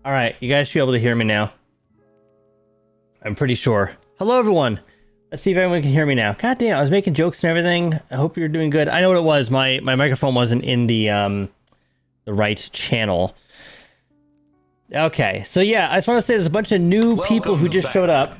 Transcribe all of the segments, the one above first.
All right, you guys should be able to hear me now. I'm pretty sure. Hello, everyone. Let's see if everyone can hear me now. God damn, I was making jokes and everything. I hope you're doing good. I know what it was. My microphone wasn't in the right channel. Okay, so yeah, I just want to say there's a bunch of new people who just showed up.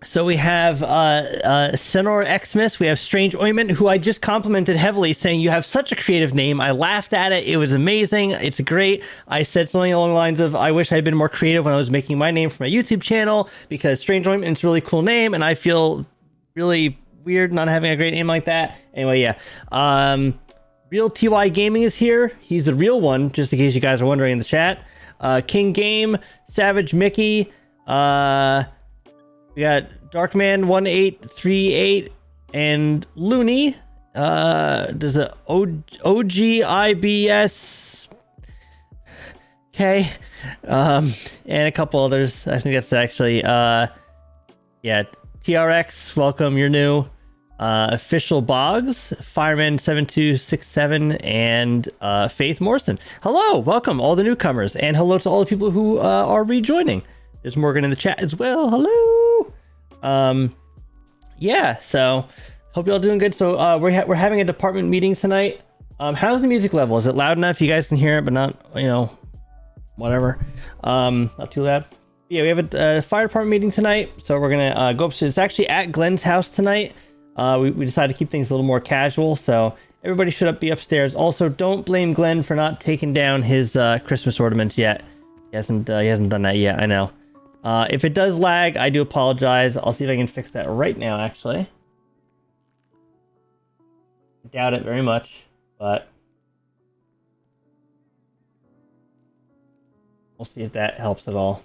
So we have Sonoran CMS, we have Strange Ointment, who I just complimented heavily, saying you have such a creative name. I laughed at it. It was amazing. It's great. I said something along the lines of, I wish I had been more creative when I was making my name for my YouTube channel, because Strange Ointment's a really cool name, and I feel really weird not having a great name like that. Anyway, yeah. Real TY Gaming is here. He's the real one, just in case you guys are wondering in the chat. King Game, Savage Mickey, we got Darkman1838 and Looney. There's a OGIBS. Okay. And a couple others. I think that's actually yeah. TRX, welcome, you're new. Official Boggs, Fireman7267, and Faith Morrison. Hello, welcome all the newcomers, and hello to all the people who are rejoining. There's Morgan in the chat as well. Hello. Yeah, so hope you're all doing good. So we're having a department meeting tonight. How's the music level? Is it loud enough? You guys can hear it, but not, you know, whatever. Not too loud. Yeah, we have a fire department meeting tonight, so we're gonna go upstairs. It's actually at Glenn's house tonight. We decided to keep things a little more casual, so everybody should be upstairs. Also, don't blame Glenn for not taking down his Christmas ornaments yet. He hasn't done that yet. I know. If it does lag, I do apologize. I'll see if I can fix that right now, actually. I doubt it very much, but we'll see if that helps at all.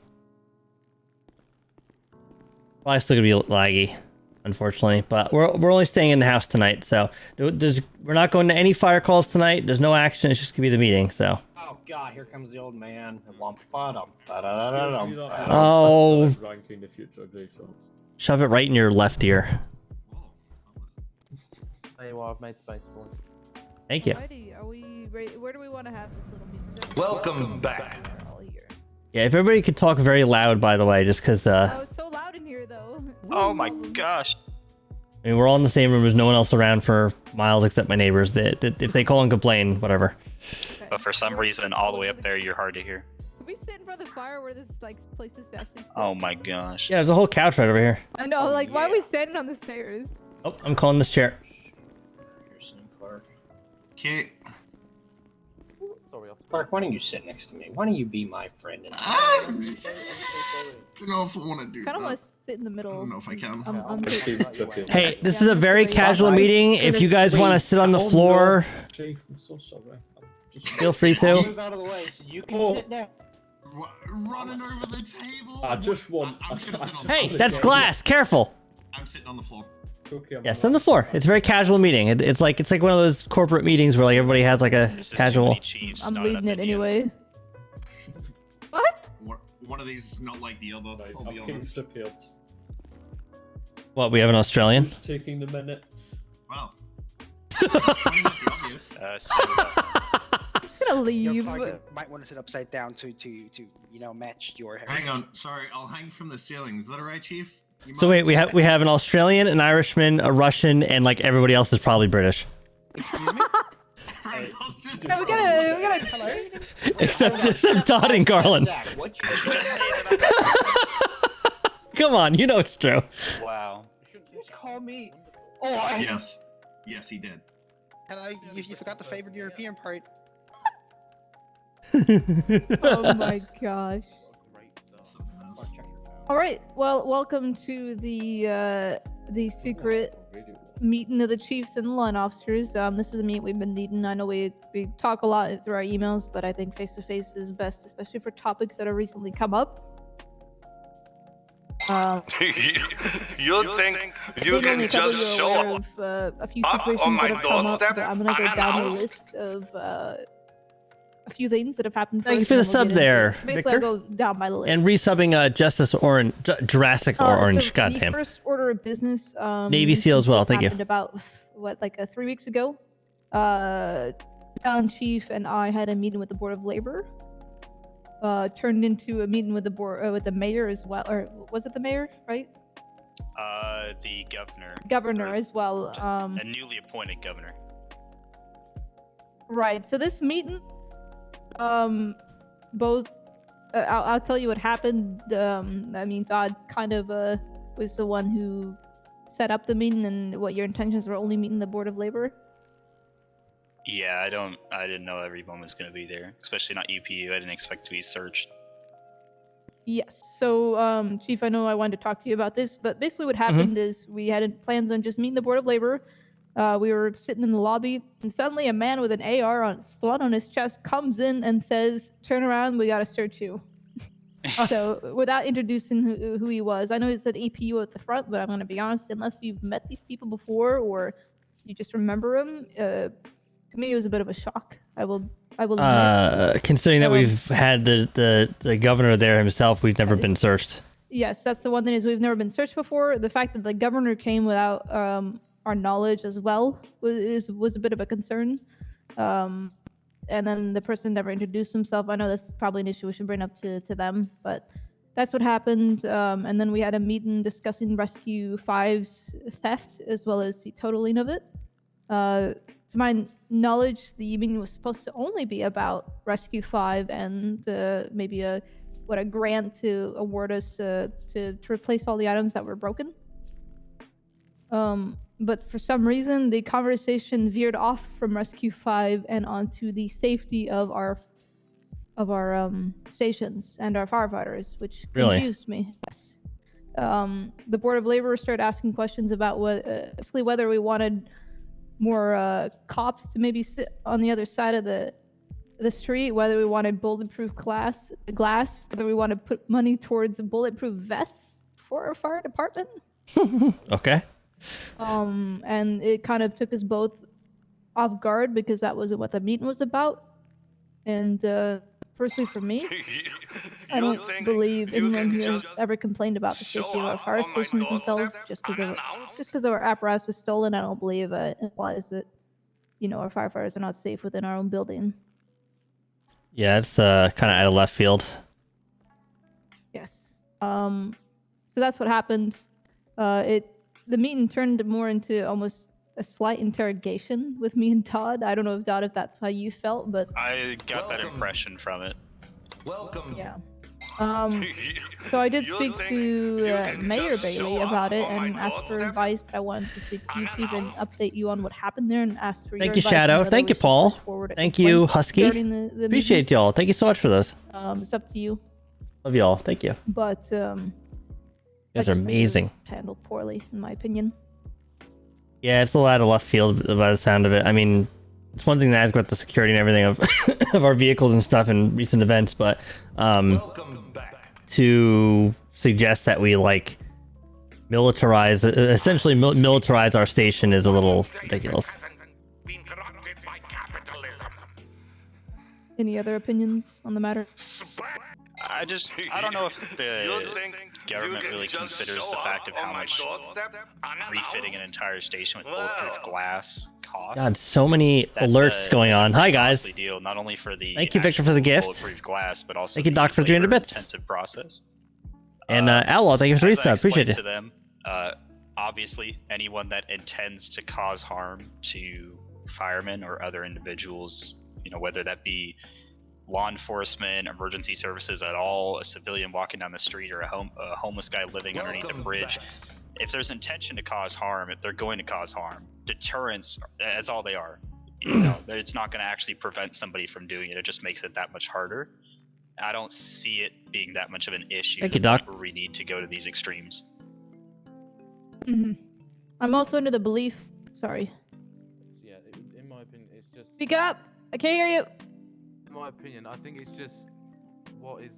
Probably still gonna be laggy, unfortunately, but we're only staying in the house tonight, so we're not going to any fire calls tonight. There's no action. It's just gonna be the meeting. So. Oh God, here comes the old man. Oh. Oh. Shove it right in your left ear. Hey, well, I've made space for it. Thank you. Alrighty, are we ready? Where do we want to have this little meeting? Welcome back. All here. Yeah, if everybody could talk very loud, by the way, just because. Oh, it's so loud in here, though. Oh my gosh. I mean, we're all in the same room. There's no one else around for miles except my neighbors. If they call and complain, whatever. Okay. But for some reason, all the way up there, you're hard to hear. Can we sit in front of the fire where this like places to actually sit? Oh my gosh. Yeah, there's a whole couch right over here. I know, like, why are we standing on the stairs? Oh, I'm calling this chair. Okay. Sorry, Clark, why don't you sit next to me? Why don't you be my friend? I don't know if I want to do Kind of that. want to sit in the middle. I don't know if I can. Hey, this is a very casual meeting. If you guys want to sit on the floor, Chief, I'm so sorry. feel free to. Move out of the way so you can sit down. Running over the table. I just want. I'm just gonna sit on the Hey, floor. that's glass. Careful. I'm sitting on the floor. Yeah, sit on the floor. It's a very casual meeting. It's like one of those corporate meetings where like everybody has like a This is too casual. many Chiefs, I'm not leading enough it Indians. anyway. What? One of these is not like the other. Right, I'll be I've honest. disappeared. What, we have an Australian? Who's taking the minutes? Wow. So, I'm just gonna Your leave. target might want to sit upside down to you know match your. Hang on. Sorry, I'll hang from the ceiling. Is that alright, Chief? You So mind? wait, we have an Australian, an Irishman, a Russian, and like everybody else is probably British. Excuse me. Everyone else is- Yeah, we gotta. Hello? Except Todd and Garland. Zach, what you just say that Come on, you know it's true. wow. just call me? Oh, Yes. Yes, he did. Hello, you forgot the favorite European part. Oh my gosh. Something else. All right. Well, welcome to the secret meeting of the chiefs and line officers. This is a meeting we've been needing. I know we talk a lot through our emails, but I think face to face is best, especially for topics that have recently come up. You think you can just show up a few up situations on my that have come up, doorstep but I'm gonna go down the unannounced? list of a few things that have happened. Thank you first, for the and then sub we'll get there, into it. Basically, I'll Victor. go down by the list. And resubbing Justice Orange, Jurassic Orange. So the Goddamn. first order of business. Navy SEAL as well, this thank you. happened about what, like 3 weeks ago. Town chief and I had a meeting with the Board of Labor. turned into a meeting with the board with the mayor as well, or was it the mayor, right? The governor. Governor Or as well. a newly appointed governor. Right. So this meeting, both. I'll tell you what happened. I mean, Todd kind of was the one who set up the meeting, and what your intentions were only meeting the Board of Labor. Yeah, I didn't know everyone was going to be there, especially not UPU. I didn't expect to be searched. Yes. So, Chief, I know I wanted to talk to you about this, but basically what happened is we had plans on just meeting the Board of Labor. We were sitting in the lobby, and suddenly a man with an AR slung on his chest comes in and says, "Turn around, we gotta search you." So, without introducing who he was, I know he said APU at the front, but I'm gonna be honest, unless you've met these people before or you just remember them, to me it was a bit of a shock. I will admit. Considering that we've had the governor there himself, we've never been searched. Yes, that's the one thing is we've never been searched before. The fact that the governor came without our knowledge as well was a bit of a concern. And then the person never introduced himself. I know that's probably an issue we should bring up to them, but that's what happened. And then we had a meeting discussing Rescue 5's theft as well as the totaling of it. To my knowledge, the meeting was supposed to only be about Rescue 5 and maybe a grant to award us to replace all the items that were broken. But for some reason, the conversation veered off from Rescue 5 and onto the safety of our stations and our firefighters, which confused me. Yes. The Board of Labor started asking questions about basically whether we wanted more cops to maybe sit on the other side of the street, whether we wanted bulletproof glass, whether we want to put money towards bulletproof vests for our fire department. Okay. And it kind of took us both off guard because that wasn't what the meeting was about. And personally for me, I don't believe anyone here has ever complained about the safety of our fire stations themselves just because our apparatus was stolen. I don't believe it implies that, our firefighters are not safe within our own building. Yeah, it's kind of out of left field. Yes. So that's what happened. The meeting turned more into almost a slight interrogation with me and Todd. I don't know if Todd, if that's how you felt, but I got that impression from it. Welcome. Yeah. So I did speak to Mayor Bailey about it and asked for advice, but I wanted to speak to you, Chief, and update you on what happened there and ask for your advice. Thank you, Shadow. Thank you, Paul. Thank you, Husky. Appreciate y'all. Thank you so much for those. It's up to you. Love y'all. Thank you. But you guys are amazing. Handled poorly, in my opinion. Yeah, it's a lot of left field by the sound of it. I mean, it's one thing to ask about the security and everything of of our vehicles and stuff in recent events, but to suggest that we essentially militarize our station is a little ridiculous. Any other opinions on the matter? I don't know if the government really considers the fact of how much refitting an entire station with bulletproof glass costs. God, so many alerts going on. Hi, guys. Deal, not only for the Thank you, Victor, for the gift. Bulletproof glass, but also thank you, Doc, for 300 bits. Intensive process. And Outlaw, thank you for the resub. Appreciate it. To them, obviously, anyone that intends to cause harm to firemen or other individuals, whether that be law enforcement, emergency services at all, a civilian walking down the street, or a homeless guy living underneath a bridge. If there's intention to cause harm, if they're going to cause harm, deterrence, that's all they are. It's not going to actually prevent somebody from doing it. It just makes it that much harder. I don't see it being that much of an issue. Thank you, Doc. Where we need to go to these extremes. Mm-hmm. I'm also under the belief. Sorry. Yeah, in my opinion, it's just. Speak up! I can't hear you! In my opinion, I think it's just what is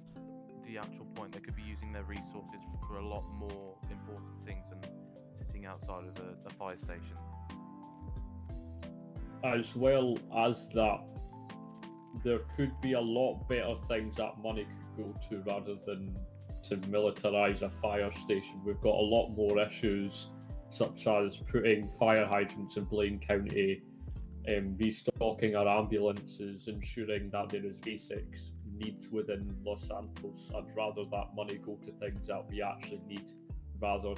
the actual point? They could be using their resources for a lot more important things than sitting outside of a fire station. As well as that, there could be a lot better things that money could go to rather than to militarize a fire station. We've got a lot more issues, such as putting fire hydrants in Blaine County, restocking our ambulances, ensuring that there is basic needs within Los Santos. I'd rather that money go to things that we actually need, rather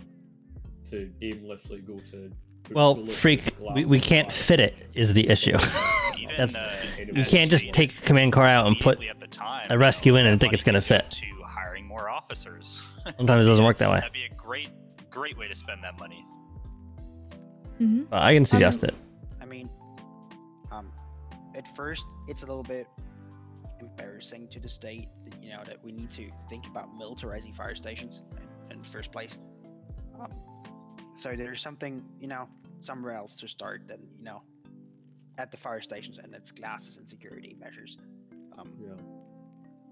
to aimlessly go to. Well, bulletproof freak, glass we and can't fire. fit it is the issue. Even, That's- You as can't just stated take a command car out and put immediately at the time, a rescue in that and think money it's gonna could go fit. To hiring more officers. Sometimes it doesn't work that way. That'd be a great way to spend that money. Hmm. I can suggest it. I mean, at first it's a little bit embarrassing to the state that, that we need to think about militarizing fire stations in the first place. So there's something, somewhere else to start than, at the fire stations, and it's glasses and security measures. Yeah.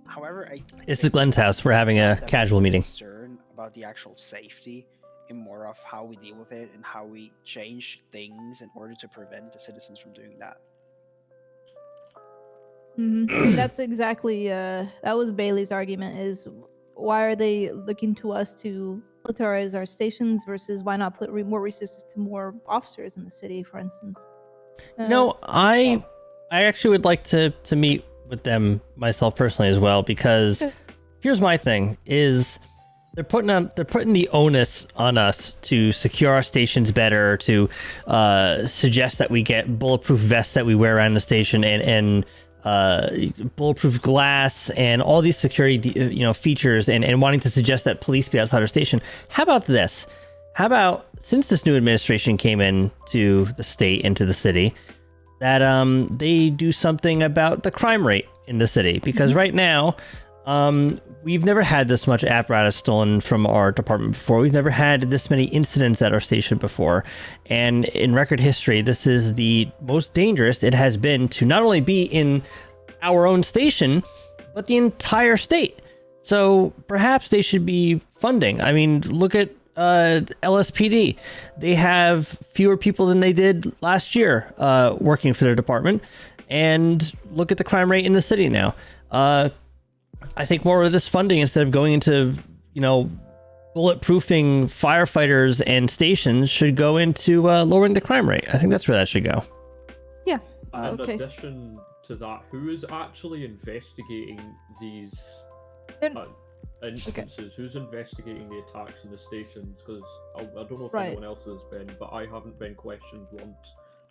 However, This is Glenn's house. We're having a casual meeting. Concern about the actual safety and more of how we deal with it and how we change things in order to prevent the citizens from doing that. That's exactly that was Bailey's argument, is why are they looking to us to militarize our stations versus why not put more resources to more officers in the city, for instance. No, I actually would like to meet with them myself personally as well, because here's my thing is they're putting the onus on us to secure our stations better, to suggest that we get bulletproof vests that we wear around the station and bulletproof glass and all these security features, and wanting to suggest that police be outside our station. How about this? How about, since this new administration came into the state, into the city, that they do something about the crime rate in the city? Because right now, we've never had this much apparatus stolen from our department before. We've never had this many incidents at our station before. And in record history, this is the most dangerous it has been to not only be in our own station, but the entire state. So perhaps they should be funding. I mean, look at LSPD. They have fewer people than they did last year working for their department. And look at the crime rate in the city now. I think more of this funding, instead of going into, bulletproofing firefighters and stations, should go into lowering the crime rate. I think that's where that should go. Yeah. In Okay. addition to that, who is actually investigating these instances? Who's investigating the attacks in the stations? Because I don't know if anyone else has been, but I haven't been questioned once.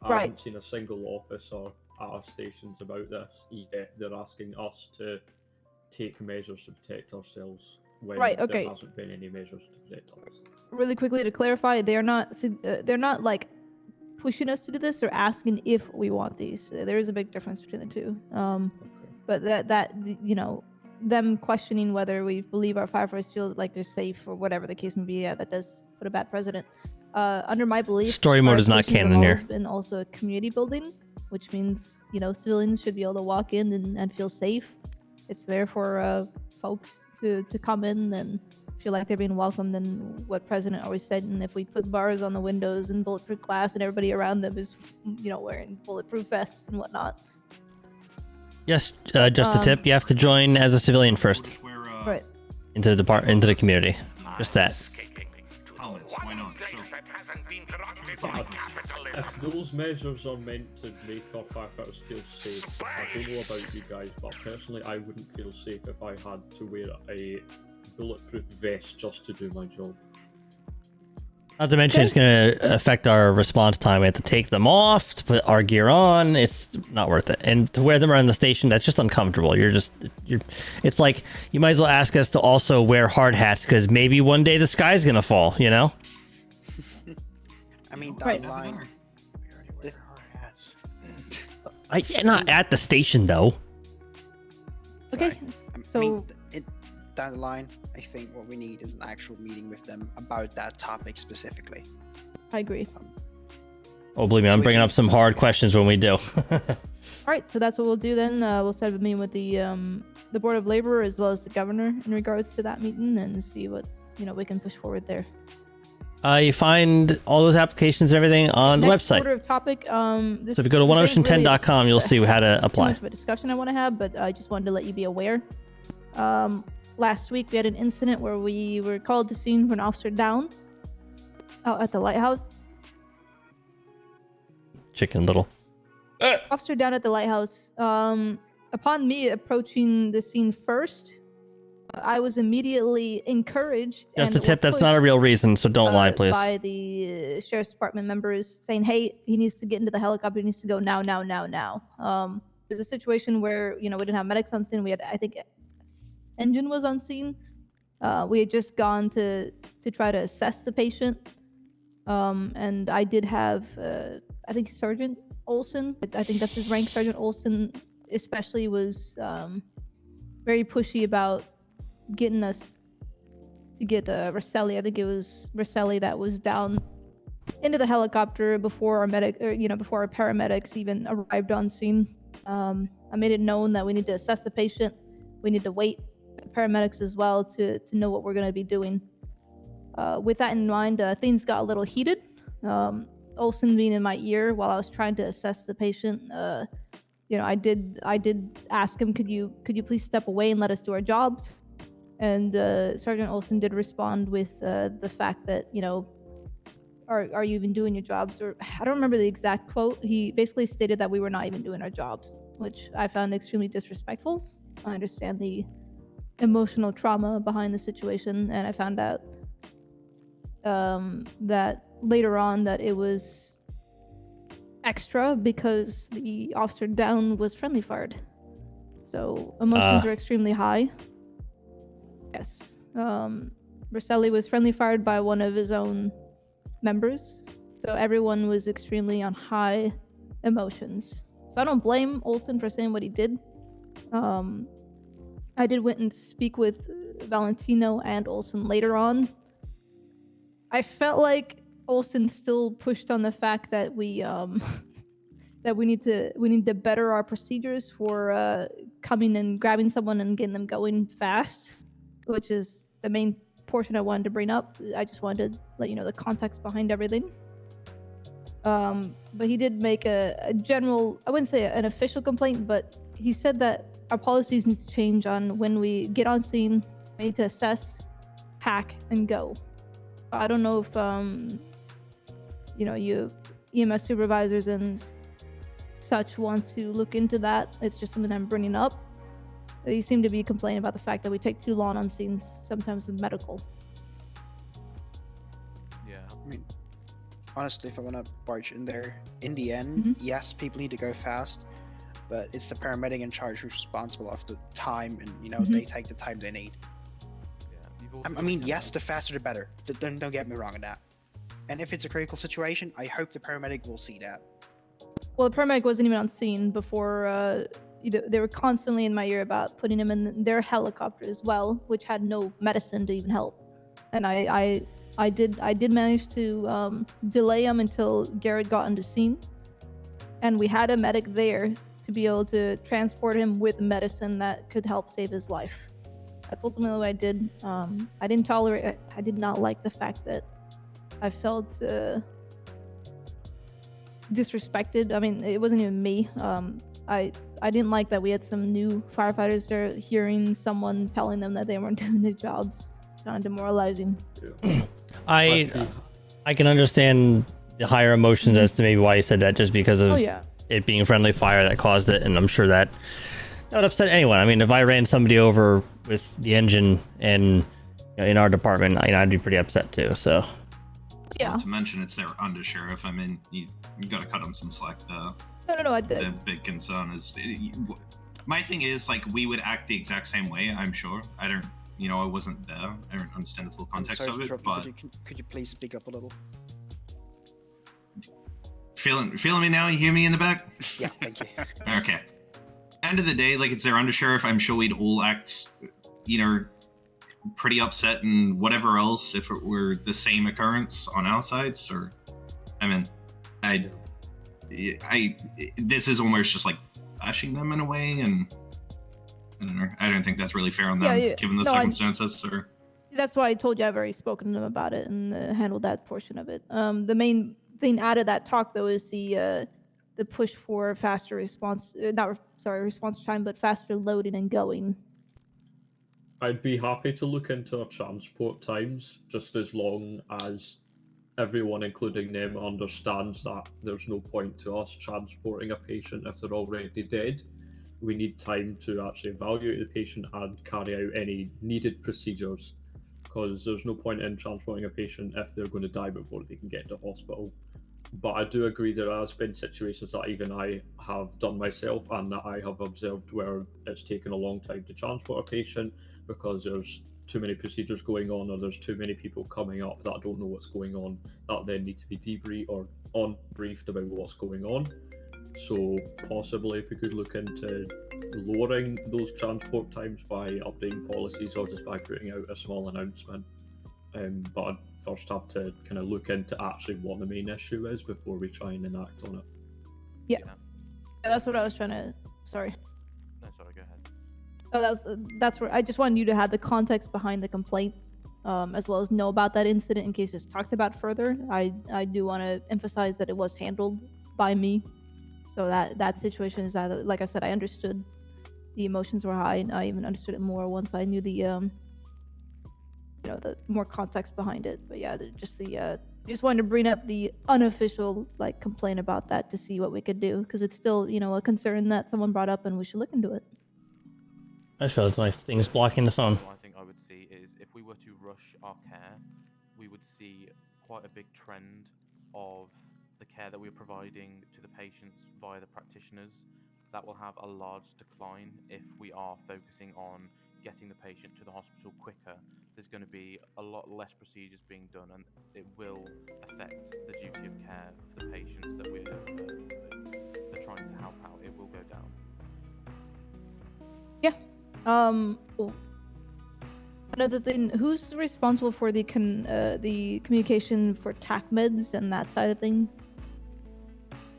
I haven't seen a single officer at our stations about this yet. They're asking us to take measures to protect ourselves when there hasn't been any measures to protect us. Really quickly to clarify, they're not like pushing us to do this. They're asking if we want these. There is a big difference between the two. But that them questioning whether we believe our firefighters feel like they're safe or whatever the case may be, that does put a bad precedent. Under my belief, Story mode our is not stations canon have here. always been also a community building, which means civilians should be able to walk in and feel safe. It's there for folks to come in and feel like they're being welcomed, and what President always said. And if we put bars on the windows and bulletproof glass and everybody around them is wearing bulletproof vests and whatnot. Yes, just a tip. You have to join as a civilian first Right. into the community. Just that. Helmets, why not? Sure. If those measures are meant to make our firefighters feel safe, I don't know about you guys, but personally I wouldn't feel safe if I had to wear a bulletproof vest just to do my job. Not to mention, it's going to affect our response time. We have to take them off to put our gear on. It's not worth it. And to wear them around the station, that's just uncomfortable. It's like, you might as well ask us to also wear hard hats, because maybe one day the sky's going to fall, I mean, down the line. Not at the station, though. Okay. So down the line, I think what we need is an actual meeting with them about that topic specifically. I agree. Oh, believe me, I'm bringing up some hard questions when we do. All right, so that's what we'll do then. We'll set up a meeting with the Board of Labor as well as the governor in regards to that meeting, and see what we can push forward there. You find all those applications and everything on the website. Order of topic. So if you go to oneocean10.com, you'll see how to apply. Too much of a discussion I want to have, but I just wanted to let you be aware. Last week we had an incident where we were called to scene for an officer down out at the Lighthouse. Chicken Little. Officer down at the Lighthouse. upon me approaching the scene first, I was immediately encouraged. Just and a tip. or That's not a pushed, real reason, so don't lie, please. By the sheriff's department members saying, "Hey, he needs to get into the helicopter. He needs to go now, now, now, now." There's a situation where we didn't have medics on scene. We had, I think, engine was on scene. We had just gone to try to assess the patient, and I did have, I think, Sergeant Olson. I think that's his rank. Sergeant Olson, especially, was very pushy about getting us to get Rosselli. I think it was Rosselli that was down into the helicopter before our medic, or before our paramedics even arrived on scene. I made it known that we need to assess the patient. We need to wait for the paramedics as well to know what we're going to be doing. With that in mind, things got a little heated. Olsen being in my ear while I was trying to assess the patient. I did ask him, could you please step away and let us do our jobs? And Sergeant Olsen did respond with the fact that, are you even doing your jobs? Or I don't remember the exact quote. He basically stated that we were not even doing our jobs, which I found extremely disrespectful. I understand the emotional trauma behind the situation, and I found out that later on that it was extra because the officer down was friendly fired. So emotions are extremely high. Yes. Rosselli was friendly fired by one of his own members. So everyone was extremely on high emotions. So I don't blame Olsen for saying what he did. I did went and speak with Valentino and Olsen later on. I felt like Olsen still pushed on the fact that we that we need to better our procedures for coming and grabbing someone and getting them going fast, which is the main portion I wanted to bring up. I just wanted to let you know the context behind everything. But he did make a general, I wouldn't say an official complaint, but he said that our policies need to change on when we get on scene. We need to assess, pack, and go. I don't know if you EMS supervisors and such want to look into that. It's just something I'm bringing up. You seem to be complaining about the fact that we take too long on scenes, sometimes with medical. Yeah. I mean, honestly, if I want to barge in there, in the end, yes, people need to go fast, but it's the paramedic in charge who's responsible of the time, and they take the time they need. Yeah. I mean, yes, the faster the better. Don't get me wrong on that. And if it's a critical situation, I hope the paramedic will see that. Well, the paramedic wasn't even on scene before. They were constantly in my ear about putting him in their helicopter as well, which had no medicine to even help. And I did manage to delay him until Garrett got into scene, and we had a medic there to be able to transport him with medicine that could help save his life. That's ultimately what I did. I didn't tolerate. I did not like the fact that I felt disrespected. I mean, it wasn't even me. I didn't like that we had some new firefighters there hearing someone telling them that they weren't doing their jobs. It's kind of demoralizing. Yeah. I can understand the higher emotions as to maybe why you said that, just because of it being friendly fire that caused it, and I'm sure that would upset anyone. I mean, if I ran somebody over with the engine and in our department, I'd be pretty upset too. So yeah. Not to mention, it's their undersheriff. I mean, you got to cut them some slack. No. The big concern is, my thing is, like, we would act the exact same way. I'm sure. I don't. I wasn't there. I don't understand the full context of it. But could you please speak up a little? Feeling me now? You hear me in the back? Yeah, thank you. Okay. End of the day, like, it's their undersheriff. I'm sure we'd all act, pretty upset and whatever else if it were the same occurrence on our sides. Or, I mean, this is almost just like bashing them in a way, and I don't know. I don't think that's really fair on them, given the circumstances. That's why I told you I've already spoken to them about it and handled that portion of it. The main thing out of that talk, though, is the push for faster response time, but faster loading and going. I'd be happy to look into our transport times, just as long as everyone, including them, understands that there's no point to us transporting a patient if they're already dead. we need time to actually evaluate the patient and carry out any needed procedures, because there's no point in transporting a patient if they're going to die before they can get to hospital. But I do agree there has been situations that even I have done myself and that I have observed where it's taken a long time to transport a patient because there's too many procedures going on, or there's too many people coming up that don't know what's going on, that then need to be debriefed or briefed about what's going on. So possibly if we could look into lowering those transport times by updating policies or just by putting out a small announcement. But I'd first have to kind of look into actually what the main issue is before we try and enact on it. Yeah. That's what I was trying to. Sorry. No, sorry, go ahead. Oh, that's where I just wanted you to have the context behind the complaint, as well as know about that incident in case it's talked about further. I do want to emphasize that it was handled by me, so that situation is either, like I said, I understood the emotions were high, and I even understood it more once I knew the the more context behind it. But yeah, just wanted to bring up the unofficial complaint about that to see what we could do, because it's still a concern that someone brought up and we should look into it. I just realized my thing's blocking the phone. What I think I would see is if we were to rush our care, we would see quite a big trend of the care that we're providing to the patients via the practitioners. That will have a large decline if we are focusing on getting the patient to the hospital quicker. There's going to be a lot less procedures being done, and it will affect the duty of care of the patients that we're trying to help out. It will go down. Yeah. Another thing, who's responsible for the communication for TAC meds and that side of thing?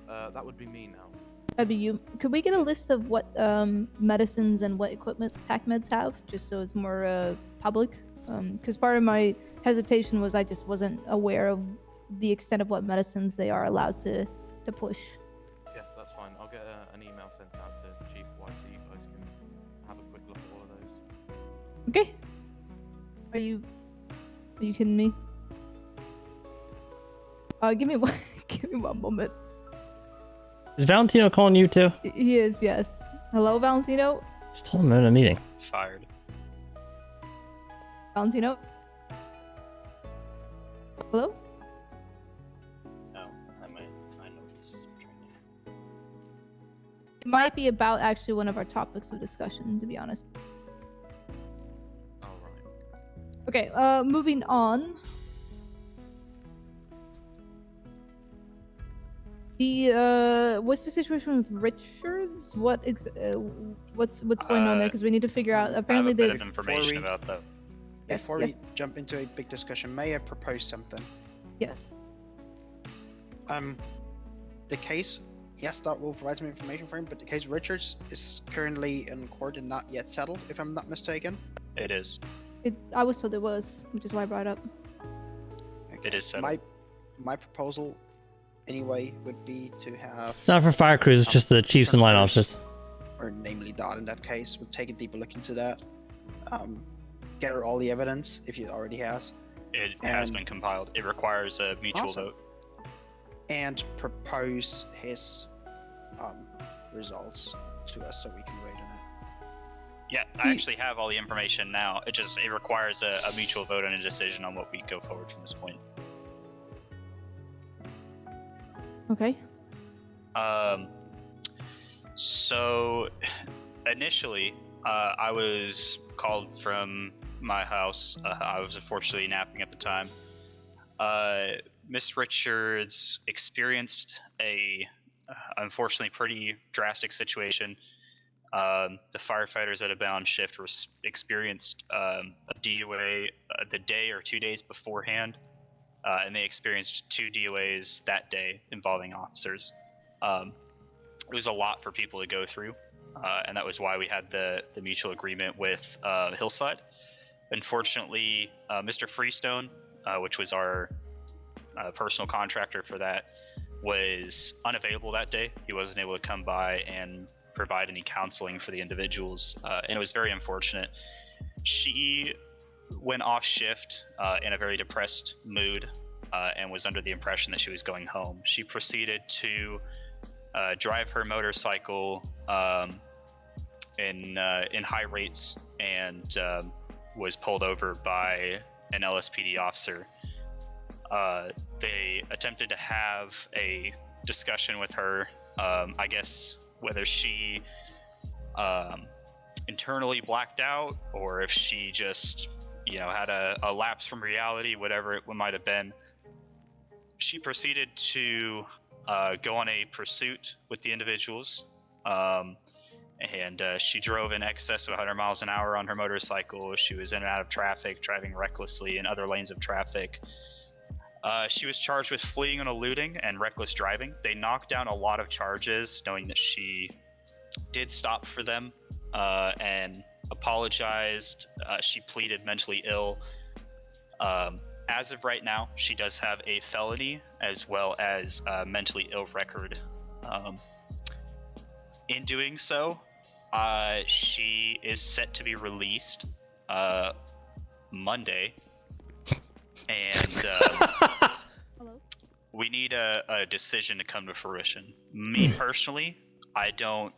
That would be me now. That'd be you. Could we get a list of what medicines and what equipment TAC meds have, just so it's more public? Because part of my hesitation was I just wasn't aware of the extent of what medicines they are allowed to push. Yeah, that's fine. I'll get an email sent out to Chief White so you guys can have a quick look at all of those. Okay. Are you kidding me? Give me one moment. Is Valentino calling you too? He is, yes. Hello, Valentino? Just told him I'm in a meeting. Fired. Valentino? Hello? No, I know what this is training. It might be about actually one of our topics of discussion, to be honest. All right. Okay, moving on. What's the situation with Richards? What's going on there? Because we need to figure out. Apparently, I have a bit they. of information about that. Yes, Before yes. we jump into a big discussion, may I propose something? Yeah. The case, yes, that will provide some information for him, but the case Richards is currently in court and not yet settled, if I'm not mistaken. It is. I was told it was, which is why I brought it up. It is settled. My proposal, anyway, would be to have, It's not for fire crews, it's just the chiefs and line officers. or namely Dot in that case, would take a deeper look into that. Gather all the evidence, if he already has. It has and- been compiled. It requires a mutual Awesome. vote. And propose his results to us so we can wait on it. Yeah, I See- actually have all the information now. It requires a mutual vote and a decision on what we go forward from this point. Okay. So initially, I was called from my house. I was unfortunately napping at the time. Miss Richards experienced a unfortunately pretty drastic situation. The firefighters that have been on shift experienced a DOA the day or 2 days beforehand, and they experienced 2 DOAs that day involving officers. It was a lot for people to go through, and that was why we had the mutual agreement with Hillside. Unfortunately, Mr. Freestone, which was our personal contractor for that, was unavailable that day. He wasn't able to come by and provide any counseling for the individuals, and it was very unfortunate. She went off shift in a very depressed mood and was under the impression that she was going home. She proceeded to drive her motorcycle in high rates and was pulled over by an LSPD officer. They attempted to have a discussion with her. I guess whether she internally blacked out or if she just, had a lapse from reality, whatever it might have been. She proceeded to go on a pursuit with the individuals, and she drove in excess of 100 miles an hour on her motorcycle. She was in and out of traffic, driving recklessly in other lanes of traffic. She was charged with fleeing and eluding and reckless driving. They knocked down a lot of charges, knowing that she did stop for them and apologized. She pleaded mentally ill. As of right now, she does have a felony as well as a mentally ill record. In doing so, she is set to be released Monday, and we need a decision to come to fruition. Me personally, I don't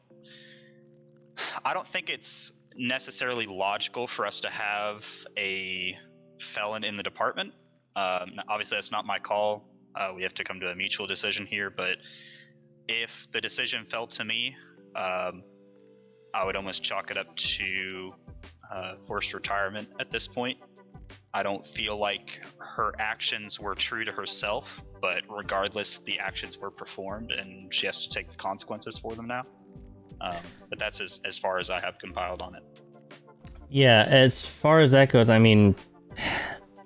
think it's necessarily logical for us to have a felon in the department. Obviously, that's not my call. We have to come to a mutual decision here, but if the decision fell to me, I would almost chalk it up to forced retirement at this point. I don't feel like her actions were true to herself, but regardless, the actions were performed and she has to take the consequences for them now. But that's as far as I have compiled on it. Yeah, as far as that goes, I mean,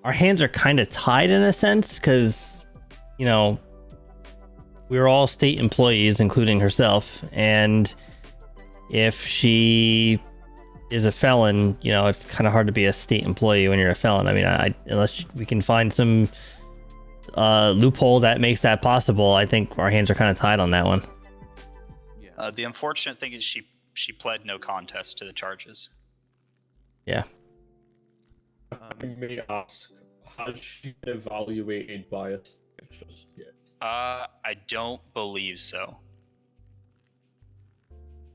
our hands are kind of tied in a sense because, we're all state employees, including herself, and if she is a felon, it's kind of hard to be a state employee when you're a felon. I mean, unless we can find some loophole that makes that possible, I think our hands are kind of tied on that one. Yeah. The unfortunate thing is she pled no contest to the charges. Yeah. I may ask, has she been evaluated by a psychiatrist yet? I don't believe so.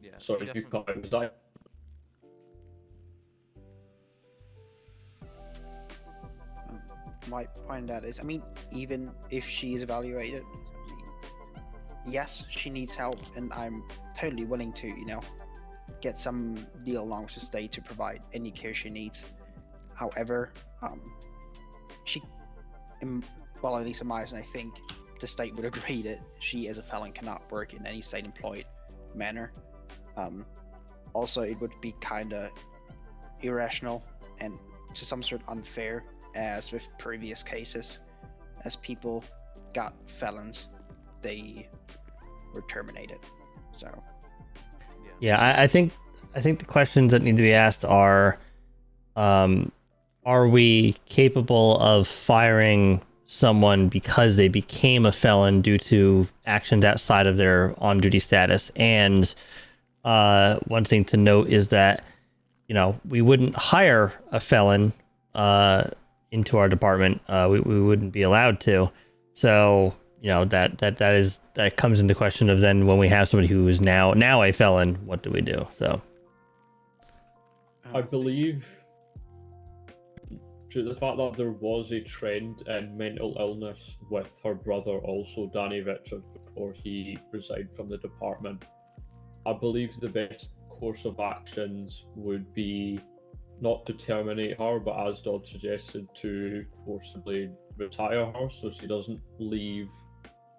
Yeah. Sorry, she you definitely- can't. Was that? My point on that is, I mean, even if she is evaluated, yes, she needs help, and I'm totally willing to, get some deal along with the state to provide any care she needs. However, well, at least in my eyes, and I think the state would agree that she, as a felon, cannot work in any state-employed manner. Also, it would be kind of irrational and to some sort unfair, as with previous cases, as people got felons, they were terminated. So, Yeah, I think the questions that need to be asked are we capable of firing someone because they became a felon due to actions outside of their on-duty status? And one thing to note is that, we wouldn't hire a felon into our department. We wouldn't be allowed to. So, that comes into question of then when we have somebody who is now a felon, what do we do? So I believe, due to the fact that there was a trend in mental illness with her brother, also Danny Richards, before he resigned from the department, I believe the best course of actions would be not to terminate her, but as Dodd suggested, to forcibly retire her so she doesn't leave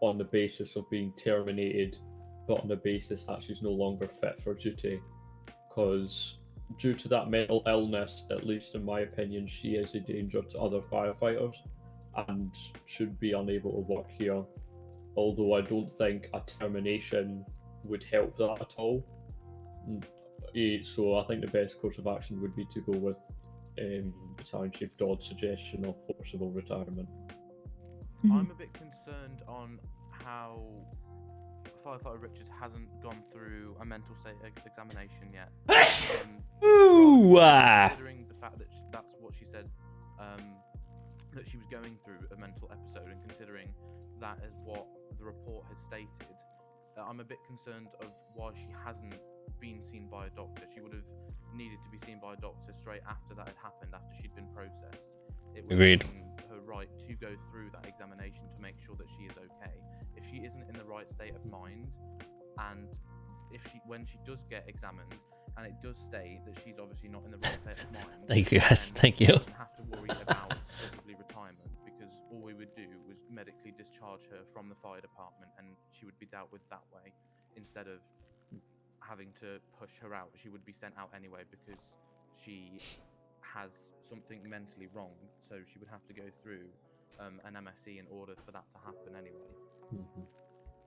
on the basis of being terminated, but on the basis that she's no longer fit for duty. Because due to that mental illness, at least in my opinion, she is a danger to other firefighters and should be unable to work here. Although I don't think a termination would help that at all. So I think the best course of action would be to go with Battalion Chief Dodd's suggestion of forcible retirement. I'm a bit concerned on how Firefighter Richards hasn't gone through a mental state examination yet. Considering the fact that that's what she said, that she was going through a mental episode, and considering that is what the report has stated, I'm a bit concerned of why she hasn't been seen by a doctor. She would have needed to be seen by a doctor straight after that had happened, after she'd been processed. It would Agreed. have been her right to go through that examination to make sure that she is okay. If she isn't in the right state of mind, and when she does get examined, and it does state that she's obviously not in the right state of mind. Thank you, guys. then Thank you. We wouldn't have to worry about possibly retirement, because all we would do was medically discharge her from the fire department, and she would be dealt with that way instead of having to push her out. She would be sent out anyway because she has something mentally wrong, so she would have to go through an MSc in order for that to happen anyway.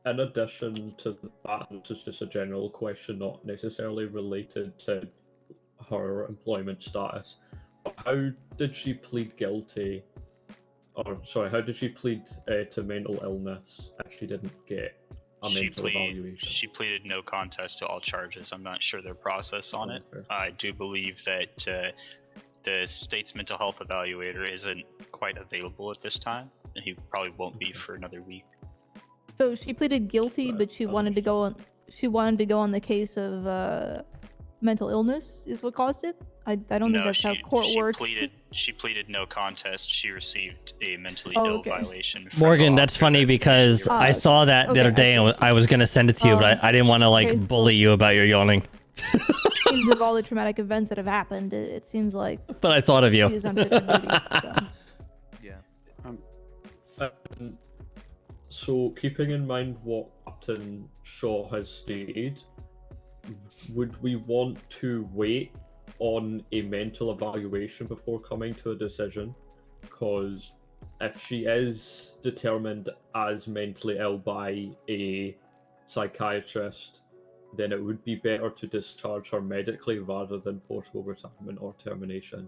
In addition to that, this is just a general question, not necessarily related to her employment status. How did she plead guilty? Or, sorry, how did she plead to mental illness if she didn't get a mental evaluation? She pleaded no contest to all charges. I'm not sure their process on it. Okay. I do believe that the state's mental health evaluator isn't quite available at this time, and he probably won't be for another week. So she pleaded guilty, Right, but she wanted to go on. She wanted to go on the case of mental illness is what caused it. I don't think that's how court works. She pleaded no contest. She received a mentally Oh, ill okay. violation. From Morgan, the that's officer funny that because initially I reported. saw that the Okay, other I day and see. I was gonna send it to you, but I didn't want to like okay, bully you about your yawning. Seems of all the traumatic events that have happened, it seems like But I thought of you. she is unfit for duty. So. Yeah. So, keeping in mind what Captain Shaw has stated, would we want to wait on a mental evaluation before coming to a decision? Because if she is determined as mentally ill by a psychiatrist, then it would be better to discharge her medically rather than forcible retirement or termination.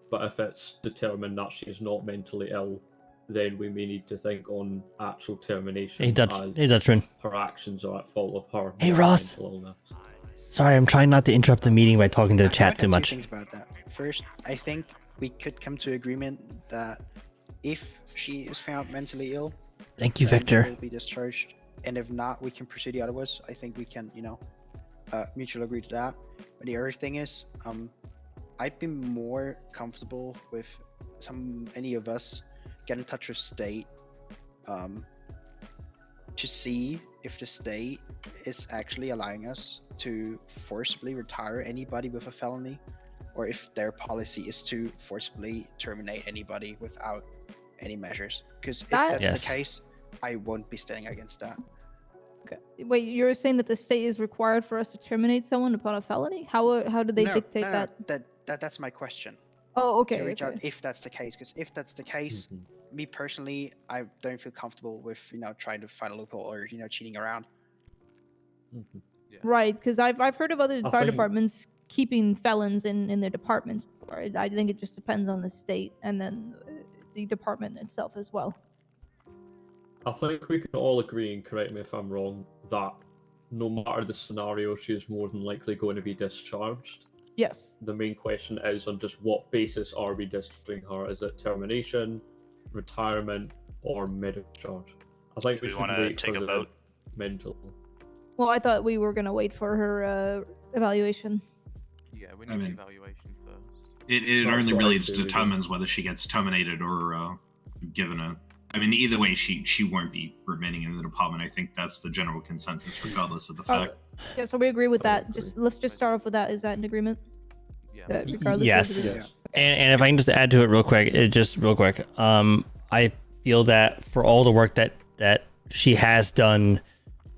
But if it's determined that she is not mentally ill, then we may need to think on actual termination. Hey, Dutchman. Her actions are at fault of her Hey, Roth. mental illness. Sorry, I'm trying not to interrupt the meeting by talking to the I chat have too two much. things about that. First, I think we could come to agreement that if she is found mentally ill, Thank you, then she Victor. will be discharged, and if not, we can proceed otherwise. I think we can, mutually agree to that. But the other thing is, I'd be more comfortable with any of us get in touch with state, to see if the state is actually allowing us to forcibly retire anybody with a felony, or if their policy is to forcibly terminate anybody without any measures. Because if that's Yes. the case, I won't be standing against that. Okay. Wait, you're saying that the state is required for us to terminate someone upon a felony? How do they dictate no, that? That's my question. Oh, okay. To reach out okay. if that's the case, because if that's the case, me personally, I don't feel comfortable with trying to find a loophole or cheating around. Right, because I've heard of other I fire think- departments keeping felons in their departments. Right? I think it just depends on the state and then the department itself as well. I think we can all agree, and correct me if I'm wrong, that no matter the scenario, she is more than likely going to be discharged. Yes. The main question is on just what basis are we discharging her? Is it termination, retirement, or medical charge? I think Do we we should wanna wait take for a the vote? mental. Well, I thought we were gonna wait for her evaluation. Yeah, we I need mean- the evaluation first. It That's only what really I say we do. determines whether she gets terminated or given a. I mean, either way, she won't be remaining in the department. I think that's the general consensus, regardless of the fact. Yeah, so we agree with I that. agree. Let's just start off with that. Is that an agreement? Yeah. Regardless yes. of the Yes. And if I can just add to it real quick, I feel that for all the work that she has done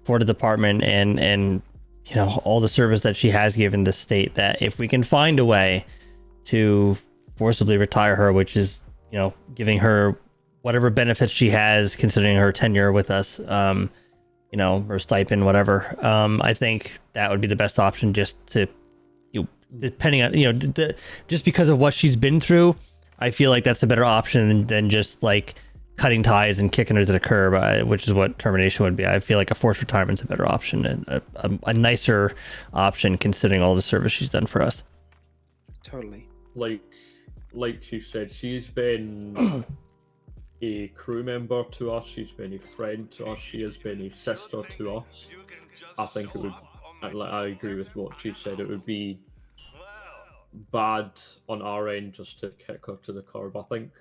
for the department and all the service that she has given the state, that if we can find a way to forcibly retire her, which is giving her whatever benefits she has considering her tenure with us, her stipend, whatever, I think that would be the best option, just to depending on just because of what she's been through. I feel like that's a better option than just like cutting ties and kicking her to the curb, which is what termination would be. I feel like a forced retirement's a better option and a nicer option considering all the service she's done for us. Totally. Like she said, she's been a crew member to us. She's been a friend to us. She has been a sister to us. I think it would I agree with what she said. It would be bad on our end just to kick her to the curb. I think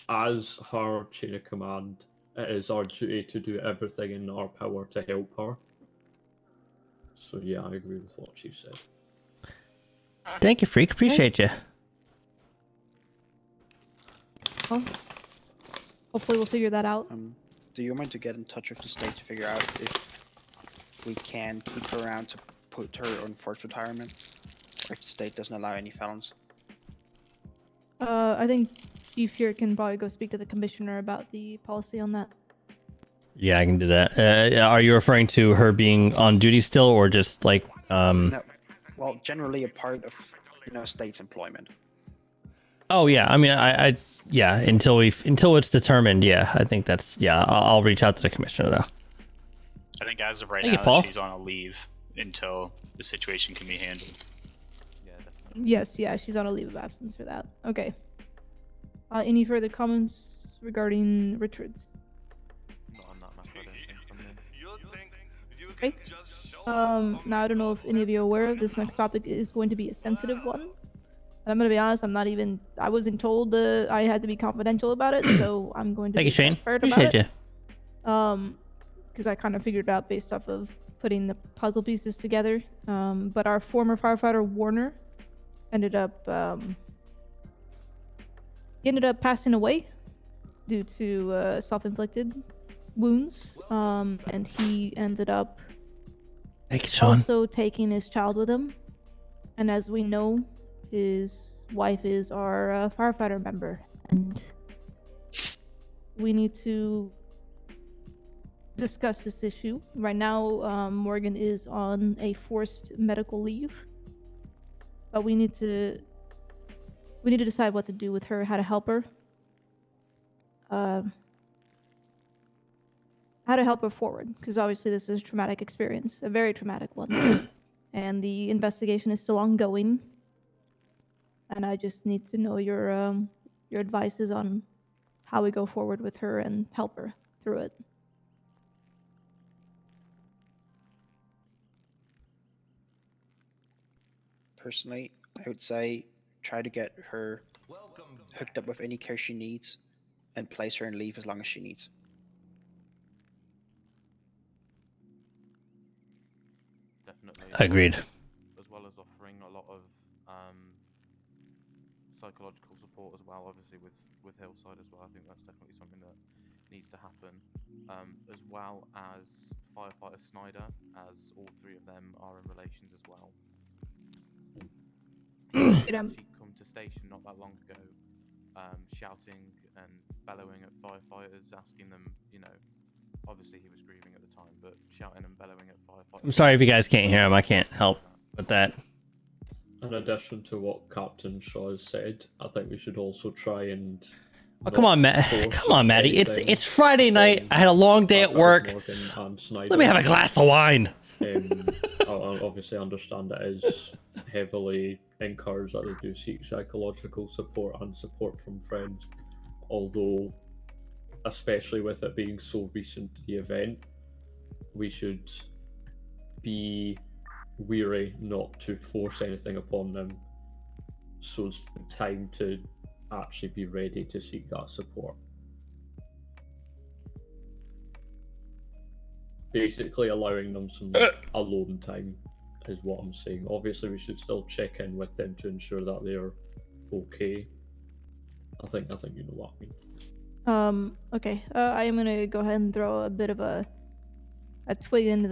as her chain of command, it is our duty to do everything in our power to help her. So yeah, I agree with what she said. Thank you, Freak. Appreciate you. Well, hopefully we'll figure that out. Do you mind to get in touch with the state to figure out if we can keep her around to put her on forced retirement, or if the state doesn't allow any felons? I think Chief here can probably go speak to the commissioner about the policy on that. Yeah, I can do that. Are you referring to her being on duty still, or just like No. Well, generally a part of, state's employment. Oh yeah, I mean, I yeah. Until it's determined, yeah. I think that's yeah. I'll reach out to the commissioner though. I think as of right Thank you, now, Paul. she's on a leave until the situation can be handled. Yeah, definitely. Yes, yeah, she's on a leave of absence for that. Okay. Any further comments regarding Richards? Not on that matter, I don't think, from me. Okay. Now I don't know if any of you are aware of this next topic is going to be a sensitive one. And I'm gonna be honest, I wasn't told I had to be confidential about it, so I'm going to Thank be you, Shane. transparent Appreciate about you. it. Because I kind of figured it out based off of putting the puzzle pieces together. But our former firefighter Warner ended up passing away due to self-inflicted wounds, and he ended up Thank you, Sean. also taking his child with him. And as we know, his wife is our firefighter member, and we need to discuss this issue. Right now, Morgan is on a forced medical leave, but we need to decide what to do with her, how to help her. How to help her forward, because obviously this is a traumatic experience, a very traumatic one. And the investigation is still ongoing. And I just need to know your advices on how we go forward with her and help her through it. Personally, I would say try to get her hooked up with any care she needs and place her in leave as long as she needs. Definitely. Agreed. As well as offering a lot of psychological support as well, obviously with Hillside as well. I think that's definitely something that needs to happen. As well as Firefighter Snyder, as all three of them are in relations as well. He actually come to station not that long ago, shouting and bellowing at firefighters, asking them, obviously he was grieving at the time, but shouting and bellowing at firefighters. I'm sorry if you guys can't hear him. I can't help with that. In addition to what Captain Shaw has said, I think we should also try and. Oh, come on, Matt. Come on, Maddie. It's Friday night. I had a long day at work. Let me have a glass of wine. I obviously understand it is heavily encouraged that they do seek psychological support and support from friends. Although, especially with it being so recent, the event, we should be wary not to force anything upon them, so it's time to actually be ready to seek that support. Basically allowing them some alone time is what I'm saying. Obviously we should still check in with them to ensure that they're okay. I think you know what I mean. Okay. I am gonna go ahead and throw a bit of a twig into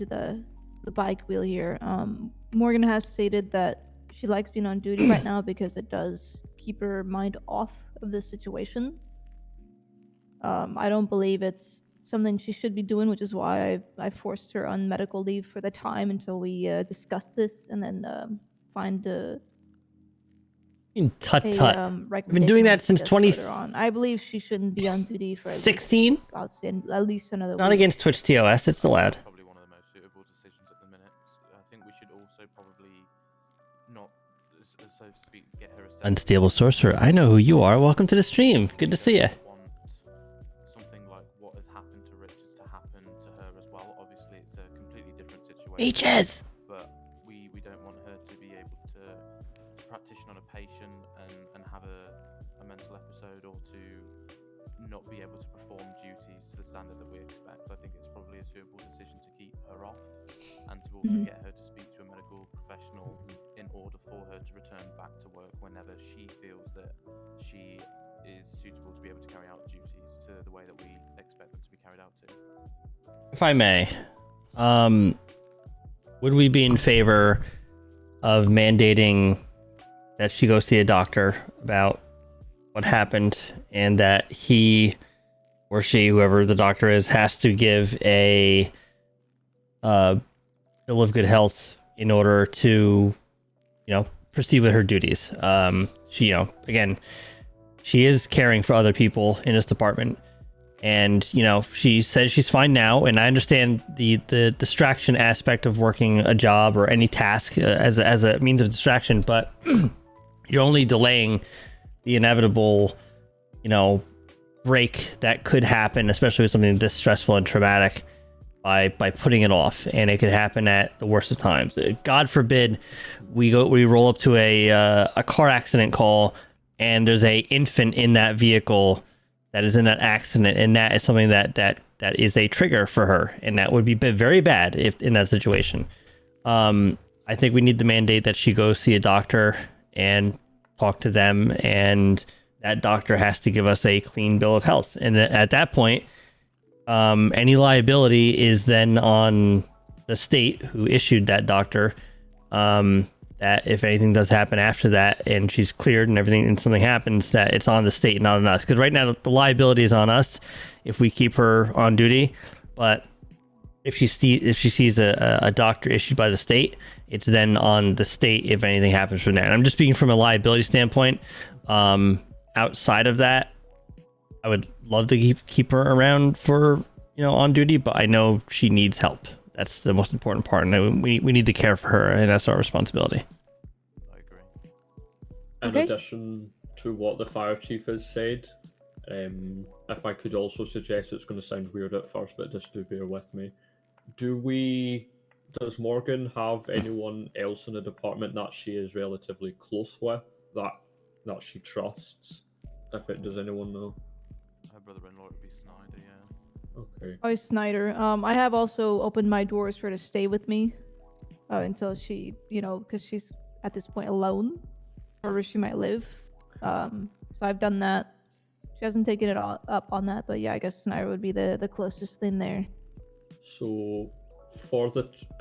the bike wheel here. Morgan has stated that she likes being on duty right now because it does keep her mind off of this situation. I don't believe it's something she should be doing, which is why I forced her on medical leave for the time until we discuss this and then find Tut. I've been recommendation doing that since further on. I believe she shouldn't be on duty for 16. At least another Not week. against Twitch TOS. It's allowed. Probably one of the most suitable decisions at the minute. I think we should also probably not, so to speak, get her a Unstable sorcerer. I know who you are. Welcome to the stream. Good to see you. Want something like what has happened to Richards to happen to her as well. Obviously, it's a completely different situation. H's. But not be able to perform duties to the standard that we expect. I think it's probably a suitable decision to keep her off and to also Mhm. get her to speak to a medical professional in order for her to return back to work whenever she feels that she is suitable to be able to carry out duties to the way that we expect them to be carried out to. If I may, would we be in favor of mandating that she go see a doctor about what happened, and that he or she, whoever the doctor is, has to give a bill of good health in order to, proceed with her duties? She, again, she is caring for other people in this department, and she says she's fine now, and I understand the distraction aspect of working a job or any task as a means of distraction, but you're only delaying the inevitable break that could happen, especially with something this stressful and traumatic, by putting it off. And it could happen at the worst of times. God forbid we roll up to a car accident call and there's a infant in that vehicle that is in that accident, and that is something that is a trigger for her, and that would be very bad if in that situation. I think we need to mandate that she go see a doctor and talk to them, and that doctor has to give us a clean bill of health. And at that point, any liability is then on the state who issued that doctor. That if anything does happen after that and she's cleared and everything and something happens, that it's on the state, not on us. Because right now the liability is on us if we keep her on duty. But if she sees a doctor issued by the state, it's then on the state if anything happens from there. And I'm just speaking from a liability standpoint. Outside of that, I would love to keep her around for on duty, but I know she needs help. That's the most important part, and we need to care for her, and that's our responsibility. I agree. In Okay. addition to what the fire chief has said, if I could also suggest, it's going to sound weird at first, but just do bear with me. Does Morgan have anyone else in the department that she is relatively close with, that she trusts? Does anyone know? Her brother-in-law would be Snyder, yeah. Okay. Oh, Snyder. I have also opened my doors for her to stay with me until she, because she's at this point alone, wherever she might live. So I've done that. She hasn't taken it all up on that, but yeah, I guess Snyder would be the closest thing there. So,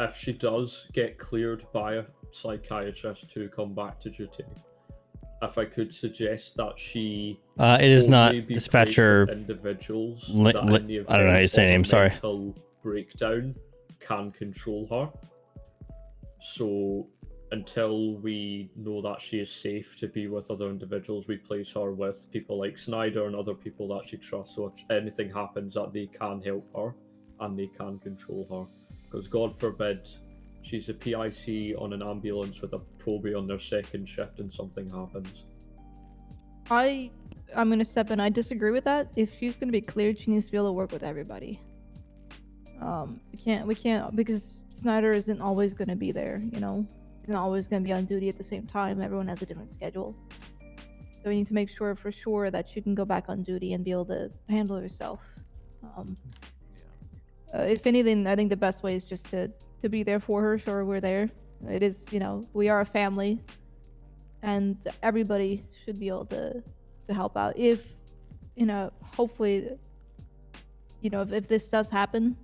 if she does get cleared by a psychiatrist to come back to duty, if I could suggest that she it is not only be dispatcher placed with individuals I that in the don't know how you say event name, of a sorry. mental breakdown can control her. So until we know that she is safe to be with other individuals, we place her with people like Snyder and other people that she trusts. So if anything happens, that they can help her and they can control her. Because God forbid she's a PIC on an ambulance with a probie on their second shift and something happens. I'm gonna step in. I disagree with that. If she's gonna be cleared, she needs to be able to work with everybody. We can't because Snyder isn't always gonna be there. He's not always gonna be on duty at the same time. Everyone has a different schedule, so we need to make sure for sure that she can go back on duty and be able to handle herself. If anything, I think the best way is just to be there for her. Sure, we're there. It is, we are a family, and everybody should be able to help out. If, hopefully, if this does happen,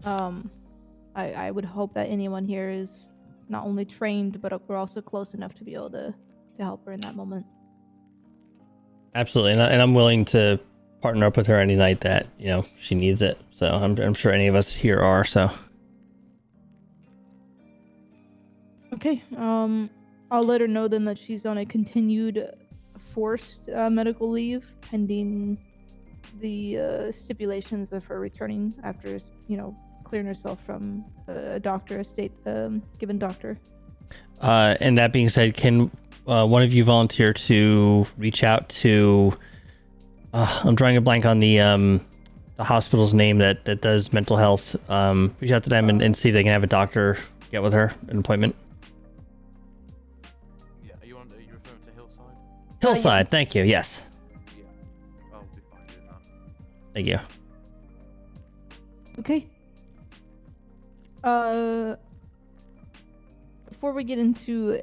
I would hope that anyone here is not only trained, but we're also close enough to be able to help her in that moment. Absolutely, and I'm willing to partner up with her any night that she needs it. So I'm sure any of us here are. So okay, I'll let her know then that she's on a continued forced medical leave pending the stipulations of her returning after clearing herself from a doctor, a state given doctor. And that being said, can one of you volunteer to reach out to I'm drawing a blank on the hospital's name that does mental health. Reach out to them and see if they can have a doctor get with her, an appointment. Yeah, are you referring to Hillside? Hillside, thank you. Yes. Yeah. Well, Thank you. Okay. Before we get into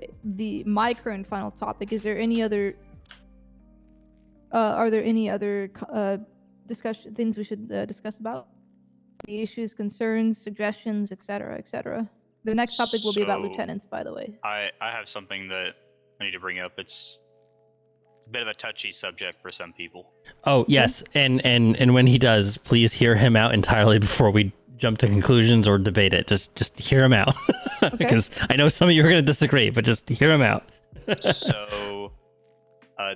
my current final topic, is there any other? Are there any other discussion things we should discuss about? The issues, concerns, suggestions, etc., etc. The next topic will be about So, lieutenants, by the way. I have something that I need to bring up. It's a bit of a touchy subject for some people. Oh yes, and when he does, please hear him out entirely before we jump to conclusions or debate it. Just hear him out, because I know some of you are going to disagree, but just hear him out. So,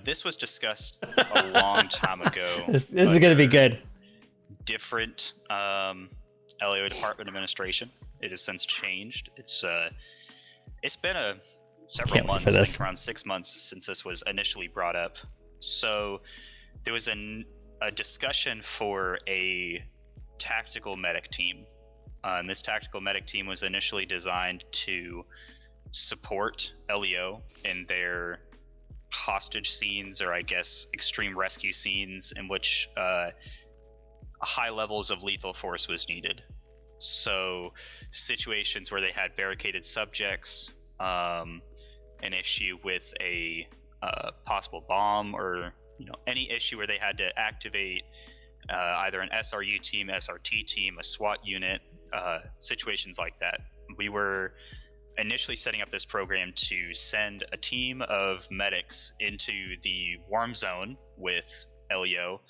this was discussed a long time ago. This is going to be good. Different LAO department administration. It has since changed. It's been several months, I think around 6 months since this was initially brought up. So there was a discussion for a tactical medic team. And this tactical medic team was initially designed to support LEO in their hostage scenes, or I guess extreme rescue scenes, in which high levels of lethal force was needed. So situations where they had barricaded subjects, an issue with a possible bomb, or any issue where they had to activate either an SRU team, SRT team, a SWAT unit, situations like that. We were initially setting up this program to send a team of medics into the warm zone with LEO,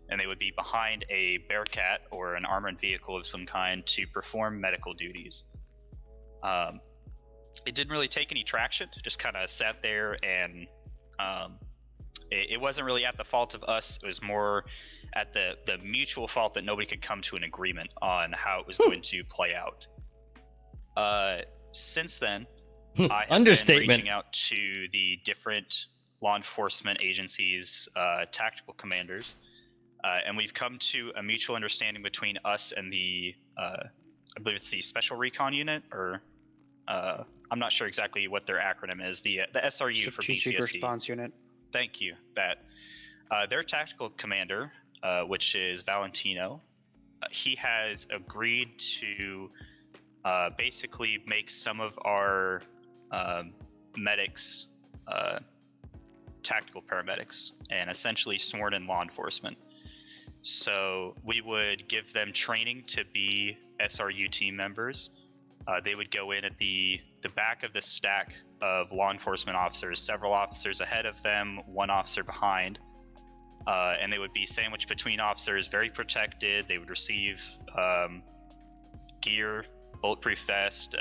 and they would be behind a Bearcat or an armored vehicle of some kind to perform medical duties. It didn't really take any traction, just kind of sat there, and it wasn't really at the fault of us. It was more at the mutual fault that nobody could come to an agreement on how it was going to play out. Since then, I have been reaching out to the different law enforcement agencies, tactical commanders, and we've come to a mutual understanding between us and the, I believe it's the Special Recon Unit, or I'm not sure exactly what their acronym is, the SRU for BCSD. Strategic Response Unit. Thank you. That their tactical commander, which is Valentino, he has agreed to basically make some of our medics tactical paramedics, and essentially sworn in law enforcement. So we would give them training to be SRU team members. They would go in at the back of the stack of law enforcement officers, several officers ahead of them, one officer behind, and they would be sandwiched between officers, very protected. They would receive gear, bulletproof vest,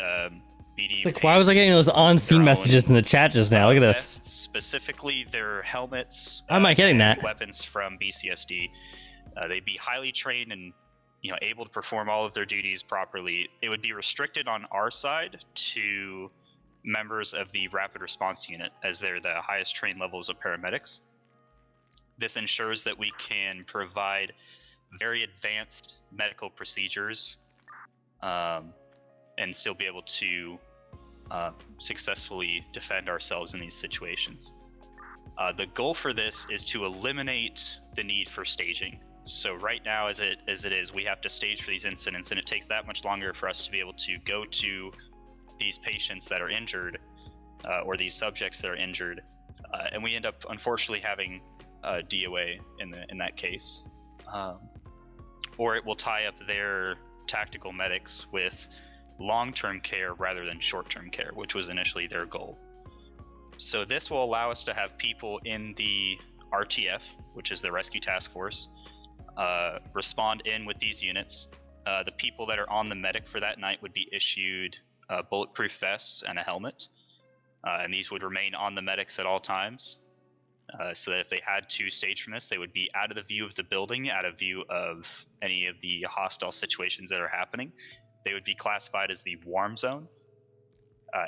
BD. Like, why was I getting those on-scene messages in the chat just now? Look at this. Vests, specifically their helmets. How am I getting that? Weapons from BCSD. They'd be highly trained and able to perform all of their duties properly. It would be restricted on our side to members of the Rapid Response Unit, as they're the highest trained levels of paramedics. This ensures that we can provide very advanced medical procedures and still be able to successfully defend ourselves in these situations. The goal for this is to eliminate the need for staging. So right now, as it is, we have to stage for these incidents, and it takes that much longer for us to be able to go to these patients that are injured, or these subjects that are injured, and we end up unfortunately having DOA in that case, or it will tie up their tactical medics with long-term care rather than short-term care, which was initially their goal. So this will allow us to have people in the RTF, which is the Rescue Task Force, respond in with these units. The people that are on the medic for that night would be issued bulletproof vests and a helmet, and these would remain on the medics at all times, so that if they had to stage from this, they would be out of the view of the building, out of view of any of the hostile situations that are happening. They would be classified as the warm zone,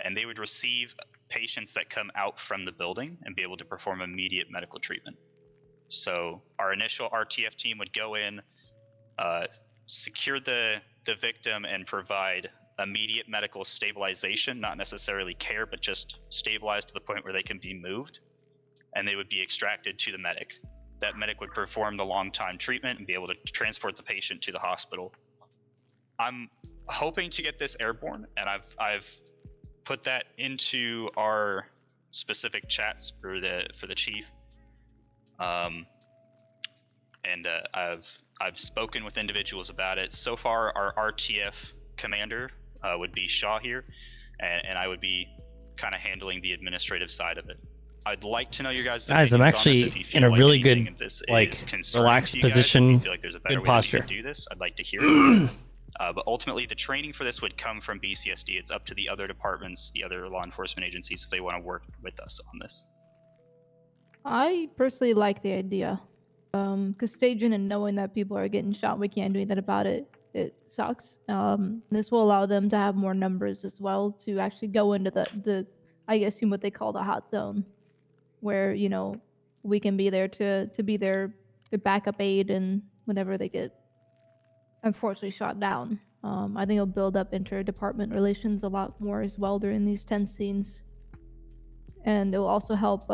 and they would receive patients that come out from the building and be able to perform immediate medical treatment. So our initial RTF team would go in, secure the victim, and provide immediate medical stabilization, not necessarily care, but just stabilized to the point where they can be moved, and they would be extracted to the medic. that medic would perform the long-time treatment and be able to transport the patient to the hospital. I'm hoping to get this airborne, and I've put that into our specific chats for the chief. And I've spoken with individuals about it. So far, our RTF commander would be Shaw here, and I would be kind of handling the administrative side of it. I'd like to know your guys' Guys, I'm opinions on actually this. If you feel in a like really anything good, of this like, is concerning relaxed to you guys, position, if you feel like there's a better good way that we posture. could do this, I'd like to hear it. But ultimately, the training for this would come from BCSD. It's up to the other departments, the other law enforcement agencies, if they want to work with us on this. I personally like the idea. Because staging and knowing that people are getting shot, we can't do anything about it. It sucks. This will allow them to have more numbers as well to actually go into the I guess what they call the hot zone, where we can be there to be their backup aid and whenever they get unfortunately shot down. I think it'll build up inter-department relations a lot more as well during these tense scenes. And it will also help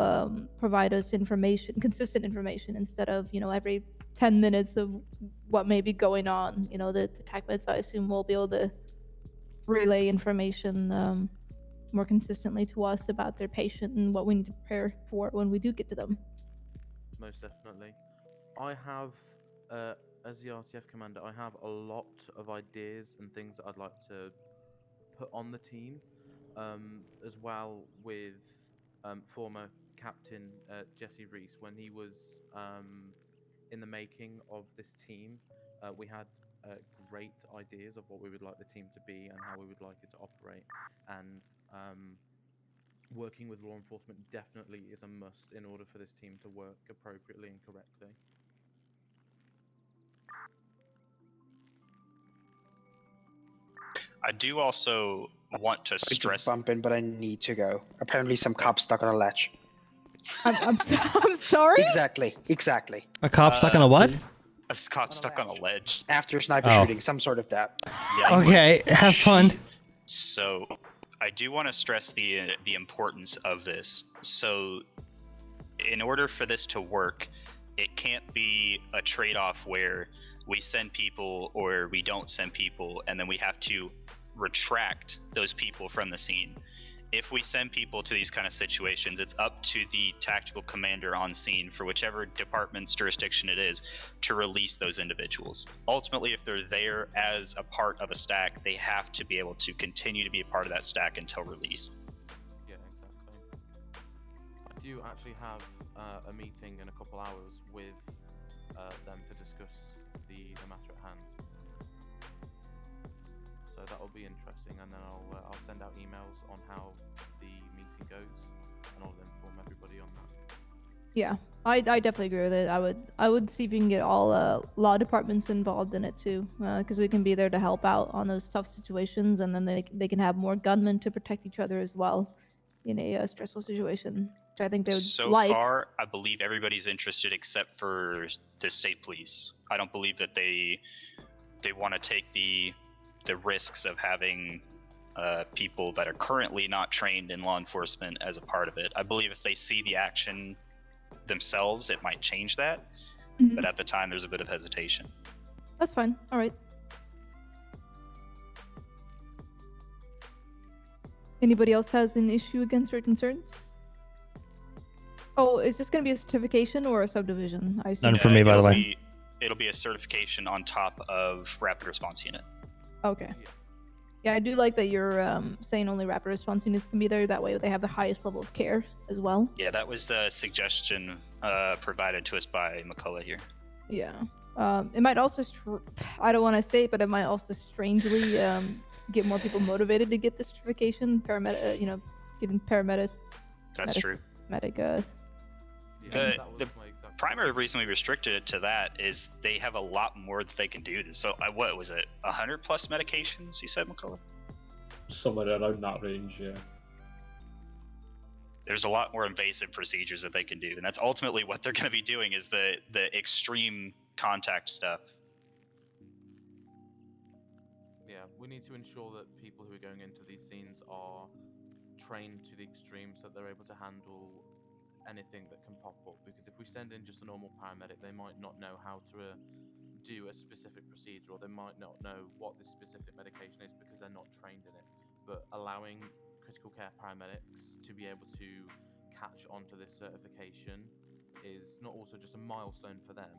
provide us consistent information, instead of every 10 minutes of what may be going on. The TAC vets, I assume, will be able to relay information more consistently to us about their patient and what we need to prepare for when we do get to them. Most definitely. I have, as the RTF commander, I have a lot of ideas and things that I'd like to put on the team, as well with former captain Jesse Reese. When he was in the making of this team, we had great ideas of what we would like the team to be and how we would like it to operate. And working with law enforcement definitely is a must in order for this team to work appropriately and correctly. I do also want to stress. Bump in, but I need to go. Apparently, some cop stuck on a ledge. I'm sorry. Exactly. A cop stuck on a what? A cop stuck on a ledge. After sniper Oh. shooting, some sort of that. Yikes. Okay, have fun. So, I do want to stress the importance of this. So, in order for this to work, it can't be a trade-off where we send people or we don't send people, and then we have to retract those people from the scene. If we send people to these kind of situations, it's up to the tactical commander on scene for whichever department's jurisdiction it is to release those individuals. Ultimately, if they're there as a part of a stack, they have to be able to continue to be a part of that stack until release. Yeah, exactly. I do actually have a meeting in a couple hours with them to discuss the matter at hand. So that will be interesting, and then I'll send out emails on how the meeting goes, and I'll inform everybody on that. Yeah, I definitely agree with it. I would see if you can get all law departments involved in it too, because we can be there to help out on those tough situations, and then they can have more gunmen to protect each other as well in a stressful situation, which I think they would So like. far, I believe everybody's interested except for the state police. I don't believe that they want to take the risks of having people that are currently not trained in law enforcement as a part of it. I believe if they see the action themselves, it might change that. Mhm. But at the time, there's a bit of hesitation. That's fine. All right. Anybody else has an issue against or concerns? Oh, is this going to be a certification or a subdivision? I assume. None for me, by the way. It'll be a certification on top of Rapid Response Unit. Okay. Yeah, I do like that you're saying only rapid response units can be there. That way they have the highest level of care as well. Yeah, that was a suggestion provided to us by McCullough here. Yeah. It might also, I don't want to say it, but it might also strangely get more people motivated to get the certification. Getting paramedics. That's true. Medic. The primary reason we restricted it to that is they have a lot more that they can do. So, what was it? 100 plus medications? You said, McCullough? Somewhere around that range, yeah. There's a lot more invasive procedures that they can do, and that's ultimately what they're going to be doing is the extreme contact stuff. Yeah, we need to ensure that people who are going into these scenes are trained to the extreme so that they're able to handle anything that can pop up. Because if we send in just a normal paramedic, they might not know how to do a specific procedure, or they might not know what this specific medication is because they're not trained in it. But allowing critical care paramedics to be able to catch onto this certification is not also just a milestone for them,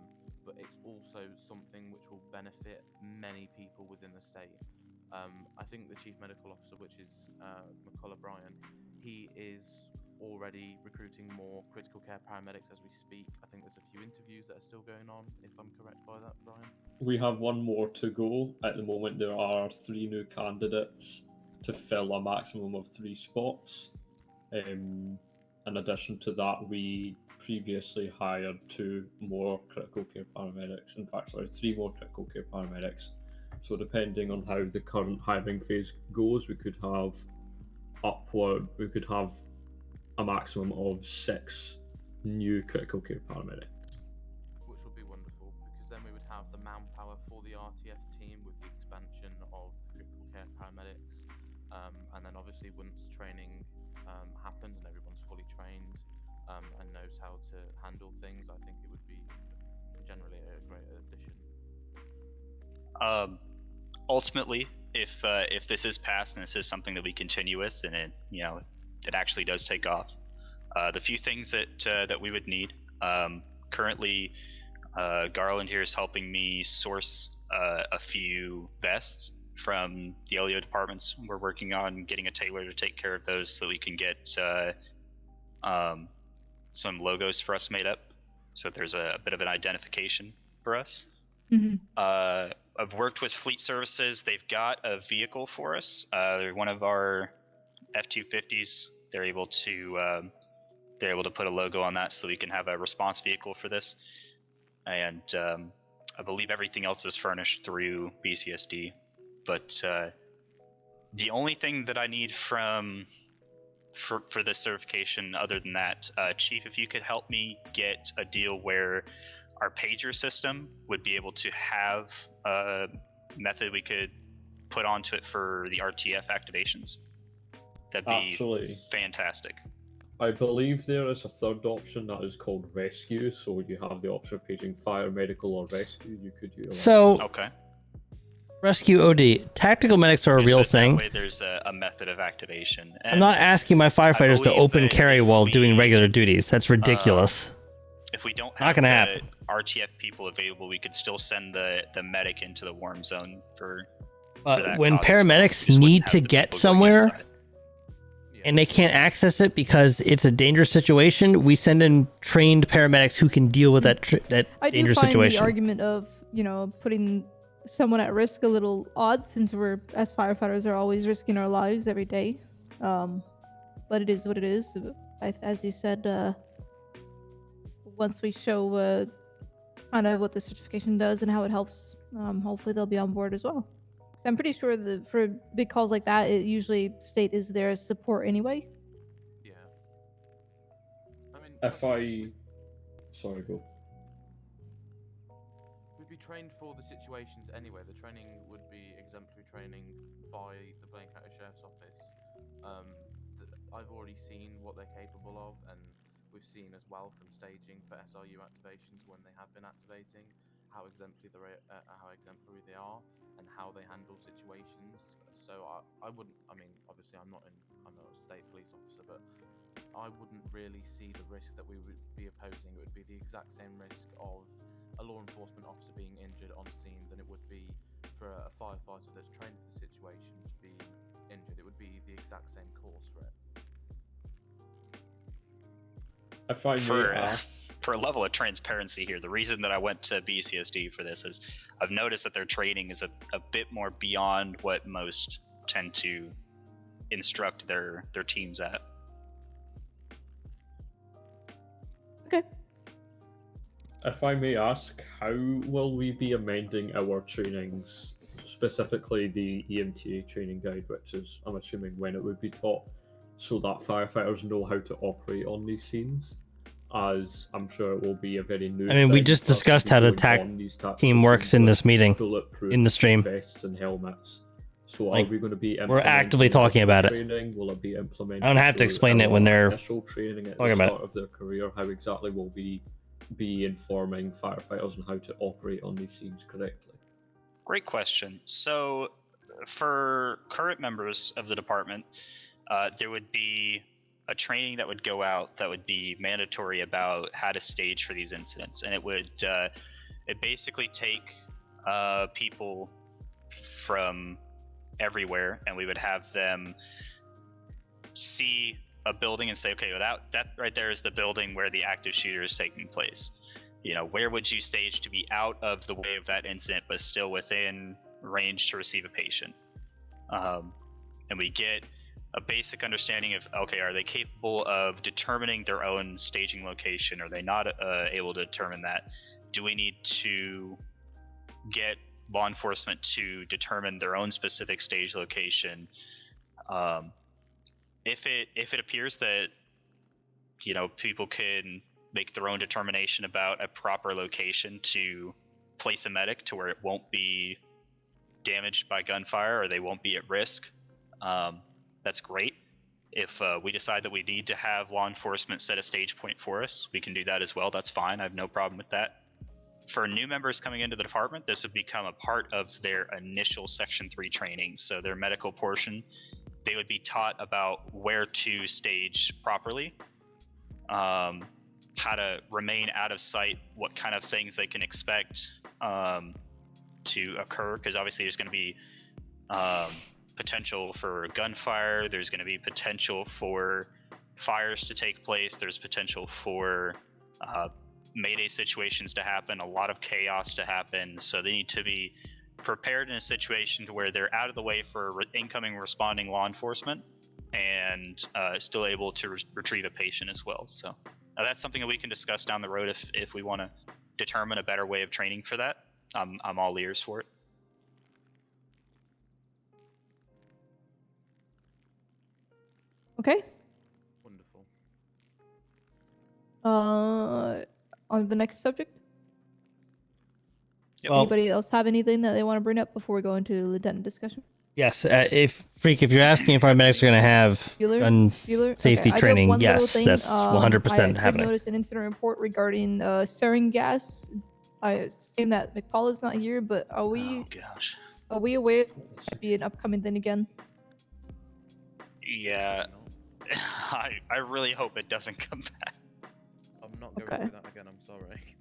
but it's also something which will benefit many people within the state. I think the Chief Medical Officer, which is McCullough Bryan, he is already recruiting more critical care paramedics as we speak. I think there's a few interviews that are still going on, if I'm correct by that, Brian. We have one more to go. At the moment, there are 3 new candidates to fill a maximum of 3 spots. In addition to that, we previously hired 2 more critical care paramedics. In fact, sorry, 3 more critical care paramedics. So depending on how the current hiring phase goes, we could have a maximum of 6 new critical care paramedics. Which would be wonderful, because then we would have the manpower for the RTF team with the expansion of the critical care paramedics. And then obviously once training happens and everyone's fully trained and knows how to handle things, I think it would be generally a great addition. Ultimately, if this is passed and this is something that we continue with, and it actually does take off, the few things that we would need currently, Garland here is helping me source a few vests from the LEO departments. We're working on getting a tailor to take care of those so that we can get some logos for us made up, so there's a bit of an identification for us. Mm-hmm. I've worked with Fleet Services. They've got a vehicle for us. They're one of our F-250s. They're able to put a logo on that so we can have a response vehicle for this. And I believe everything else is furnished through BCSD. But the only thing that I need for this certification, other than that, Chief, if you could help me get a deal where our pager system would be able to have a method we could put onto it for the RTF activations, that'd be Actually, fantastic. I believe there is a third option that is called rescue, so you have the option of paging fire, medical, or rescue. You could utilize. So, Okay. rescue OD. Tactical medics are a real thing. That way there's a method of activation. And I'm not asking my firefighters to open carry while doing regular duties. That's ridiculous. If we don't Not have gonna the happen. RTF people available, we could still send the medic into the warm zone for But that when cause as well. We paramedics just wouldn't need have to the get people going somewhere inside. and they can't access it because it's a dangerous situation, we send in trained paramedics who can deal with that I do dangerous find situation. the argument of, putting someone at risk a little odd, since we're, as firefighters, are always risking our lives every day. But it is what it is. As you said, once we show kind of what the certification does and how it helps, hopefully they'll be on board as well. So I'm pretty sure that for big calls like that, it usually state is there as support anyway. Yeah. I mean, Sorry, go. we'd be trained for the situations anyway. The training would be exemplary training by the Blaine County Sheriff's Office. I've already seen what they're capable of, and we've seen as well from staging for SRU activations when they have been activating how exemplary they are and how they handle situations. So I wouldn't. I mean, obviously, I'm not a state police officer, but I wouldn't really see the risk that we would be opposing. It would be the exact same risk of a law enforcement officer being injured on scene than it would be for a firefighter that's trained for the situation to be injured. It would be the exact same course for it. If I may ask, For a level of transparency here, the reason that I went to BCSD for this is I've noticed that their training is a bit more beyond what most tend to instruct their teams at. Okay. if I may ask, how will we be amending our trainings, specifically the EMTA training guide, which is, I'm assuming, when it would be taught, so that firefighters know how to operate on these scenes? As I'm sure it will be a very new. I mean, we just discussed how the TAC team works in this meeting, in the stream. Vests and helmets. So Like, are we going to be we're actively implementing talking about it. training? Will it be implemented? I don't have to through explain it our when they're initial training at talking the about start of their career. How exactly will we be informing firefighters on how to operate on these scenes correctly? Great question. So, for current members of the department, there would be a training that would go out that would be mandatory about how to stage for these incidents, and it would it basically take people from everywhere, and we would have them see a building and say, okay, well, that right there is the building where the active shooter is taking place. You know, where would you stage to be out of the way of that incident, but still within range to receive a patient? And we get a basic understanding of, okay, are they capable of determining their own staging location? Are they not able to determine that? Do we need to get law enforcement to determine their own specific stage location? If it appears that, you know, people can make their own determination about a proper location to place a medic to where it won't be damaged by gunfire or they won't be at risk, that's great. If we decide that we need to have law enforcement set a stage point for us, we can do that as well. That's fine. I have no problem with that. For new members coming into the department, this would become a part of their initial Section 3 training. So their medical portion, they would be taught about where to stage properly, how to remain out of sight, what kind of things they can expect to occur, because obviously there's going to be potential for gunfire, there's going to be potential for fires to take place, there's potential for mayday situations to happen, a lot of chaos to happen, so they need to be prepared in a situation to where they're out of the way for incoming responding law enforcement and still able to retrieve a patient as well. So that's something that we can discuss down the road if we want to determine a better way of training for that. I'm all ears for it. Okay. Wonderful. On the next subject. Yep. Well, Anybody else have anything that they want to bring up before we go into lieutenant discussion? yes. If you're asking if our medics are going to have gun safety Okay, training, one little yes, thing. that's 100% I did happening. notice an incident report regarding sarin gas. I assume that McPaula's not here, but are we? Oh gosh. Are we aware that should be an upcoming thing again? Yeah. I really hope it doesn't come back. I'm not going Okay. through that again, I'm sorry.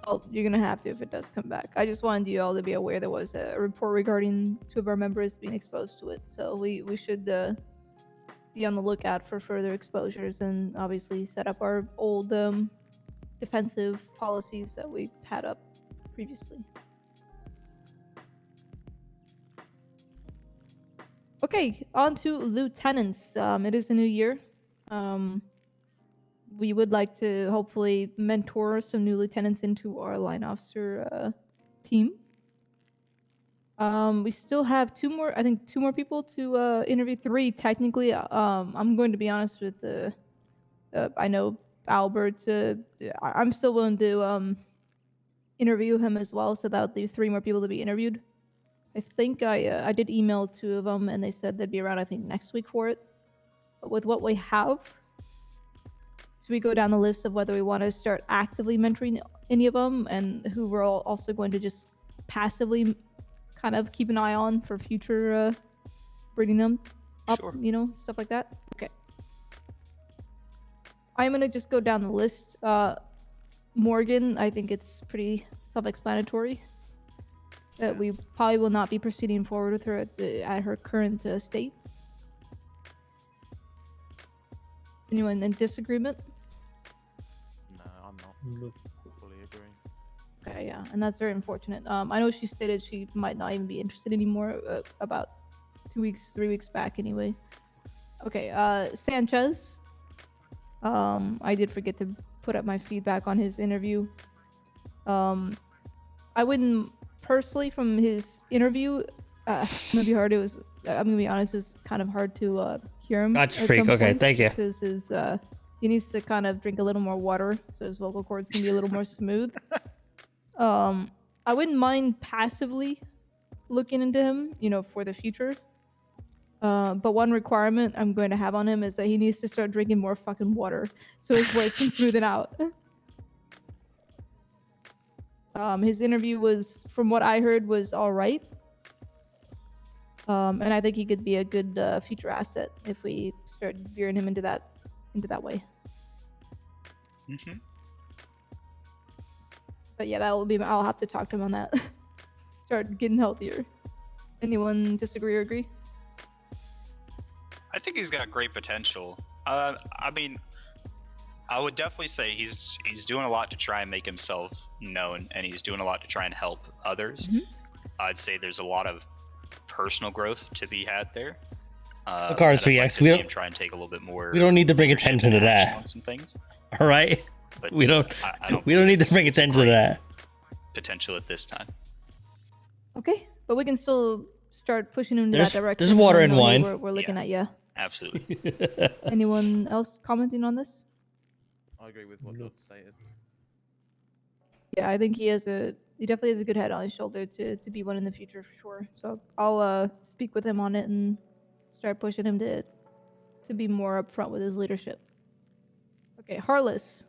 Well, you're gonna have to if it does come back. I just wanted you all to be aware there was a report regarding 2 of our members being exposed to it, so we should be on the lookout for further exposures and obviously set up our old defensive policies that we had up previously. Okay, on to lieutenants. It is a new year. We would like to hopefully mentor some new lieutenants into our line officer team. We still have 2 more people to interview. 3 technically. I'm going to be honest with I know Albert. I'm still willing to interview him as well, so that would leave 3 more people to be interviewed. I think I did email 2 of them, and they said they'd be around, I think, next week for it. But with what we have, should we go down the list of whether we want to start actively mentoring any of them, and who we're also going to just passively kind of keep an eye on for future bringing them up, Sure. you know, stuff like that? Okay. I'm going to just go down the list. Morgan, I think it's pretty self-explanatory that we probably will not be proceeding forward with her at her current state. Anyone in disagreement? No, I'm not. No. Fully agree. Okay, yeah, and that's very unfortunate. I know she stated she might not even be interested anymore about 3 weeks back anyway. Okay, Sanchez. I did forget to put up my feedback on his interview. I wouldn't personally from his interview. It's gonna be hard. I'm gonna be honest. It was kind of hard to hear him. Gotcha, at freak. some Okay, points thank you. Because he needs to kind of drink a little more water, so his vocal cords can be a little more smooth. I wouldn't mind passively looking into him, for the future. But one requirement I'm going to have on him is that he needs to start drinking more fucking water so his voice can smoothen out. His interview was, from what I heard, was all right. And I think he could be a good future asset if we start veering him into that way. Mm-hmm. But yeah, I'll have to talk to him on that. Start getting healthier. Anyone disagree or agree? I think he's got great potential. I mean, I would definitely say he's doing a lot to try and make himself known, and he's doing a lot to try and help others. Mhm. I'd say there's a lot of personal growth to be had there. Of course, and I'd like yes, to see him try and take a little bit more. we don't need to bring leadership attention to and action that. on some things. All right, But we don't I don't we don't believe need to it's bring attention to great that. potential at this time. Okay, but we can still start pushing him in There's- that direction. there's water and and let him know, wine. hey, we're looking at you. Absolutely. Anyone else commenting on this? I agree with what No. Doug stated. Yeah, I think he definitely has a good head on his shoulder to be one in the future for sure. So I'll speak with him on it and start pushing him to be more upfront with his leadership. Okay, Harless.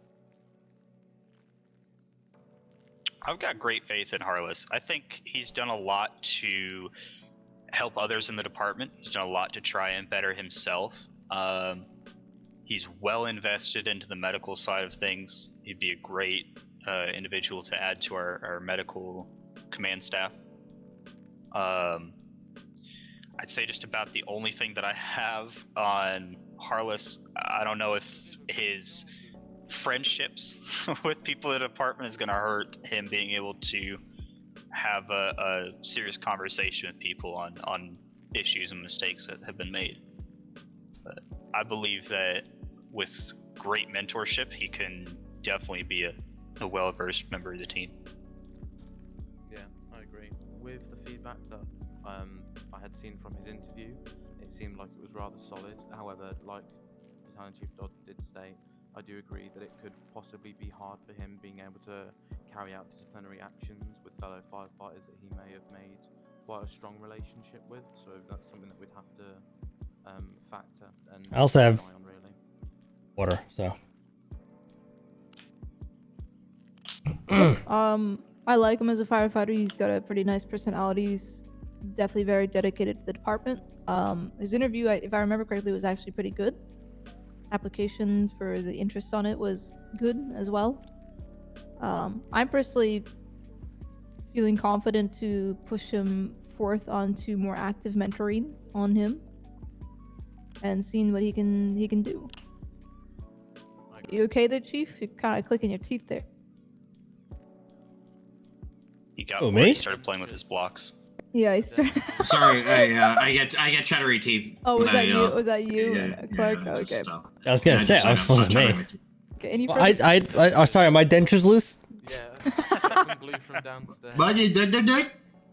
I've got great faith in Harless. I think he's done a lot to help others in the department. He's done a lot to try and better himself. He's well invested into the medical side of things. He'd be a great individual to add to our medical command staff. I'd say just about the only thing that I have on Harless, I don't know if his friendships with people in the department is going to hurt him being able to have a serious conversation with people on issues and mistakes that have been made. But I believe that with great mentorship, he can definitely be a well-versed member of the team. Yeah, I agree. With the feedback that I had seen from his interview, it seemed like it was rather solid. However, like Battalion Chief Dodd did state, I do agree that it could possibly be hard for him being able to carry out disciplinary actions with fellow firefighters that he may have made quite a strong relationship with. So that's something that we'd have to factor and I also have- keep an eye on, really. Water. So I like him as a firefighter. He's got a pretty nice personality. He's definitely very dedicated to the department. His interview, if I remember correctly, was actually pretty good. Application for the interest on it was good as well. I'm personally feeling confident to push him forth onto more active mentoring on him and seeing what he can do. I You okay there, Chief? You're kind of clicking your teeth there. He got Oh, where me? he started playing with his blocks. Yeah, he's trying. Sorry, I get chattery teeth. Oh, was when that I, you? Was that you, Yeah, Clark? yeah, Okay. just, I was gonna say, I was supposed to me. Okay. Any Well, further? I sorry, are my dentures loose? Yeah, some glue from downstairs.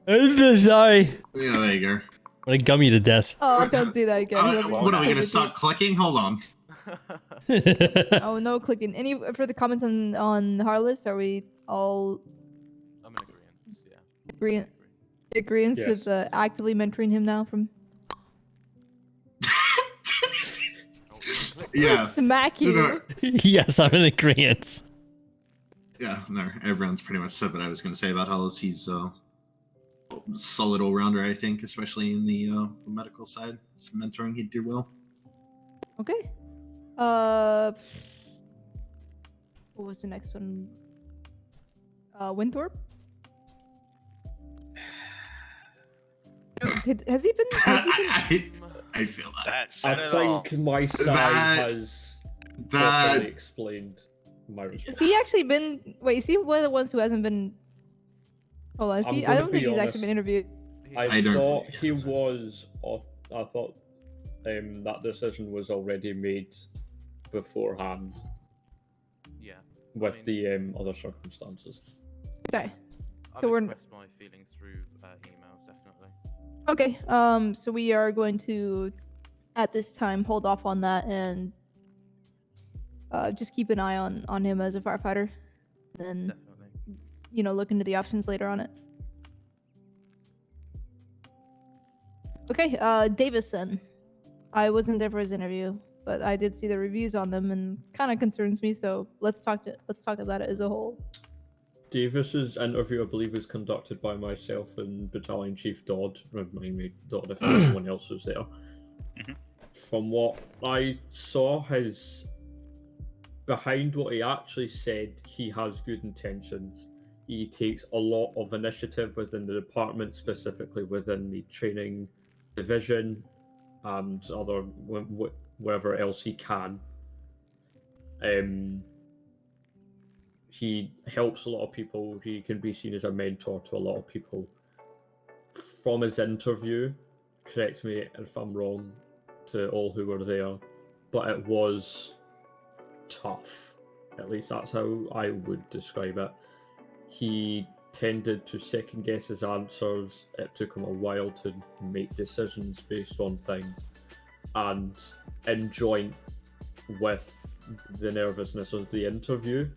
I'm sorry. Yeah, there you go. I'm gonna gum you to death. Oh, don't do that again. Whoever What are we click gonna it start clicking? Hold on. to- Oh, no clicking. Any further comments on Harless? Are we all I'm in agreement. Yeah. agreeing agreeance Yes. with actively mentoring him now? From Oh, you can click. Yeah. smack you. No, Yes, I'm in agreement. yeah, no, everyone's pretty much said what I was going to say about Hollis. He's a solid all-rounder, I think, especially in the medical side. Some mentoring, he'd do well. Okay. What was the next one? Winthorpe. Has he been? I feel that. That said I it all. think my side That- has That properly explained my Has response. he actually been? Wait, is he one of the ones who hasn't been? Hold on, is I'm he? I gonna don't think be he's actually honest. been interviewed. I I don't thought think he it's- was. I thought that decision was already made beforehand Yeah. with mean- the other circumstances. Okay. I've So we're- expressed my feelings through emails, definitely. Okay. So we are going to, at this time, hold off on that and just keep an eye on him as a firefighter, and Definitely. look into the options later on it. Okay, Davison. I wasn't there for his interview, but I did see the reviews on them and kind of concerns me. So let's talk about it as a whole. Davis's interview, I believe, was conducted by myself and Battalion Chief Dodd. Remind me, Dodd, if anyone else was there. Mhm. From what I saw, behind what he actually said, he has good intentions. He takes a lot of initiative within the department, specifically within the training division and other wherever else he can. He helps a lot of people. He can be seen as a mentor to a lot of people. From his interview, correct me if I'm wrong to all who were there, but it was tough. At least that's how I would describe it. He tended to second guess his answers. It took him a while to make decisions based on things. And in joint with the nervousness of the interview,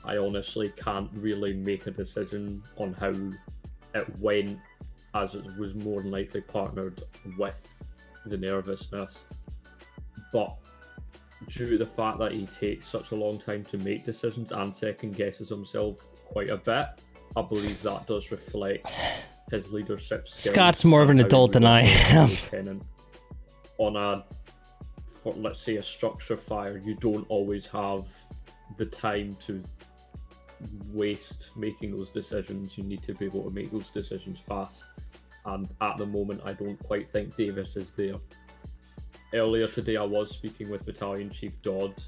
I honestly can't really make a decision on how it went, as it was more than likely partnered with the nervousness. But due to the fact that he takes such a long time to make decisions and second guesses himself quite a bit, I believe that does reflect his leadership skills. Scott's more of an adult than I am. On let's say a structure fire, you don't always have the time to waste making those decisions. You need to be able to make those decisions fast, and at the moment I don't quite think Davis is there. Earlier today I was speaking with Battalion Chief Dodd,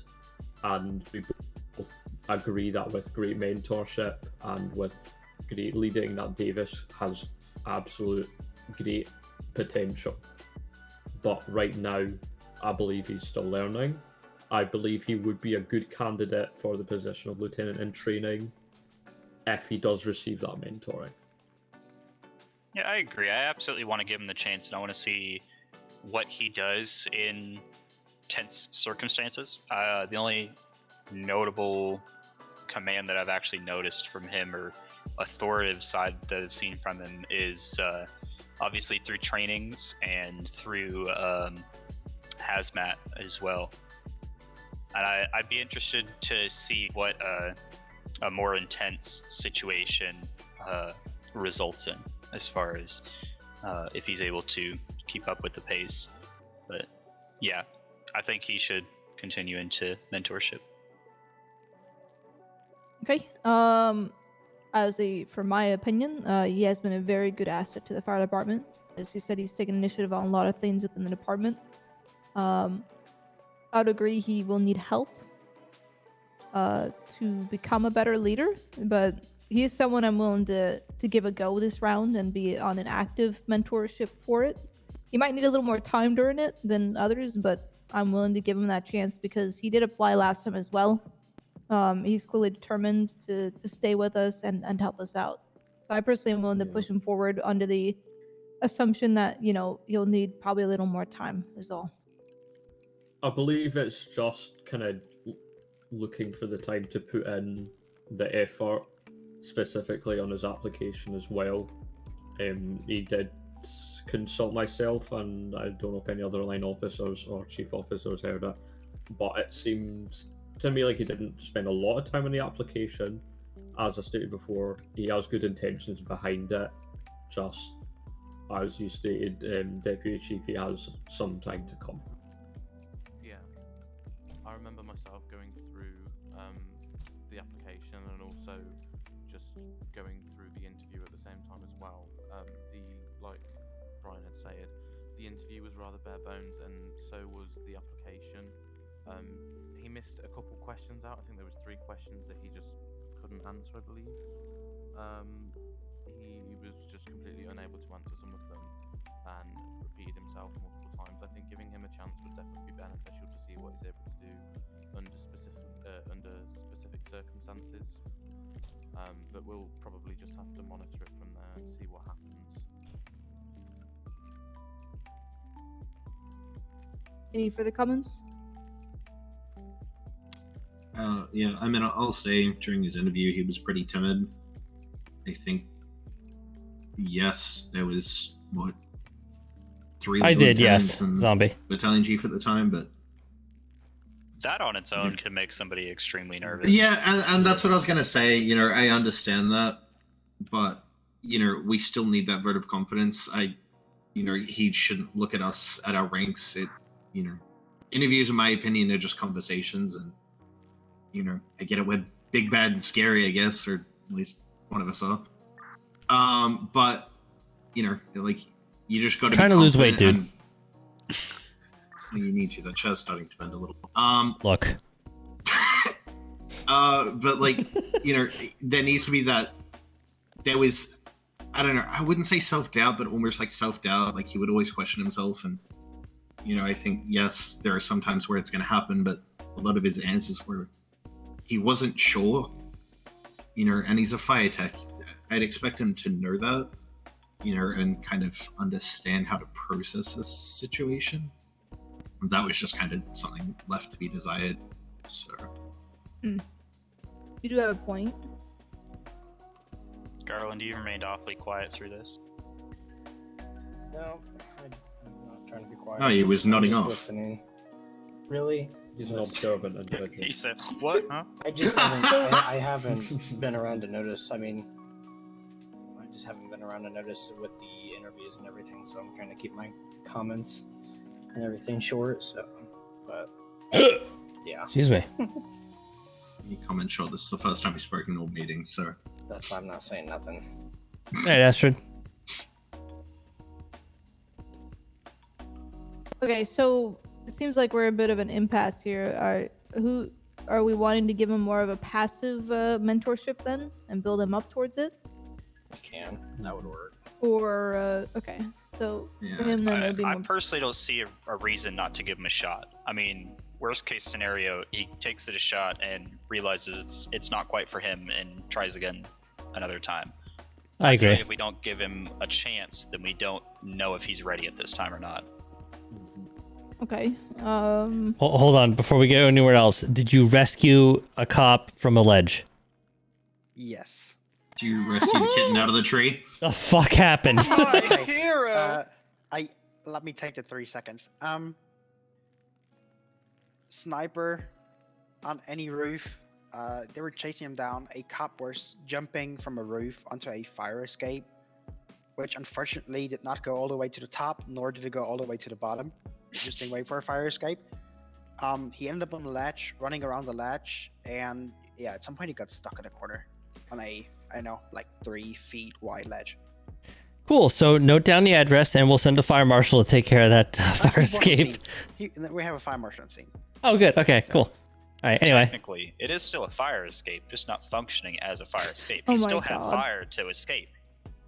and we both agree that with great mentorship and with great leading, that Davis has absolute great potential. But right now I believe he's still learning. I believe he would be a good candidate for the position of lieutenant in training if he does receive that mentoring. Yeah, I agree. I absolutely want to give him the chance, and I want to see what he does in tense circumstances. The only notable command that I've actually noticed from him, or authoritative side that I've seen from him, is obviously through trainings and through hazmat as well. And I'd be interested to see what a more intense situation results in, as far as if he's able to keep up with the pace. But yeah, I think he should continue into mentorship. Okay. For my opinion, he has been a very good asset to the fire department. As he said, he's taken initiative on a lot of things within the department. I'd agree he will need help to become a better leader, but he is someone I'm willing to give a go this round and be on an active mentorship for it. He might need a little more time during it than others, but I'm willing to give him that chance because he did apply last time as well. He's clearly determined to stay with us and help us out. So I personally am willing to push him forward under the assumption that, he'll need probably a little more time is all. I believe it's just kind of looking for the time to put in the effort, specifically on his application as well. He did consult myself, and I don't know if any other line officers or chief officers heard it, but it seems to me like he didn't spend a lot of time on the application. As I stated before, he has good intentions behind it. Just as you stated, Deputy Chief, he has some time to come. Yeah, I remember myself going through the application and also just going through the interview at the same time as well. Like Brian had said, the interview was rather bare bones, and so was the application. He missed a couple questions out. I think there was 3 questions that he just couldn't answer, I believe. He was just completely unable to answer some of them and repeated himself multiple times. I think giving him a chance would definitely be beneficial to see what he's able to do under specific circumstances. But we'll probably just have to monitor it from there and see what happens. Any further comments? Yeah, I mean, I'll say during his interview he was pretty timid. I think, yes, there was 3 I did, lieutenants yes. and Zombie. battalion chief at the time, but That on its own can make somebody extremely nervous. yeah, and that's what I was gonna say. You know, I understand that, but you know, we still need that vote of confidence. You know, he shouldn't look at us at our ranks. You know, interviews, in my opinion, are just conversations, and you know, I get it. We're big, bad, and scary, I guess, or at least one of us are. But you know, like you just got to Trying to lose weight, dude. You need to. That chair's starting to bend a little. Look. But like, you know, there needs to be that. There was, I don't know. I wouldn't say self-doubt, but almost like self-doubt. Like he would always question himself, and you know, I think yes, there are some times where it's going to happen, but a lot of his answers were he wasn't sure. You know, and he's a fire tech. I'd expect him to know that, you know, and kind of understand how to process this situation. That was just kind of something left to be desired. So, you do have a point. Garland, you remained awfully quiet through this. No, I'm not trying to be quiet. Oh, he was nodding I'm just off. Listening. Really? He's an observant individual. He said, "What? Huh?" I just haven't. I haven't been around to notice. I mean, I just haven't been around to notice with the interviews and everything. So I'm trying to keep my comments and everything short. So, but yeah, Excuse me. You comment short. This is the first time we spoke in all meetings, so that's why I'm not saying nothing. Hey, Astrid. Okay, so it seems like we're a bit of an impasse here. Are we wanting to give him more of a passive mentorship then, and build him up towards it? I can. That would work. Or okay, so yeah. for him then it'd be I more. personally don't see a reason not to give him a shot. I mean, worst case scenario, he takes it a shot and realizes it's not quite for him and tries again another time. I feel agree. like if we don't give him a chance, then we don't know if he's ready at this time or not. Okay. Hold on. Before we go anywhere else, did you rescue a cop from a ledge? Yes. Do you rescue the kitten out of the tree? The fuck happened? My hero! Let me take the 3 seconds. Sniper on any roof. They were chasing him down. A cop was jumping from a roof onto a fire escape, which unfortunately did not go all the way to the top, nor did it go all the way to the bottom. Just a way for a fire escape. He ended up on the ledge, running around the ledge, and yeah, at some point he got stuck in a corner on a, I don't know, like 3 feet wide ledge. Cool. So note down the address, and we'll send a fire marshal to take care of that fire He's on the escape. scene. We have a fire marshal on scene. Oh, good. Okay, cool. All right. Anyway, Technically, it is still a fire escape, just not functioning as a fire escape. Oh He my still had God. fire to escape.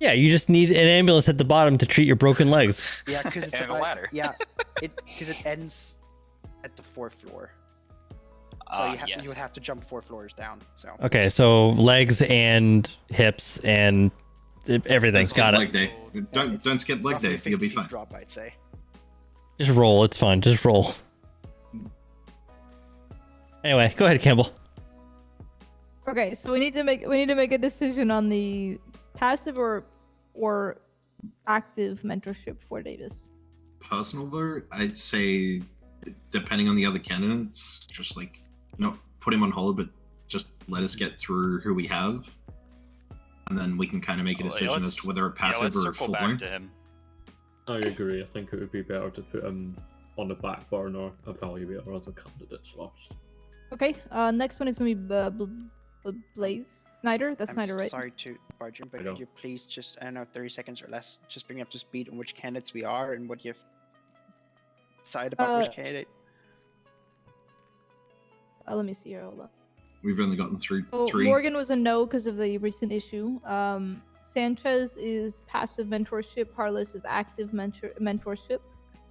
yeah, you just need an ambulance at the bottom to treat your broken legs. Yeah, because it's And a ladder. Yeah, because it ends at the 4th floor. So you Yes. would have to jump 4 floors down. So Okay, so legs and hips and everything's got Leg it. day. Don't skip leg roughly day. You'll be 50 feet fine. drop, I'd say. Just roll. It's fine. Just roll. Anyway, go ahead, Campbell. Okay, so we need to make a decision on the passive or active mentorship for Davis. Personal vote, I'd say, depending on the other candidates, just like, put him on hold, but just let us get through who we have, and then we can kind of make a Well, decision as to whether a passive let's or circle full back blown. to him. I agree. I think it would be better to put him on the back burner, evaluate our other candidates first. Okay, next one is gonna be Blaze Snyder. That's I'm Snyder, right? sorry to barge in, but I know. could you please just, I don't know, 30 seconds or less, just bring me up to speed on which candidates we are and what you've decided about which candidate? Let me see here. Hold on. We've only gotten through Oh, 3. Morgan was a no because of the recent issue. Sanchez is passive mentorship. Harless is active mentorship.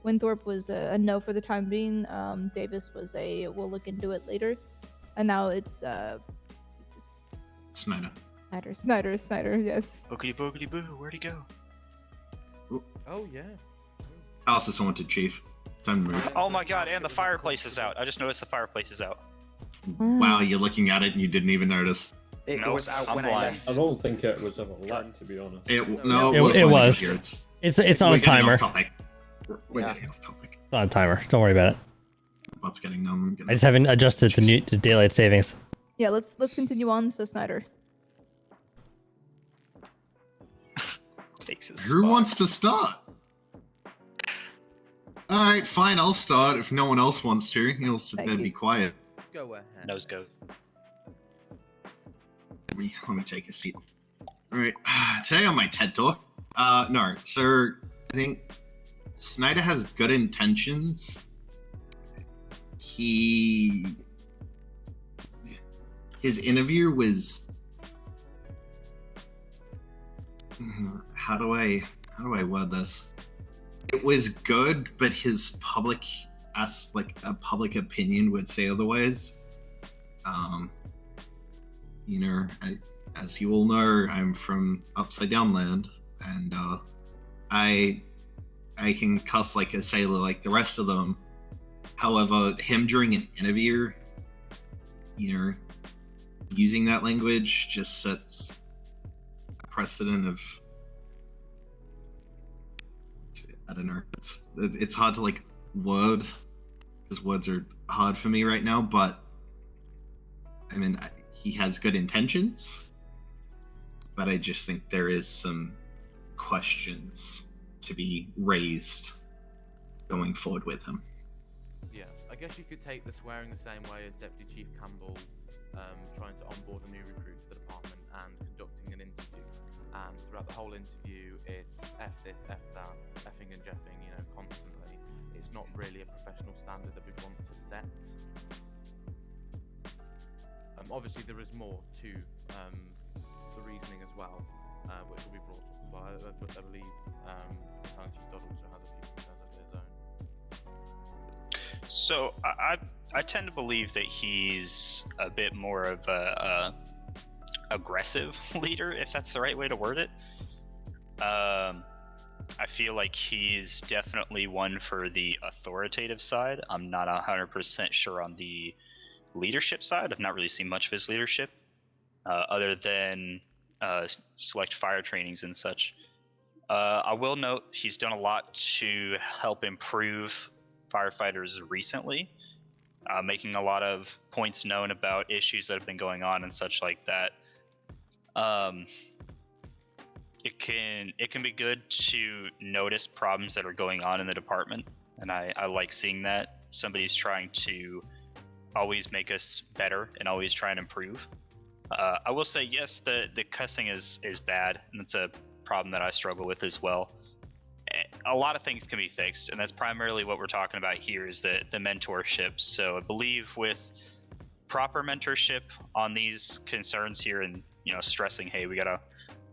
Winthorpe was a no for the time being. Davis was a we'll look into it later. And now it's Snyder. Snyder, yes. Boogity boogity boo, where'd he go? Oh yeah. Also, someone to chief. Time to move. Oh my god, and the fireplace is out. I just noticed the fireplace is out. Wow, you're looking at it and you didn't even notice. It Nope, was out I'm when I blind. left. I don't think it was ever lit, to be honest. No, It it was. was. It's on We're a getting off timer. topic. We're Yeah. getting off topic. It's on a timer. Don't worry about it. Butt's getting numb. I just haven't adjusted to daylight savings. Yeah, let's continue on. So Snyder. Takes his Who spot. wants to start? All right, fine. I'll start if no one else wants to. You'll sit Thank there and you. be quiet. Go ahead. Nose go. Let me take a seat. All right. Today on my TED talk, no, so I think Snyder has good intentions. His interview was, how do I word this? It was good, but his public opinion would say otherwise. As you all know, I'm from Upside Down Land, and I can cuss like a sailor like the rest of them. However, him during an interview, using that language just sets a precedent of, I don't know. It's hard to like word, because words are hard for me right now. But I mean, he has good intentions, but I just think there is some questions to be raised going forward with him. Yeah, I guess you could take the swearing the same way as Deputy Chief Campbell trying to onboard a new recruit to the department and conducting an interview. And throughout the whole interview, it's F this, F that, effing and jeffing, constantly. It's not really a professional standard that we want to set. Obviously, there is more to the reasoning as well, which will be brought up as well. I believe Lieutenant Chief Dodd also has a few concerns of his own. So I tend to believe that he's a bit more of a aggressive leader, if that's the right way to word it. I feel like he's definitely one for the authoritative side. I'm not 100% sure on the leadership side. I've not really seen much of his leadership, other than select fire trainings and such. I will note he's done a lot to help improve firefighters recently, making a lot of points known about issues that have been going on and such like that. It can be good to notice problems that are going on in the department, and I like seeing that somebody's trying to always make us better and always try and improve. I will say, yes, the cussing is bad, and it's a problem that I struggle with as well. A lot of things can be fixed, and that's primarily what we're talking about here is the mentorship. So I believe with proper mentorship on these concerns here, and stressing, hey, we gotta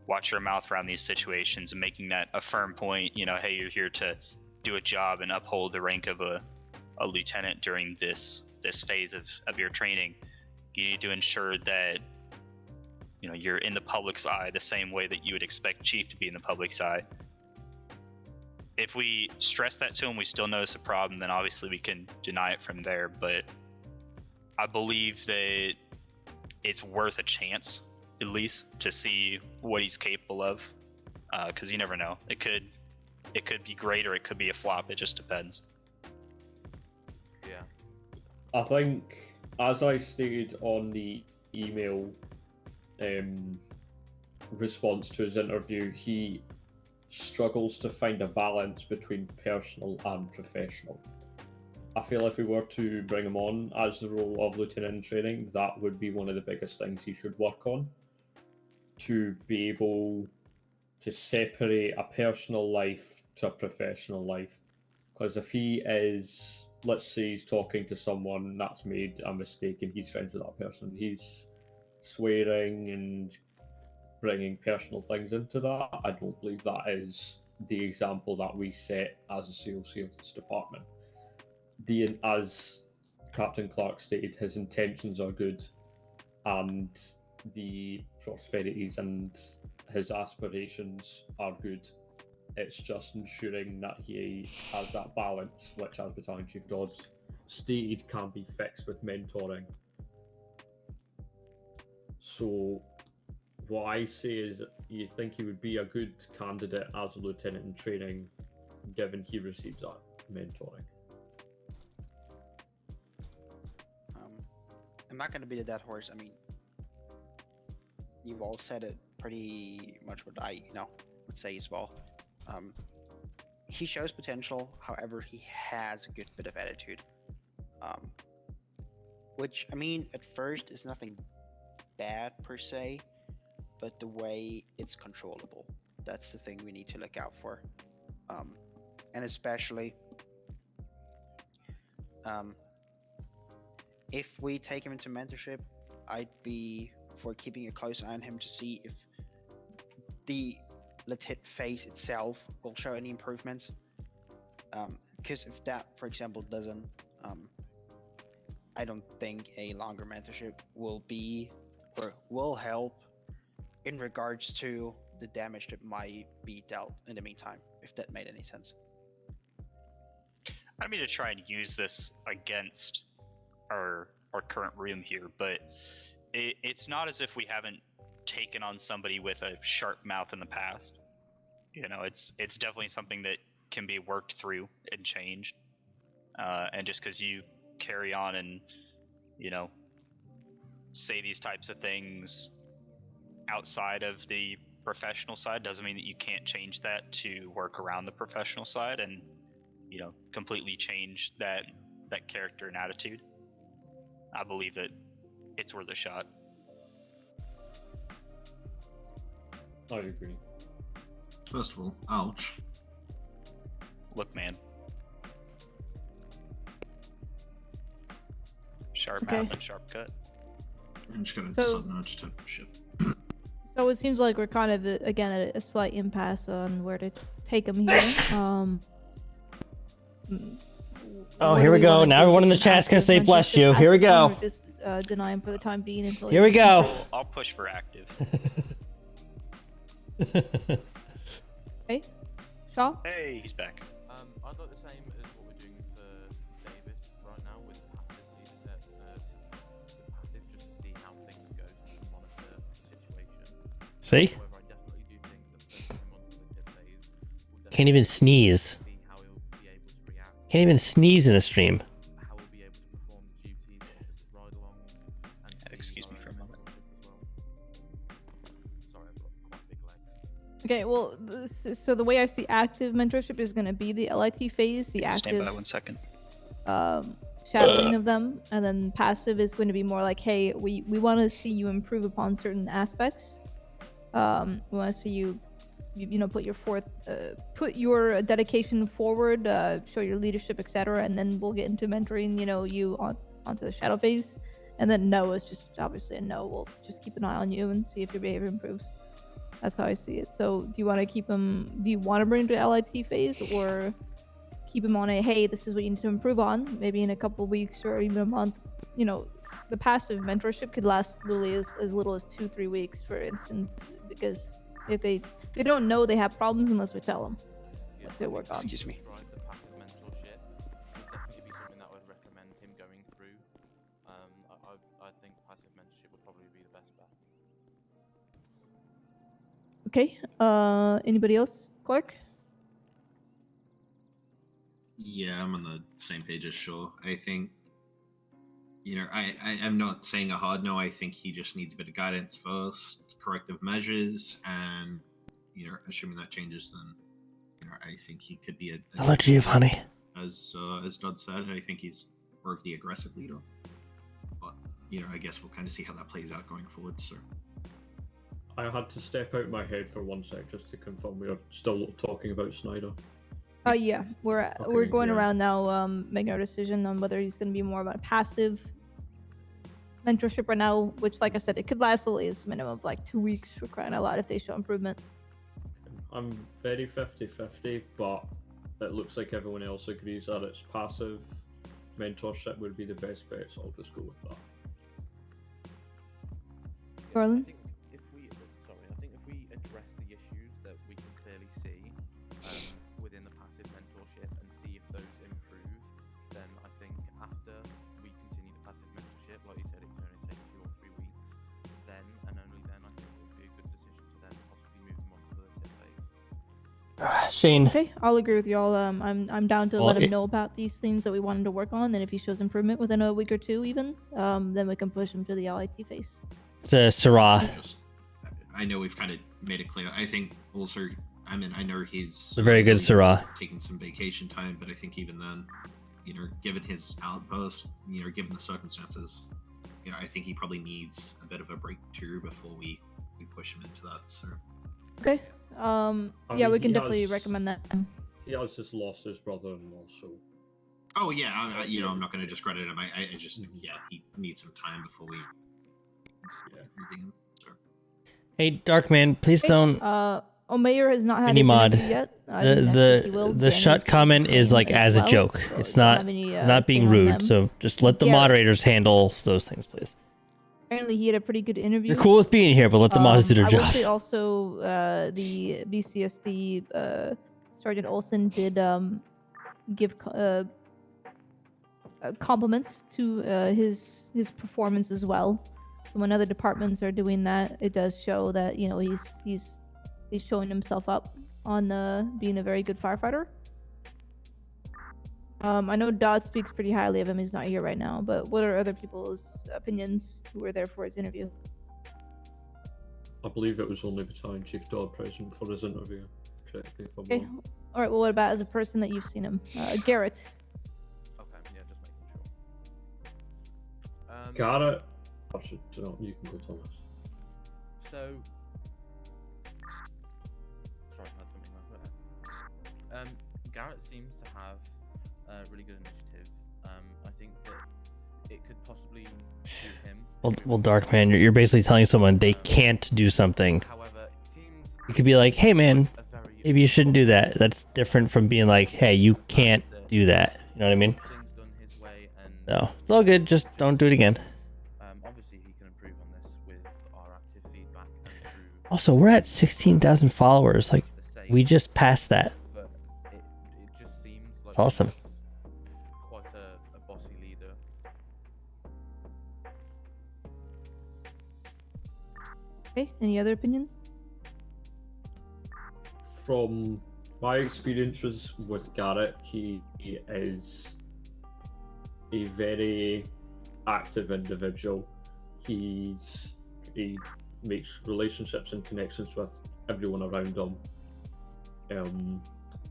watch your mouth around these situations, and making that a firm point, hey, you're here to do a job and uphold the rank of a lieutenant during this phase of your training. You need to ensure that you're in the public's eye the same way that you would expect chief to be in the public's eye. If we stress that to him, we still notice a problem, then obviously we can deny it from there. But I believe that it's worth a chance, at least, to see what he's capable of, because you never know. It could be great or it could be a flop. It just depends. Yeah. I think, as I stated on the email response to his interview, he struggles to find a balance between personal and professional. I feel if we were to bring him on as the role of lieutenant in training, that would be one of the biggest things he should work on, to be able to separate a personal life to a professional life. Because if he is, let's say he's talking to someone that's made a mistake and he's friends with that person, he's swearing and bringing personal things into that, I don't believe that is the example that we set as a sales department. As Captain Clark stated, his intentions are good, and the prosperities and his aspirations are good. It's just ensuring that he has that balance, which, as Battalion Chief Dodds stated, can be fixed with mentoring. So what I say is, you think he would be a good candidate as a lieutenant in training, given he receives that mentoring. I'm not going to be the dead horse. I mean, you've all said it pretty much what I, would say as well. He shows potential, however, he has a good bit of attitude. Which, I mean, at first is nothing bad per se, but the way it's controllable, that's the thing we need to look out for. And especially, if we take him into mentorship, I'd be for keeping a close eye on him to see if the Lit phase itself will show any improvements. Because if that, for example, doesn't, I don't think a longer mentorship will be or will help in regards to the damage that might be dealt in the meantime, if that made any sense. I don't mean to try and use this against our current room here, but it's not as if we haven't taken on somebody with a sharp mouth in the past. It's definitely something that can be worked through and changed. And just because you carry on and say these types of things outside of the professional side doesn't mean that you can't change that to work around the professional side and completely change that character and attitude. I believe that it's worth a shot. I agree. First of all, ouch. Look, man. Sharp Okay. mouth and sharp cut. I'm just gonna So- sub nudge to shift. So it seems like we're kind of again at a slight impasse on where to take him here. Oh, what here do we go. wanna Now do? everyone in the Give him chat's gonna active say bless mentorship, you. Here we passive one, go. or just deny him for the time being until Here we go. I'll push for active. Okay, Shaw. Hey, he's back. I'd like the same as what we're doing for Davis right now with passive leadership, the passive just to see how things go and monitor the situation. See? However, I definitely do think that placing him onto the tip phase will Can't even sneeze. see how he'll be able to react, Can't even sneeze in a stream. how he'll be able to perform the duties opposite ride-alongs, and see Excuse me for a moment. mentorship as well. Sorry, I've got quite big legs. Okay, well, so the way I see active mentorship is going to be the LIT phase, the Stand by active 1 second. shadowing of them, and then passive is going to be more like, hey, we want to see you improve upon certain aspects. We want to see you put your dedication forward, show your leadership, etc., and then we'll get into mentoring, you onto the shadow phase. And then no is just obviously a no. We'll just keep an eye on you and see if your behavior improves. That's how I see it. So do you want to keep him? Do you want to bring him to LIT phase, or keep him on a hey, this is what you need to improve on? Maybe in a couple weeks or even a month. The passive mentorship could last literally as little as 2-3 weeks, for instance, because if they don't know they have problems unless we tell them Yeah, what to work on. Excuse me. Describe the passive mentorship would definitely be something that I would recommend him going through. I think passive mentorship would probably be the best bet. Okay. Anybody else, Clark? Yeah, I'm on the same page as Shaw. I think, I'm not saying a hard no. I think he just needs a bit of guidance first, corrective measures, and, assuming that changes, then, I think he could be a Hello, Giovanni. as Dodd said, I think he's more of the aggressive leader. But, I guess we'll kind of see how that plays out going forward, so. I had to step out my head for 1 sec just to confirm we are still talking about Snyder. Yeah, we're Okay, going yeah. around now, making our decision on whether he's going to be more of a passive mentorship right now, which, like I said, it could last at least a minimum of like 2 weeks for crying out loud if they show improvement. I'm very 50-50, but it looks like everyone else agrees that it's passive. Mentorship would be the best bet, so I'll just go with that. Garland? I think if we address the issues that we can clearly see within the passive mentorship and see if those improve, then I think after we continue the passive mentorship, like you said, it can only take 2 or 3 weeks. Then and only then, I think it would be a good decision to then possibly move them on to the tip phase. Shane. Okay, I'll agree with y'all. I'm down to Well, let him it- know about these things that we wanted to work on. Then if he shows improvement within a week or two, even, then we can push him to the LIT phase. It's a Syrah. Just, I know we've kind of made it clear. I think also, I mean, I know he's A very good Syrah. taking some vacation time, but I think even then, given his outburst, given the circumstances, I think he probably needs a bit of a break too before we push him into that. So. Okay. I Yeah, mean, we can he definitely has- recommend that. He has just lost his brother-in-law, so Oh yeah, I'm not going to discredit him. I just think he needs some time before we. Anything. So. Hey, Darkman, please Okay, don't. Omeyer has not had Any his mod. interview yet. I think next week he will. The Daniel's shut is comment the is same like as a well, joke. so It's don't not. have any, It's not being thing on rude. them. So just let the Garrett. moderators handle those things, please. Apparently, he had a pretty good interview. You're cool with being here, but let the mods do their I would jobs. say also the BCSD Sergeant Olson did give compliments to his performance as well. So when other departments are doing that, it does show that he's showing himself up on being a very good firefighter. I know Dodd speaks pretty highly of him. He's not here right now, but what are other people's opinions who were there for his interview? I believe it was only Battalion Chief Dodd present for his interview. Correct me if I'm Okay. wrong. All right. Well, what about as a person that you've seen him, Garrett? Okay, yeah, just making sure. Garrett, actually, you can go, Thomas. So, sorry, I don't mean that. Garrett seems to have a really good initiative. I think that it could possibly suit him. Well, Darkman, you're basically telling someone they can't do something. However, it seems You could be like, "Hey, man, a very maybe you shouldn't do that." That's different from being like, "Hey, you can't do that." You know what I mean? things done his way, and No, it's all good. Just don't do it again. obviously he can improve on this with our active feedback and through Also, we're at 16,000 followers. Like, the same. we just passed that. But it just seems like It's awesome. he's quite a bossy leader. Okay. Any other opinions? From my experiences with Garrett, he is a very active individual. He makes relationships and connections with everyone around him.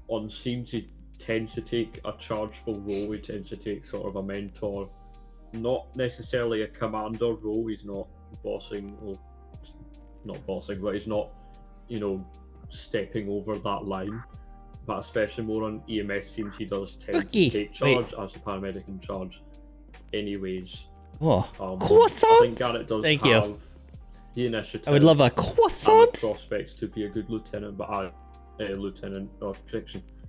On scenes, he tends to take a chargeful role. He tends to take sort of a mentor, not necessarily a commander role. He's not bossing, but he's not, stepping over that line. But especially more on EMS scenes, he does tend Cookie. to take charge as the paramedic in charge. Anyways, Oh, I croissant. think Garrett does Thank have you. the initiative. I would love a and the croissant. prospects to be a good lieutenant, but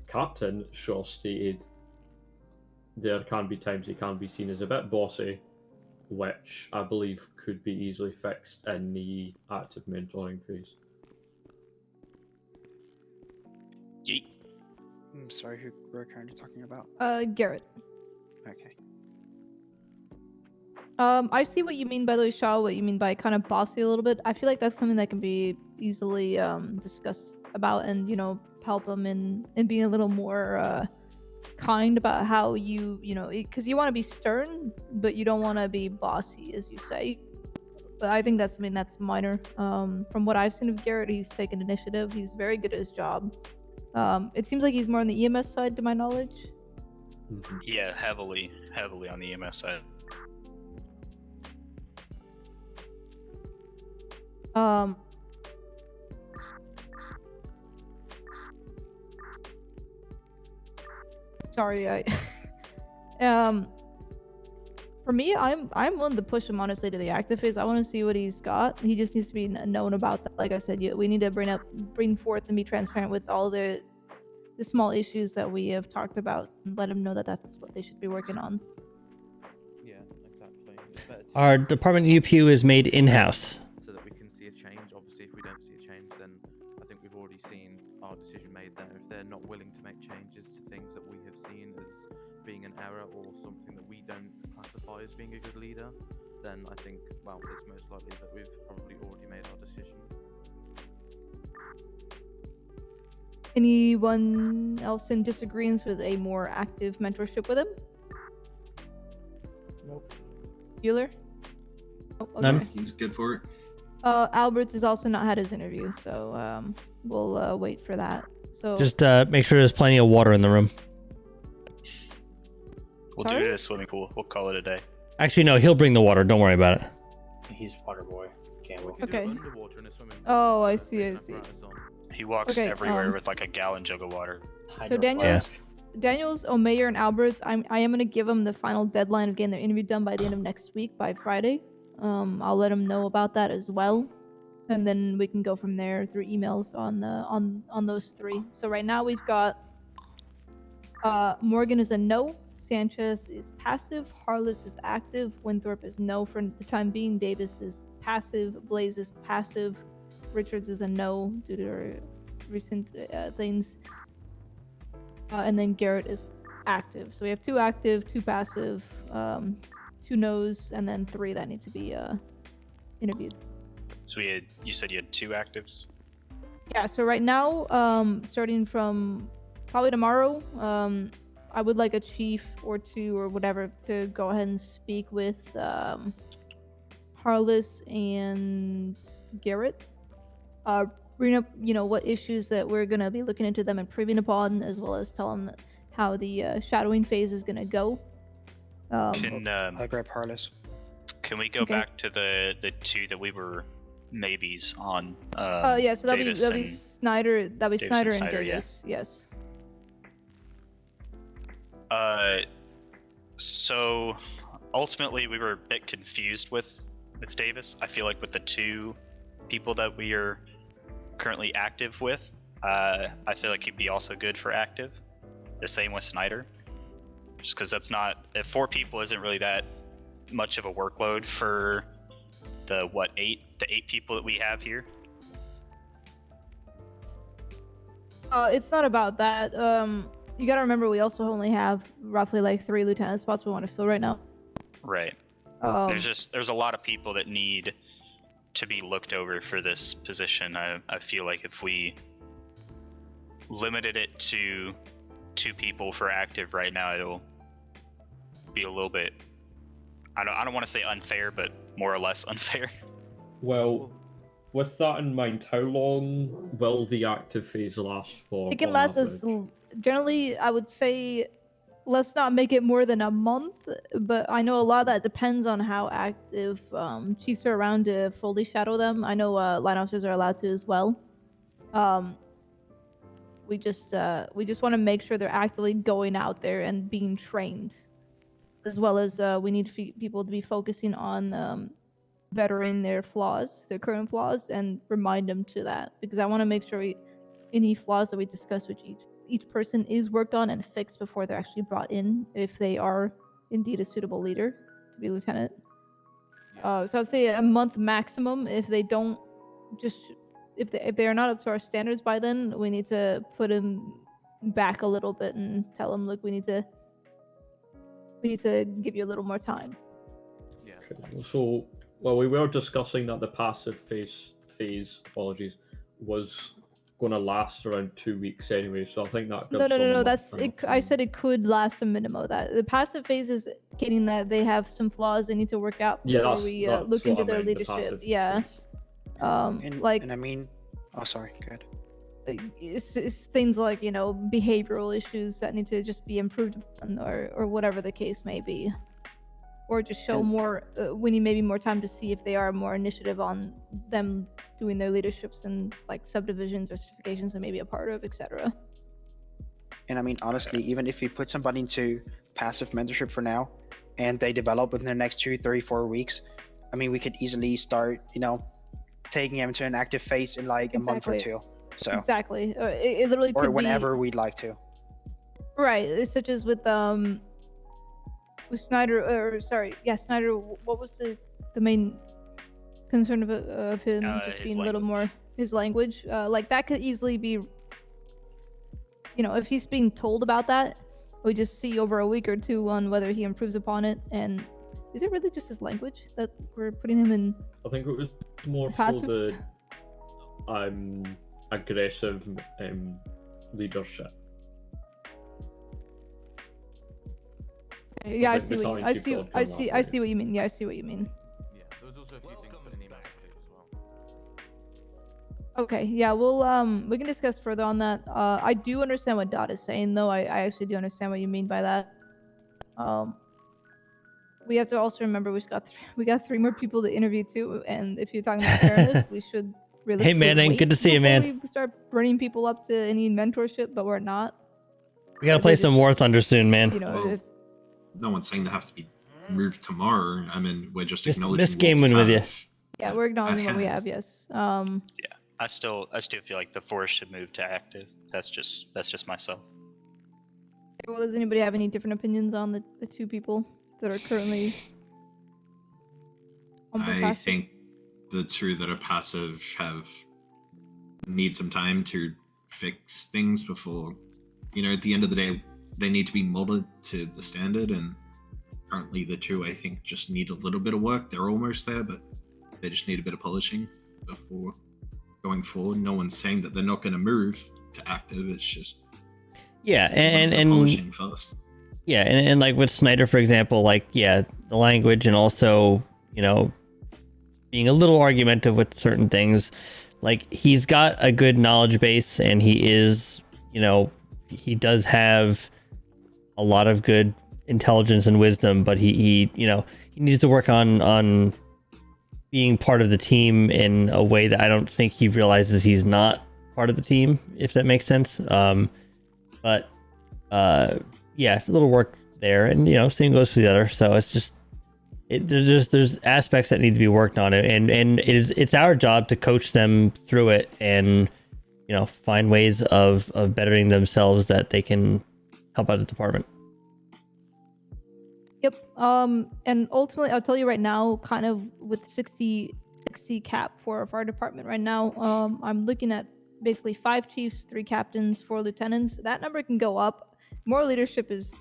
Captain Shaw stated there can be times he can be seen as a bit bossy, which I believe could be easily fixed in the active mentoring phase. Yeet. I'm sorry, who we're currently talking about? Garrett. Okay. I see what you mean by the way, Shaw. What you mean by kind of bossy a little bit. I feel like that's something that can be easily discussed about, and help him in being a little more kind about how because you want to be stern, but you don't want to be bossy, as you say. But I think that's something that's minor. From what I've seen of Garrett, he's taken initiative. He's very good at his job. It seems like he's more on the EMS side, to my knowledge. Yeah, heavily on the EMS side. Sorry, for me, I'm willing to push him honestly to the active phase. I want to see what he's got. He just needs to be known about that. Like I said, we need to bring forth and be transparent with all the small issues that we have talked about, and let him know that that's what they should be working on. Yeah, exactly. It's better to Our department UPU is made in-house. so that we can see a change. Obviously, if we don't see a change, then I think we've already seen our decision made there. If they're not willing to make changes to things that we have seen as being an error or something that we don't classify as being a good leader, then I think, well, it's most likely that we've probably already made our decision. Anyone else in disagreement with a more active mentorship with him? Nope. Bueller? Oh, okay. None. He's good for it. Alberts has also not had his interview, so we'll wait for that. So Just make sure there's plenty of water in the room. We'll do it at a swimming pool. We'll call it a day. Actually, no, he'll bring the water. Don't worry about it. He's water boy. Can't wait. We could do it Okay. underwater in a swimming pool. Oh, I with see, the I see. apparatus on. He walks Okay, everywhere with like a gallon jug of water. So Daniels, O'Meyer, and Alberts, I am gonna give them the final deadline of getting their interview done by the end of next week, by Friday. I'll let them know about that as well, and then we can go from there through emails on those three. So right now we've got Morgan is a no, Sanchez is passive, Harless is active, Winthrop is no for the time being, Davis is passive, Blaze is passive, Richards is a no due to recent things. And then Garrett is active. So we have 2 active, 2 passive, 2 no's, and then 3 that need to be interviewed. So you said you had 2 actives? Yeah, so right now, starting from probably tomorrow, I would like a chief or 2 or whatever to go ahead and speak with Harless and Garrett. Bring up, what issues that we're going to be looking into them improving upon, as well as tell them how the shadowing phase is going to go. I'll grab Harless. Can we go Okay. back to the 2 that we were maybes on? Yeah, so that'll be and Snyder. That'll be Davis Snyder and and Snyder, Davis. Yes. So ultimately we were a bit confused with Davis. I feel like with the 2 people that we are currently active with, I feel like he'd be also good for active. The same with Snyder. Just because that's not, 4 people isn't really that much of a workload for the 8 people that we have here. It's not about that. You gotta remember we also only have roughly like 3 lieutenant spots we want to fill right now. Right. There's a lot of people that need to be looked over for this position. I feel like if we limited it to 2 people for active right now, it'll be a little bit, I don't want to say unfair, but more or less unfair. Well, with that in mind, how long will the active phase last for? It can on last average? generally, I would say, let's not make it more than a month, but I know a lot of that depends on how active chiefs are around to fully shadow them. I know line officers are allowed to as well. We just want to make sure they're actively going out there and being trained, as well as we need people to be focusing on bettering their current flaws, and remind them to that, because I want to make sure any flaws that we discuss with each person is worked on and fixed before they're actually brought in, if they are indeed a suitable leader to be lieutenant. So I'd say a month maximum. If they don't, if they are not up to our standards by then, we need to put them back a little bit and tell them, look, we need to give you a little more time. Yeah. Okay, so, well, we were discussing that the passive phase, was going to last around 2 weeks anyway, so I think that gives them a No. month That's and it. a I half. said it could last a minimum of that. The passive phase is getting that they have some flaws they need to work out Yeah, before that's, we that's look what into I their meant, the leadership. passive Yeah. phase. And I mean, oh, sorry, go ahead. It's things like, behavioral issues that need to just be improved upon, or whatever the case may be, or just show And- more. We need maybe more time to see if they are more initiative on them doing their leaderships and like subdivisions or certifications and maybe a part of, etc. And I mean, honestly, even if we put somebody into passive mentorship for now, and they develop within the next 2, 3, 4 weeks, I mean, we could easily start, taking them to an active phase in like a month or Exactly. 2. So, Exactly. It literally or could whenever be, we'd like to. right, such as with Snyder, Snyder. What was the main concern of him just His being a little more his language? Like that could easily be, if he's being told about that, we just see over a week or 2 on whether he improves upon it. And is it really just his language that we're putting him in? I think it was more so Passive? the aggressive leadership. Yeah, I think see what you, Battalion I Chief see, Lord I can see, I elaborate. see what you mean. Yeah, I see what you mean. Yeah, there was also a few things put in the email too as well. Okay, yeah, we can discuss further on that. I do understand what Dot is saying, though. I actually do understand what you mean by that. We have to also remember we got 3 more people to interview too, and if you're talking about fairness, we should realistically Manning, wait good to see you, before man. we start bringing people up to any mentorship, but we're not. We gotta They play just- some War Thunder soon, man. You know, Well, if No one's saying they have to be moved tomorrow. I mean, we're just acknowledging Miss what Game we Win with you. have yeah, at- we're acknowledging at what we hand. have. Yes. I still feel like the force should move to active. That's just myself. Well, does anybody have any different opinions on the 2 people that are currently on board I passive? think the 2 that are passive need some time to fix things before, at the end of the day, they need to be molded to the standard. And currently, the 2 I think just need a little bit of work. They're almost there, but they just need a bit of polishing before going forward. No one's saying that they're not going to move to active. It's just Yeah, a little bit of and polishing first. yeah, and like with Snyder, for example, like, yeah, the language and also, being a little argumentative with certain things. Like, he's got a good knowledge base, and he is, he does have a lot of good intelligence and wisdom, but he needs to work on being part of the team in a way that I don't think he realizes he's not part of the team, if that makes sense. But yeah, a little work there, and same goes for the other. So it's just there's aspects that need to be worked on, and it's our job to coach them through it, and find ways of bettering themselves that they can help out the department. Yep. And ultimately, I'll tell you right now, kind of with 60 cap for our fire department right now, I'm looking at basically 5 chiefs, 3 captains, 4 lieutenants. That number can go up. More leadership is,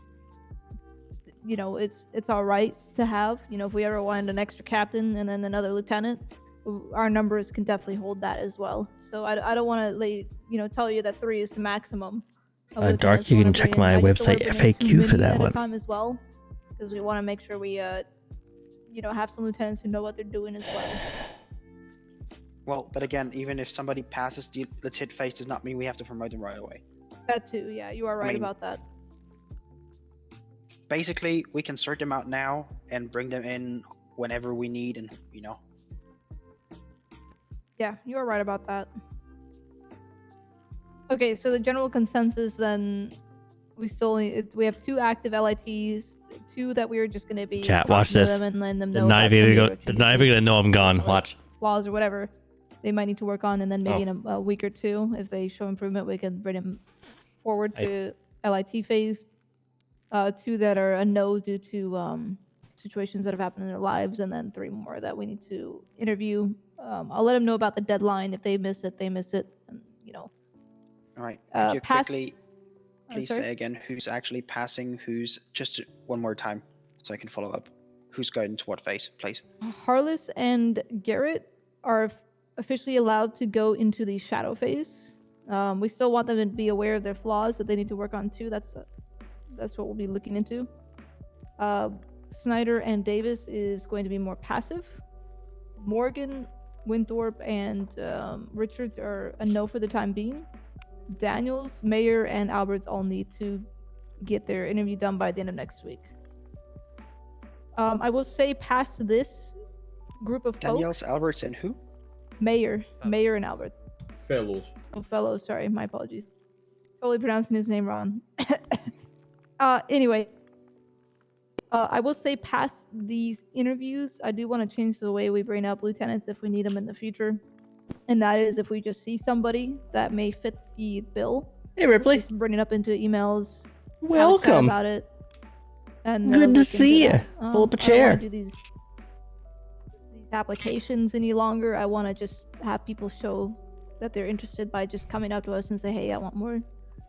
it's all right to have. If we ever wanted an extra captain and then another lieutenant, our numbers can definitely hold that as well. So I don't want to tell you that 3 is the maximum. Dark, you can check my website FAQ for that one. Time as well, because we want to make sure we have some lieutenants who know what they're doing as well. Well, but again, even if somebody passes the legit phase, does not mean we have to promote them right away. That too, yeah, you are right about that. Basically, we can sort them out now and bring them in whenever we need, and Yeah, you are right about that. Okay, so the general consensus then, we have 2 active LITs, 2 that we are just going to be Chat, watch talking to this. them and letting them They're know not about even some gonna of go. the They're not even gonna know I'm gone. like, Watch. flaws or whatever they might need to work on, and then maybe in a week or 2, if they show improvement, we can bring them forward to LIT phase. 2 that are a no due to situations that have happened in their lives, and then 3 more that we need to interview. I'll let them know about the deadline. If they miss it, they miss it. And, all right. Could you pass- quickly please sorry? say again who's actually passing, who's just one more time so I can follow up. Who's going into what phase, please? Harless and Garrett are officially allowed to go into the shadow phase. We still want them to be aware of their flaws that they need to work on too. That's what we'll be looking into. Snyder and Davis is going to be more passive. Morgan, Winthorpe, and Richards are a no for the time being. Daniels, Mayer, and Alberts all need to get their interview done by the end of next week. I will say past this group of Daniels, folks, Alberts, and who? Mayer and Alberts. Fellows. Oh, fellows, sorry, my apologies. Totally pronouncing his name wrong. Anyway, I will say past these interviews, I do want to change the way we bring up lieutenants if we need them in the future. And that is if we just see somebody that may fit the bill. Hey, Ripley. Just bring it up into emails. have a chat Welcome. about it. And Good to look into see that. ya. Pull up a I don't chair. wanna do these applications any longer. I want to just have people show that they're interested by just coming up to us and say, hey, I want more.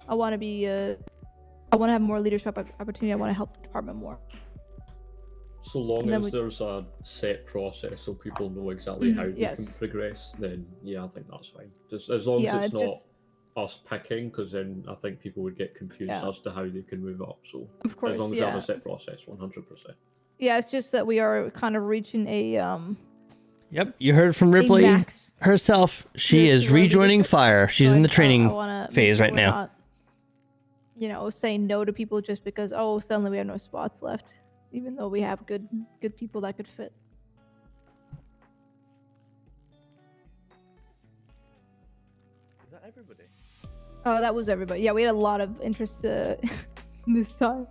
I want to be I want to have more leadership opportunity. I want to help the department more. So long And then as we- there's a set process so people know exactly how they yes. can progress, then yeah, I think that's fine. Just as long Yeah, as it's it's not just us picking, because then I think people would get confused Yeah. as to how they can move up. So Of course, as long as yeah. we have a set process, 100%. Yeah, it's just that we are kind of reaching a Yep, you heard from a Ripley max. herself. She Here is to where we rejoining just- Fire. She's so in I- the training I wanna make phase sure right we're now. not, you know, saying no to people just because suddenly we have no spots left, even though we have good people that could fit. Is that everybody? Oh, that was everybody. Yeah, we had a lot of interest this time.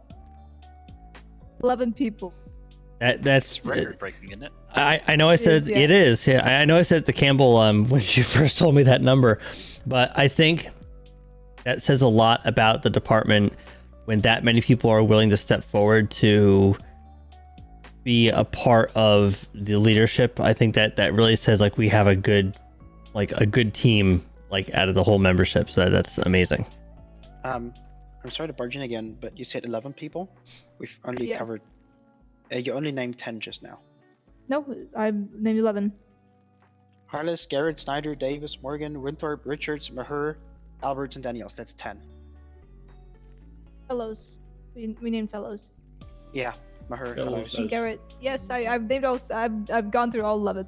11 people. That's It's record breaking, isn't it? I know I said is, yeah. it is. Yeah, I know I said it to Campbell when she first told me that number, but I think that says a lot about the department when that many people are willing to step forward to be a part of the leadership. I think that really says like we have a good team like out of the whole membership. So that's amazing. I'm sorry to barge in again, but you said 11 people. We've only Yes. covered. You only named 10 just now. No, I named 11. Harless, Garrett, Snyder, Davis, Morgan, Winthrop, Richards, Maher, Alberts, and Daniels. That's 10. Fellows. We named fellows. Yeah, Maher, Fellows. Fellows. And Garrett. Yes, I've named all. I've gone through all 11.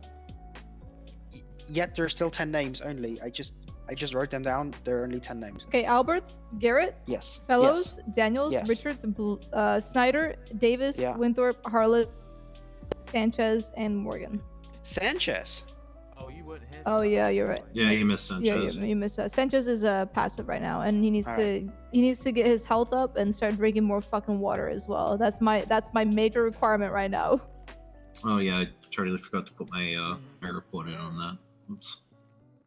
Yet there's still 10 names only. I just wrote them down. There are only 10 names. Okay, Alberts, Garrett, Yes. Fellows, Daniels, Yes. Richards, Snyder, Davis, Yeah. Winthrop, Harlot, Sanchez, and Morgan. Yes. Sanchez. Oh, you weren't here. Oh yeah, you're right. Yeah, you missed Yeah, Sanchez. you missed that. Sanchez is passive right now, and he needs Alright. to get his health up and start drinking more fucking water as well. That's my major requirement right now. Oh yeah, I totally forgot to put my my report in on that. Oops.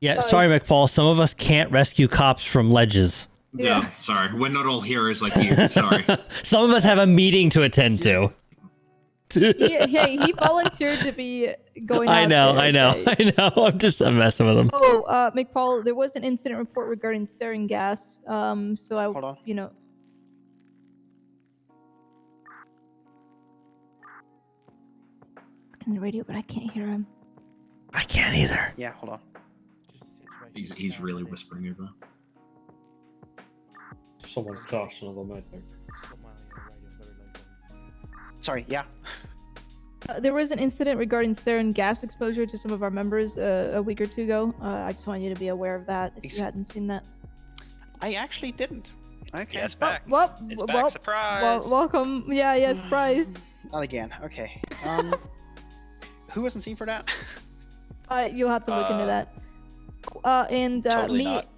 Yeah, Sorry. sorry, McPaul. Some of us can't rescue cops from ledges. Yeah, Yeah. sorry. We're not all heroes like you. Sorry. Some of us have a meeting to attend to. He volunteered to be going. I out know, there, I know, okay? I know. I'm messing with him. Oh, McPaul, there was an incident report regarding sarin gas. So I, Hold on. you know, on the radio, but I can't hear him. I can't either. Yeah, hold on. He's really whispering over. Someone crashed another medic. Sorry, yeah. There was an incident regarding sarin gas exposure to some of our members a week or two ago. I just want you to be aware of that if you hadn't seen that. I actually didn't. Okay. Yeah, it's back. Well, It's well, back. Surprise. welcome. Yeah, surprise. Not again. Okay. Who wasn't seen for that? You'll have to look into that. And Totally not.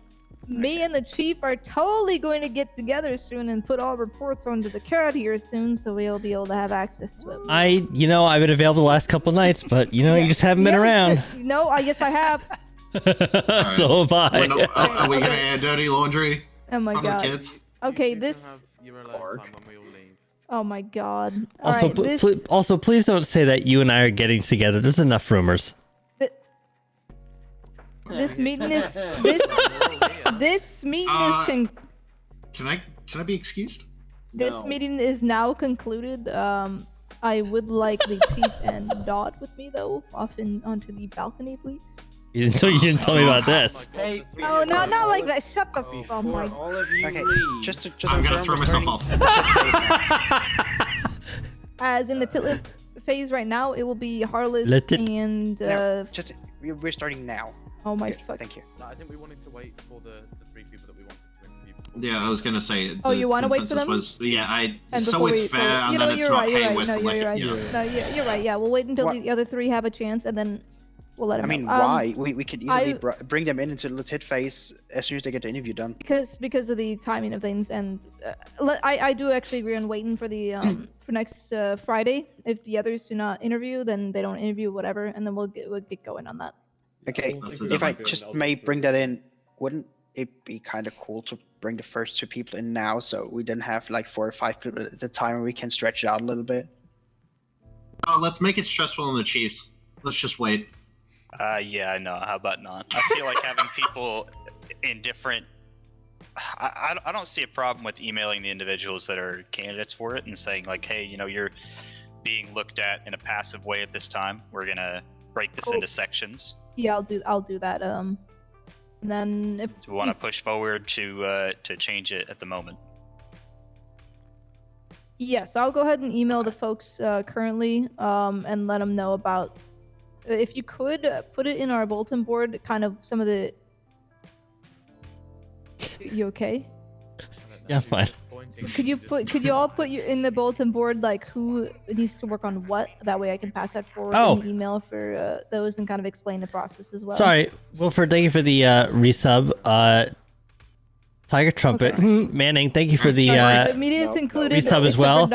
me and the chief are totally going to get together soon and put all reports onto the CAD here soon, so we'll be able to have access to it. I've been available the last couple nights, but you just haven't been Yes, around. No, I guess I have. So have I. Are we gonna air dirty laundry Oh my from the god. kids? Okay, You can this. have your alone time when we all leave. Oh my god. Also, Alright, please don't say that you and I are getting together. There's enough rumors. this meeting is this meeting is Can I be excused? this meeting is now concluded. I would like the chief and Dot with me though, onto the balcony, please. You didn't tell me about this. Hey, Oh no, not like that. Shut the. Oh before my. all of you Okay, leave, just to I'm gonna confirm, throw we're myself starting off. As in the Titliff phase right now, it will be Harless Let it- and No, we're starting now. oh my Good, fuck. Thank you. No, I think we wanted to wait for the three people that we wanted to interview. before Yeah, we- I was gonna say. Oh, the you wanna wait for consensus them? Was, yeah, And so before it's we- fair, you and know, then it's you're not. right, you're Hey, right. we're No, you're selected. right. Yeah. No, you're right. Yeah, we'll wait until What? the other three have a chance, and then we'll let I them mean, know. why? We could easily I- bring them into the tit phase as soon as they get the interview done. Because of the timing of things, and I do actually agree on waiting for the for next Friday. If the others do not interview, then they don't interview, whatever, and then we'll get going on that. Okay, That's if I fair just may bring that in, wouldn't it be kind of cool to bring the first two people in now, so we didn't have like 4 or 5 people at the time, and we can stretch it out a little bit? Oh, let's make it stressful on the Chiefs. Let's just wait. Yeah, I know. How about not? I feel like having people in different. I don't see a problem with emailing the individuals that are candidates for it and saying like, hey, you're being looked at in a passive way at this time. We're gonna break this Cool. into sections. Yeah, I'll do that. And then if Do we want to push forward to change it at the moment? yes, I'll go ahead and email the folks currently and let them know about. If you could put it in our bulletin board, kind of some of the. You okay? Yeah, fine. Could you all put you in the bulletin board like who needs to work on what? That way I can pass that forward in the email for those and kind of explain the process as well. Sorry, Wilford, thank you for the resub. Tiger Trumpet, Manning, thank you for the Immediate included resub as well.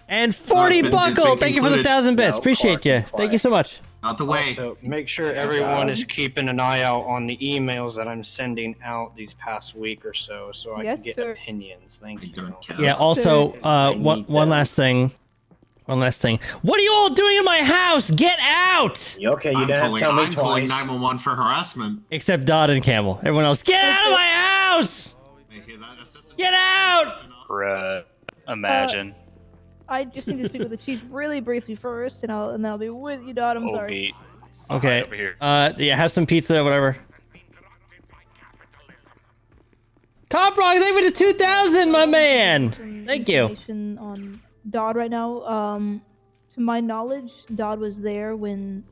And 40 Buckle, thank you for the 1,000 bits. Appreciate you. Thank you so much. Out the way. Also, make sure everyone is keeping an eye out on the emails that I'm sending out these past week or so I Yes, can get sir. opinions. Thank you. Yeah, also, one last thing. One last thing. What are you all doing in my house? Get out! Okay, you don't have to tell me I'm calling twice. 911 for harassment. Except Dodd and Camel. Everyone else, get out of my house! I hear that, assistant? Get out! Imagine. I just need to speak with the chief really briefly first, and I'll be with you, Dodd. I'm sorry. Okay. Over here. Yeah, have some pizza, whatever. Coprock, thank you for the 2,000, my man. Thank you. Information on Dodd right now. To my knowledge, Dodd was there when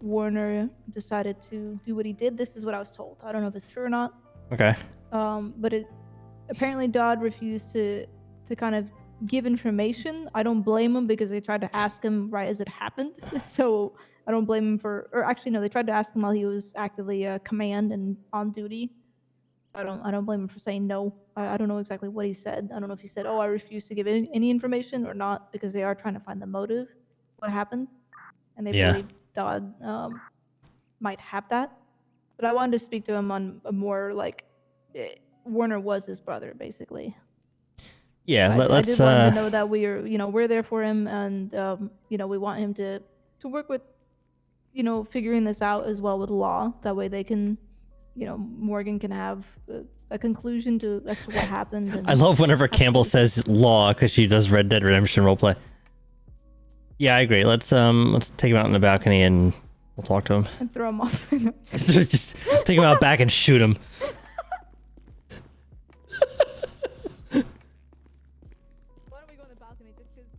Warner decided to do what he did. This is what I was told. I don't know if it's true or not. Okay. But apparently Dodd refused to kind of give information. I don't blame him because they tried to ask him right as it happened. So I don't blame him or actually no, they tried to ask him while he was actively command and on duty. I don't blame him for saying no. I don't know exactly what he said. I don't know if he said, "Oh, I refuse to give any information" or not, because they are trying to find the motive, what happened, and they believe Dodd might have that. But I wanted to speak to him on a more like Warner was his brother, basically. Yeah, I let's did want him to know that we're there for him, and we want him to work with figuring this out as well with law. That way they can, Morgan can have a conclusion as to what happened. And I love whenever Campbell says law because she does Red Dead Redemption roleplay. Yeah, I agree. Let's take him out on the balcony and we'll talk to him. And throw him off. Just take him out back and shoot him. Why don't we go on the balcony just because?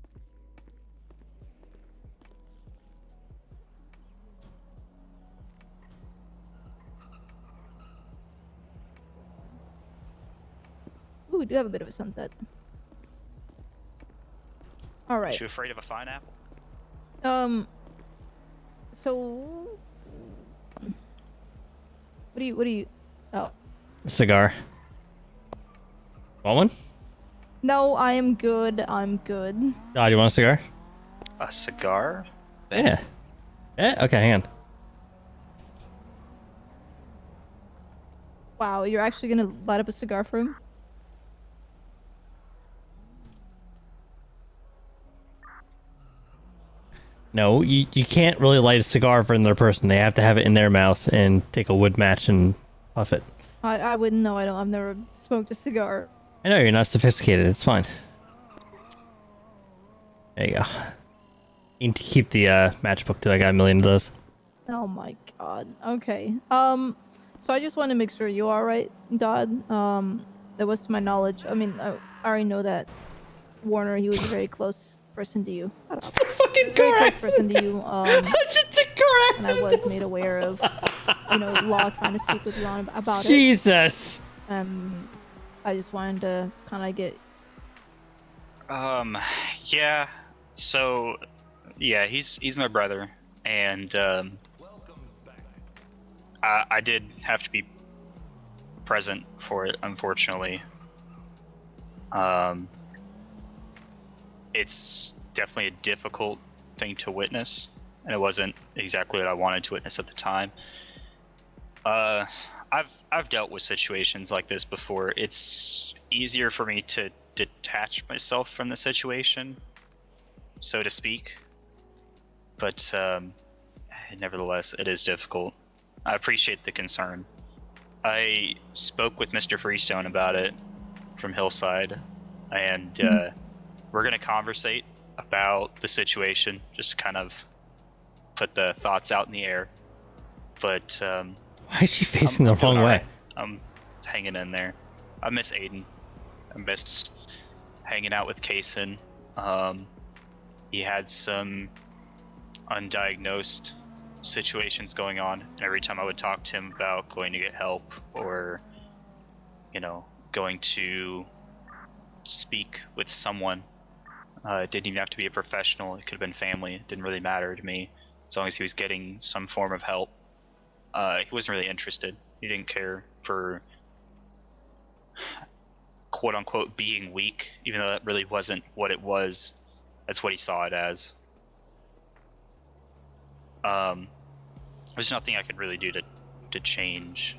Ooh, we do have a bit of a sunset. All right. Are you afraid of a fine apple? So what do you oh. Cigar. Want one? No, I am good. I'm good. Oh, do you want a cigar? A cigar? Yeah. Yeah? Okay, hang on. Wow, you're actually gonna light up a cigar for him? No, you can't really light a cigar for another person. They have to have it in their mouth and take a wood match and puff it. I wouldn't know. I've never smoked a cigar. I know, you're not sophisticated. It's fine. There you go. You need to keep the matchbook too. I got a million of those. Oh my god. Okay. So I just want to make sure you're alright, Dodd. That was to my knowledge. I mean, I already know that Warner, he was a very close person to you. Fucking very close correct. person to you. Just a correct. And I was made aware of, Law trying to speak with you on about it. Jesus. I just wanted to kind of get. Yeah. So, yeah, he's my brother, and I did have to be present for it, unfortunately. It's definitely a difficult thing to witness, and it wasn't exactly what I wanted to witness at the time. I've dealt with situations like this before. It's easier for me to detach myself from the situation, so to speak. But nevertheless, it is difficult. I appreciate the concern. I spoke with Mr. Freestone about it from Hillside, and we're going to conversate about the situation, just kind of put the thoughts out in the air. But Why is she facing I'm the wrong doing way? alright. I'm hanging in there. I miss Aiden. I miss hanging out with Kaysen. He had some undiagnosed situations going on, and every time I would talk to him about going to get help or, going to speak with someone, it didn't even have to be a professional. It could have been family. It didn't really matter to me, as long as he was getting some form of help. He wasn't really interested. He didn't care for quote unquote being weak, even though that really wasn't what it was. That's what he saw it as. There's nothing I could really do to change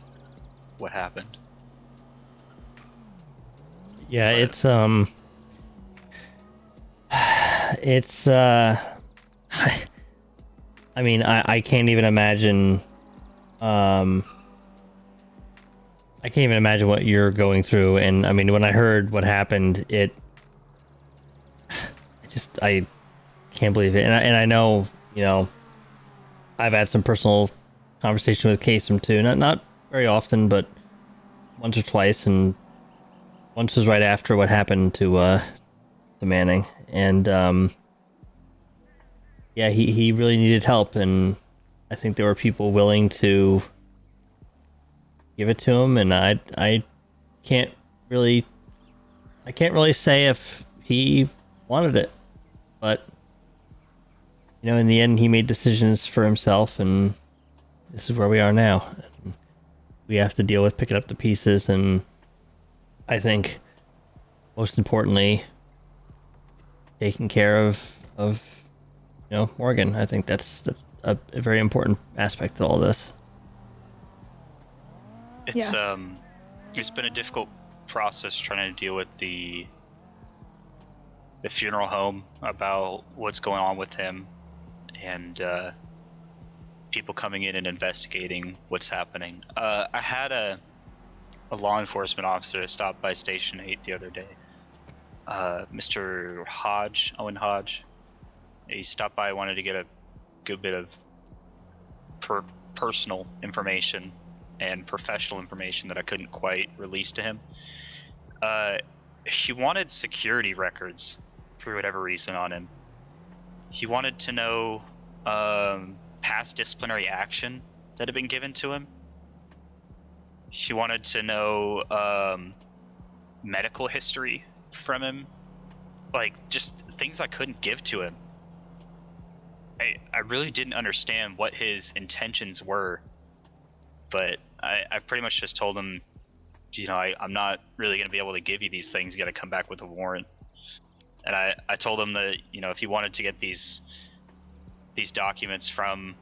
what happened. Yeah, But- it's I mean, I can't even imagine I can't even imagine what you're going through. And I mean, when I heard what happened, I can't believe it. And I know, I've had some personal conversation with Kasem too. Not very often, but once or twice. And once was right after what happened to Manning. And yeah, he really needed help. And I think there were people willing to give it to him. And I can't really say if he wanted it, but in the end he made decisions for himself, and this is where we are now. And we have to deal with picking up the pieces, and I think most importantly taking care of Morgan. I think that's a very important aspect to all this. It's been a difficult process trying to deal with the funeral home about what's going on with him, and people coming in and investigating what's happening. I had a law enforcement officer stop by Station 8 the other day. Mr. Owen Hodge. He stopped by, wanted to get a good bit of personal information and professional information that I couldn't quite release to him. He wanted security records for whatever reason on him. He wanted to know past disciplinary action that had been given to him. He wanted to know medical history from him, like just things I couldn't give to him. I really didn't understand what his intentions were, but I pretty much just told him, I'm not really going to be able to give you these things. You got to come back with a warrant. And I told him that, if he wanted to get these documents from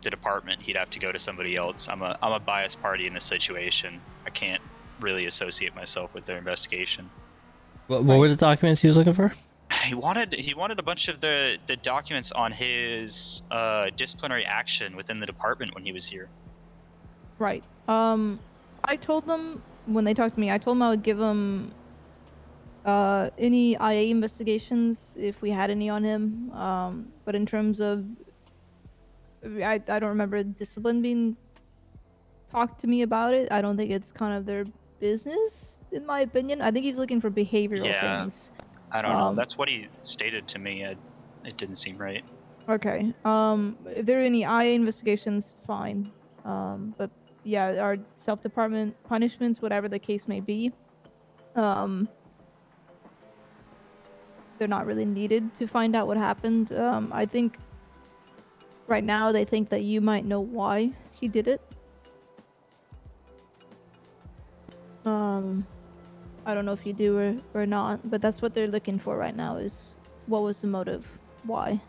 the department, he'd have to go to somebody else. I'm a biased party in this situation. I can't really associate myself with their investigation. What were the documents he was looking for? He wanted a bunch of the documents on his disciplinary action within the department when he was here. Right. I told them when they talked to me, I told them I would give them any IA investigations if we had any on him. But in terms of, I don't remember discipline being talked to me about it. I don't think it's kind of their business, in my opinion. I think he's looking for behavioral things. I don't know. That's what he stated to me. It didn't seem right. Okay. If there are any IA investigations, fine. But yeah, our self-department punishments, whatever the case may be, they're not really needed to find out what happened. I think right now they think that you might know why he did it. I don't know if you do or not, but that's what they're looking for right now, is what was the motive? Why?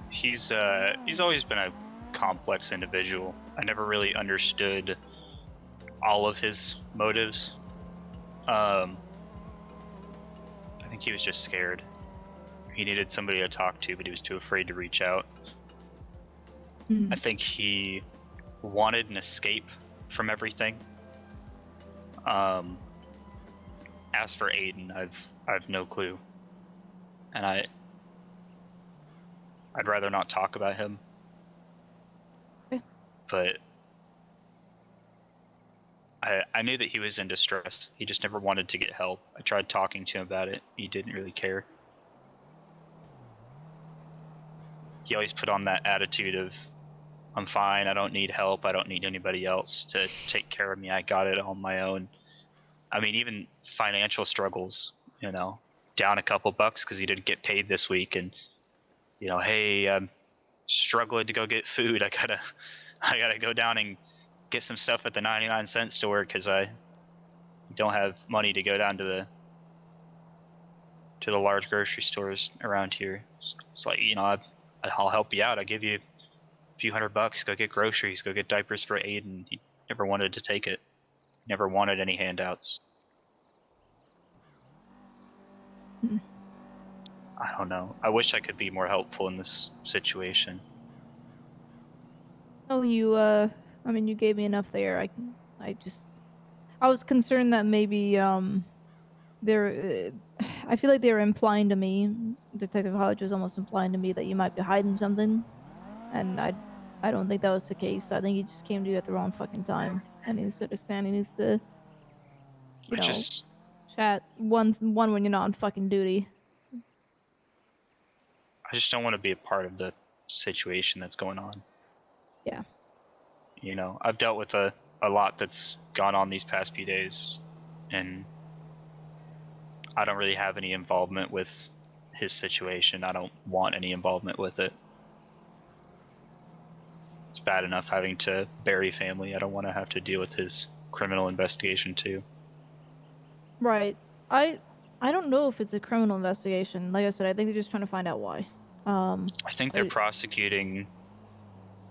He's always been a complex individual. I never really understood all of his motives. I think he was just scared. He needed somebody to talk to, but he was too afraid to reach out. I think he wanted an escape from everything. As for Aiden, I've no clue, and I'd rather not talk about him. but I knew that he was in distress. He just never wanted to get help. I tried talking to him about it. He didn't really care. He always put on that attitude of, I'm fine, I don't need help, I don't need anybody else to take care of me, I got it on my own. I mean, even financial struggles, you know, down a couple bucks because he didn't get paid this week, and, you know, hey, I'm struggling to go get food, I gotta go down and get some stuff at the 99-cent store because I don't have money to go down to the large grocery stores around here. It's like, you know, I'll help you out. I'll give you a few $100, go get groceries, go get diapers for Aiden. He never wanted to take it. Never wanted any handouts. I don't know. I wish I could be more helpful in this situation. Oh, I mean, you gave me enough there. I was concerned that maybe, they're, I feel like they were implying to me, Detective Hodge was almost implying to me that you might be hiding something, and I don't think that was the case. I think he just came to you at the wrong fucking time, and he needs to understand. He needs to, you know, chat one when you're not on fucking duty. I just don't want to be a part of the situation that's going on. Yeah. You know, I've dealt with a lot that's gone on these past few days, and I don't really have any involvement with his situation. I don't want any involvement with it. It's bad enough having to bury family. I don't want to have to deal with his criminal investigation too. Right. I don't know if it's a criminal investigation. Like I said, I think they're just trying to find out why. I think they're prosecuting.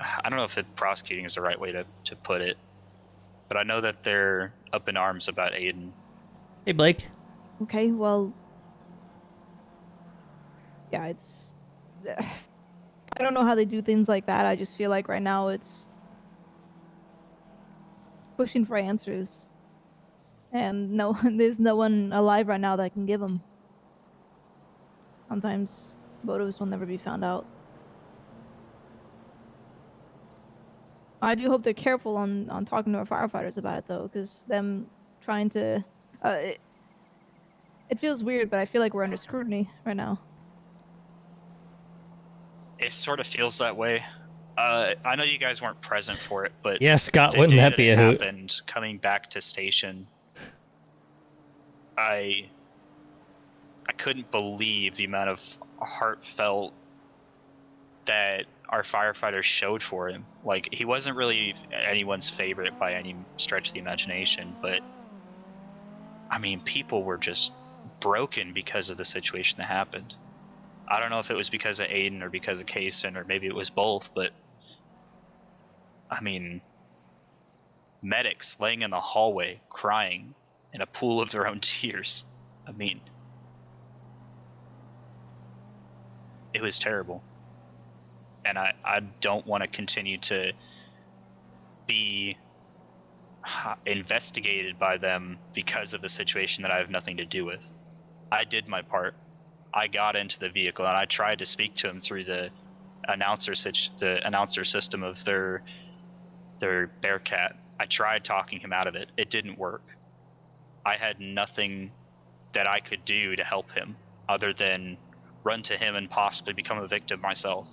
I don't know if prosecuting is the right way to put it, but I know that they're up in arms about Aiden. Hey, Blake. Okay, well, yeah, it's. I don't know how they do things like that. I just feel like right now it's pushing for answers, and there's no one alive right now that can give them. Sometimes motives will never be found out. I do hope they're careful on talking to our firefighters about it, though, because them trying to, it feels weird, but I feel like we're under scrutiny right now. It sort of feels that way. I know you guys weren't present for it, but Yeah, Scott, the wouldn't day that be a hoot? happened, coming back to station, I couldn't believe the amount of heartfelt that our firefighters showed for him. Like, he wasn't really anyone's favorite by any stretch of the imagination, but I mean, people were just broken because of the situation that happened. I don't know if it was because of Aiden or because of Kaysen, or maybe it was both, but I mean, medics laying in the hallway crying in a pool of their own tears. I mean, it was terrible. And I don't want to continue to be investigated by them because of a situation that I have nothing to do with. I did my part. I got into the vehicle and I tried to speak to him through the announcer system of their Bearcat. I tried talking him out of it. It didn't work. I had nothing that I could do to help him other than run to him and possibly become a victim myself.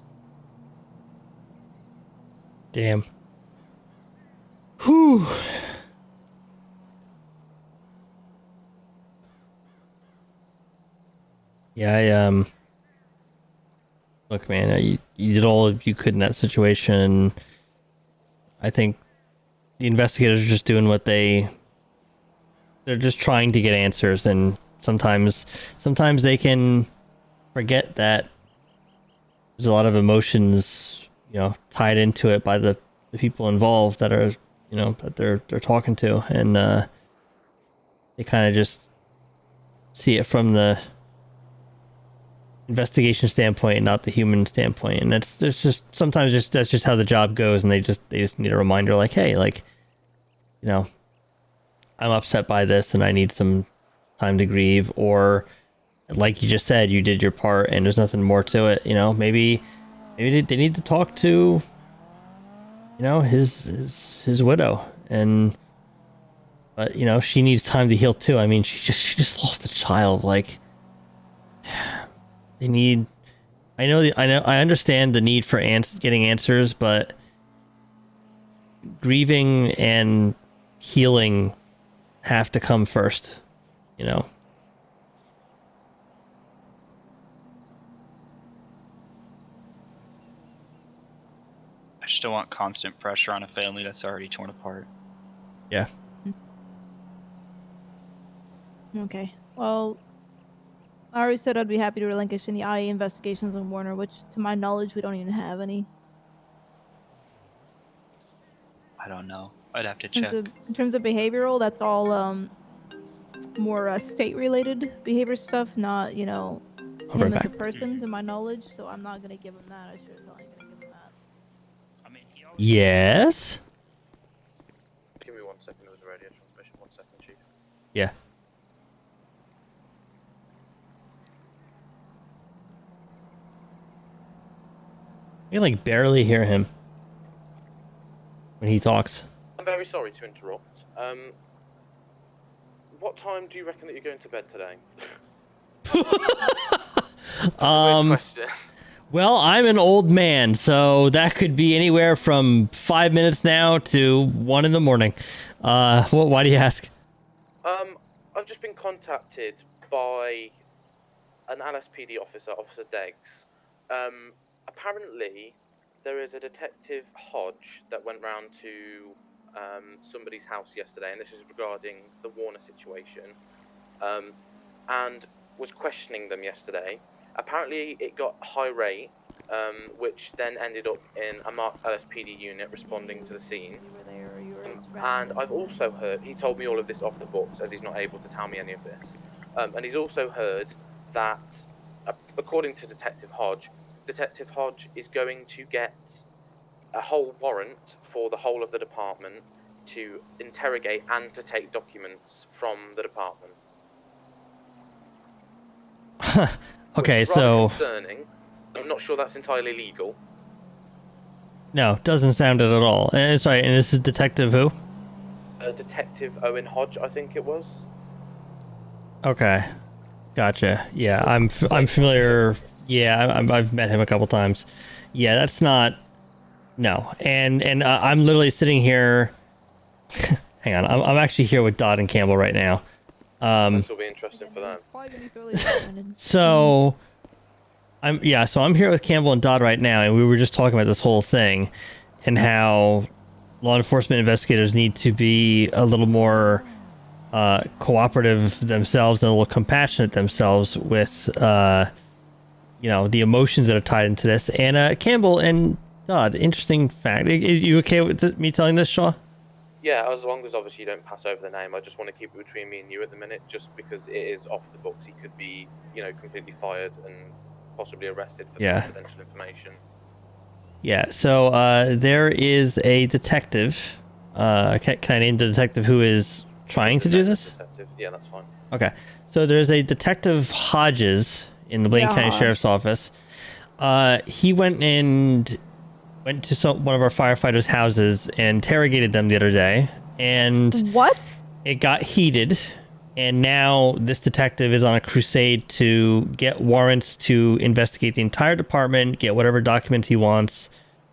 Damn. Whew. Yeah, look, man, you did all you could in that situation. I think the investigators are just doing what they're just trying to get answers, and sometimes they can forget that there's a lot of emotions, tied into it by the people involved that are, that they're talking to, and they kind of just see it from the investigation standpoint, not the human standpoint, and that's just sometimes that's just how the job goes, and they just need a reminder, like, hey, like, I'm upset by this, and I need some time to grieve, or like you just said, you did your part, and there's nothing more to it. Maybe they need to talk to his widow, and but she needs time to heal too. I mean, she just lost a child. Like, they need. I understand the need for getting answers, but grieving and healing have to come first. I just don't want constant pressure on a family that's already torn apart. Yeah. Okay. Well, I already said I'd be happy to relinquish any IA investigations on Warner, which, to my knowledge, we don't even have any. I don't know. I'd have to In check. terms of behavioral, that's all more state-related behavior stuff, not I'll him right as a back. person, to my knowledge. So I'm not gonna give him that. I sure as hell ain't gonna give him that. I mean, he always Yes. Give me 1 second with the radio transmission. 1 second, Chief. Yeah. I can like barely hear him when he talks. I'm very sorry to interrupt. What time do you reckon that you're going to bed today? Question. Well, I'm an old man, so that could be anywhere from 5 minutes now to 1 in the morning. Why do you ask? I've just been contacted by an LSPD officer, Officer Deggs. Apparently, there is a Detective Hodge that went round to somebody's house yesterday, and this is regarding the Warner situation, and was questioning them yesterday. Apparently, it got high rate, which then ended up in a marked LSPD unit responding to the scene. You were there, or you were And I've also heard, he told me all of this off the books, as he's not able to tell me any of this. And he's also heard that, according to Detective Hodge is going to get a whole warrant for the whole of the department to interrogate and to take documents from the department. Okay, Which is rather so concerning. I'm not sure that's entirely legal. no, doesn't sound it at all. Sorry, and this is Detective who? Detective Owen Hodge, I think it was. Okay, gotcha. Yeah, I'm familiar. Yeah, I've met him a couple times. Yeah, that's not. No, and I'm literally sitting here. Hang on, I'm actually here with Dodd and Campbell right now. This will be interesting for them. So I'm here with Campbell and Dodd right now, and we were just talking about this whole thing and how law enforcement investigators need to be a little more cooperative themselves and a little compassionate themselves with the emotions that are tied into this. And Campbell and Dodd, interesting fact. Are you okay with me telling this, Shaw? Yeah, as long as obviously you don't pass over the name. I just want to keep it between me and you at the minute, just because it is off the books. He could be, completely fired and possibly arrested for confidential information. Yeah, so there is a detective. Can I name the detective who is trying to do this? Detective. Yeah, that's fine. Okay, so there's a Detective Hodges in the Blaine County Sheriff's Office. He went to one of our firefighters' houses and interrogated them the other day, and what? It got heated, and now this detective is on a crusade to get warrants to investigate the entire department, get whatever documents he wants,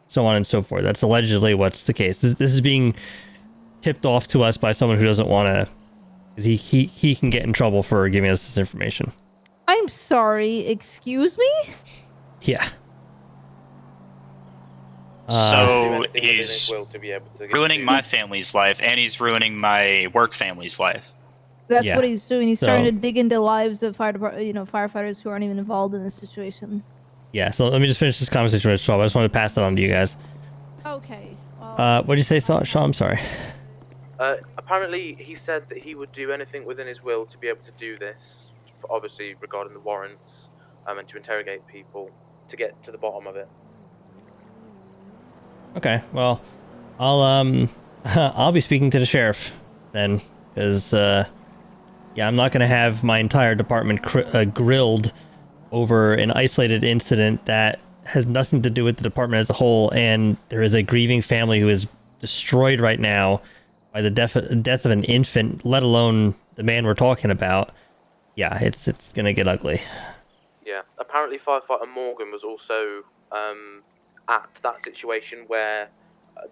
so on and so forth. That's allegedly what's the case. This is being tipped off to us by someone who doesn't want to, because he can get in trouble for giving us this information. I'm sorry, excuse me? Yeah. So he's ruining my family's life, and he's ruining my work family's life. That's what he's doing. He's trying to dig into lives of firefighters who aren't even involved in this situation. Yeah, so let me just finish this conversation with Shaw. I just wanted to pass that on to you guys. Okay. What did you say, Shaw? I'm sorry. Apparently, he said that he would do anything within his will to be able to do this, obviously regarding the warrants, and to interrogate people to get to the bottom of it. Okay, well, I'll be speaking to the sheriff then, because I'm not going to have my entire department grilled over an isolated incident that has nothing to do with the department as a whole, and there is a grieving family who is destroyed right now by the death of an infant, let alone the man we're talking about. Yeah, it's gonna get ugly. Yeah. Apparently, firefighter Morgan was also at that situation where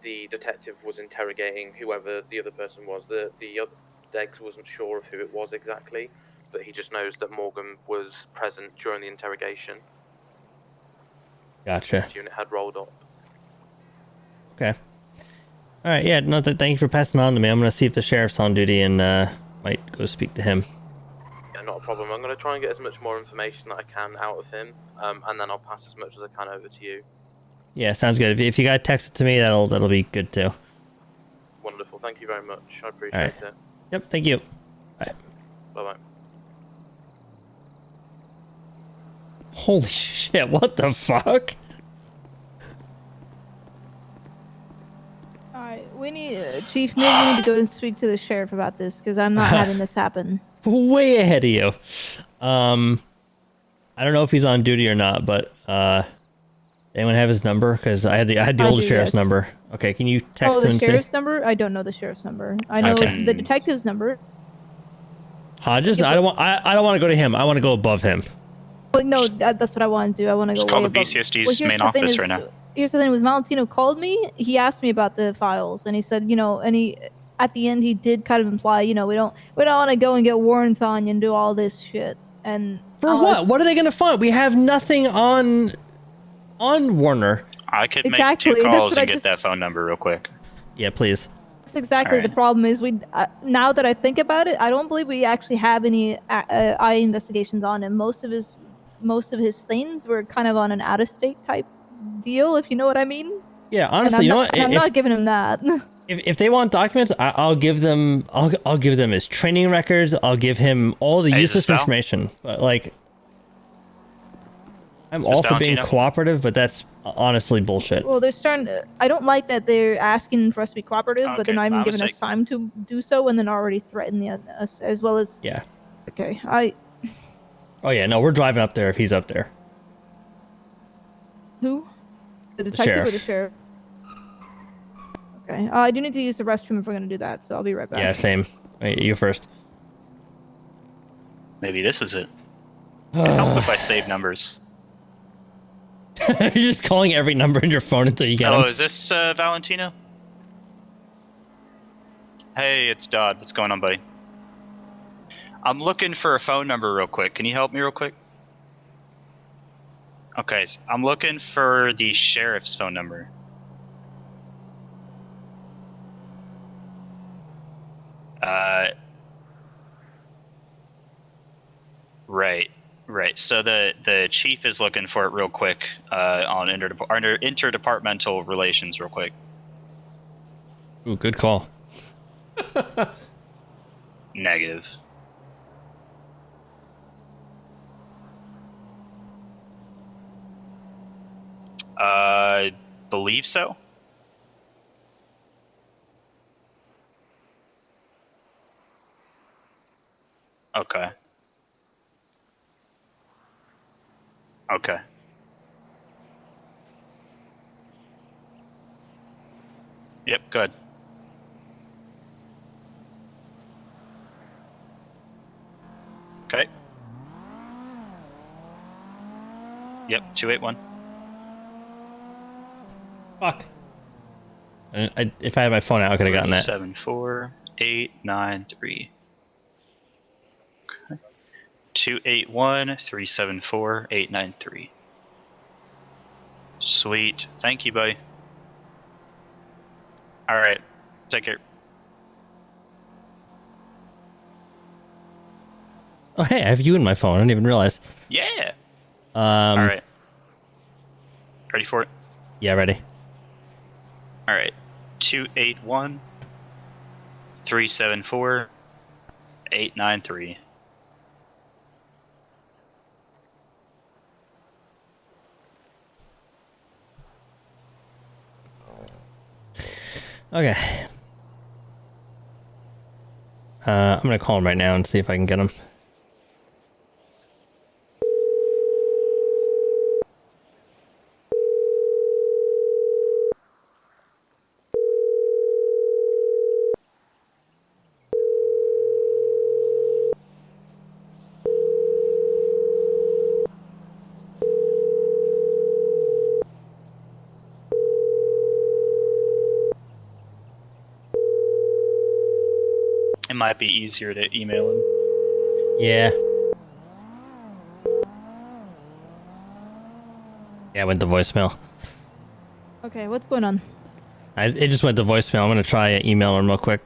the detective was interrogating whoever the other person was. The other Degs wasn't sure of who it was exactly, but he just knows that Morgan was present during the interrogation. Gotcha. His unit had rolled up. Okay. All right. Yeah. No. Thank you for passing on to me. I'm gonna see if the sheriff's on duty and might go speak to him. Yeah, not a problem. I'm going to try and get as much more information that I can out of him, and then I'll pass as much as I can over to you. Yeah, sounds good. If you got text it to me, that'll be good too. Wonderful. Thank you very much. I appreciate All right. it. Yep. Thank you. Bye. Bye-bye. Holy shit! What the fuck? Alright, we need Chief. Maybe we need to go and speak to the sheriff about this because I'm not having this happen. Way ahead of you. I don't know if he's on duty or not, but anyone have his number? Because I had the old sheriff's number. Okay, can you text him the and see? sheriff's number? I don't know the sheriff's number. I know Okay. the detective's number. Hodges? I don't want to go to him. I want to go above him. Well, no, that's what I want to do. I want to go Just call way the above. BCSD's main office right now. Here's the thing: when Valentino called me, he asked me about the files, and he said, at the end he did kind of imply, we don't want to go and get warrants on you and do all this shit. And for what? What are they gonna find? We have nothing on Warner. I could make 2 calls and get that phone number real quick. Yeah, please. That's exactly the problem. Is now that I think about it, I don't believe we actually have any eye investigations on him. Most of his things were kind of on an out-of-state type deal, if you know what I mean. Yeah, honestly, you know what? I'm not giving him that. If they want documents, I'll give them. I'll give them his training records. I'll give him all the useless information. But like, I'm all for being cooperative, but that's honestly bullshit. Well, they're starting to. I don't like that they're asking for us to be cooperative, but they're not even giving us time to do so, and then already threatening us as well as. Yeah. Okay, Oh yeah, no, we're driving up there if he's up there. Who? The detective or the sheriff? Okay. I do need to use the restroom if we're gonna do that, so I'll be right back. Yeah, same. Wait, you first. Maybe this is it. It'd help if I save numbers. You're just calling every number in your phone until you get them. Oh, is this Valentino? Hey, it's Dodd. What's going on, buddy? I'm looking for a phone number real quick. Can you help me real quick? Okay, so I'm looking for the sheriff's phone number. Right. So the chief is looking for it real quick on interdepartmental relations real quick. Ooh, good call. Negative. Believe so. Okay. Yep, good. Okay. Yep, 281. Fuck. If I had my phone out, I could have gotten that. 374-893. Okay. 281-374-893. Sweet. Thank you, buddy. All right. Take care. Oh, hey, I have you in my phone. I didn't even realize. Yeah. All right. Ready for it? Yeah, ready. All right. 281-374-893. Okay. I'm gonna call him right now and see if I can get him. It might be easier to email him. Yeah. Yeah, it went to voicemail. Okay, what's going on? It just went to voicemail. I'm gonna try email him real quick.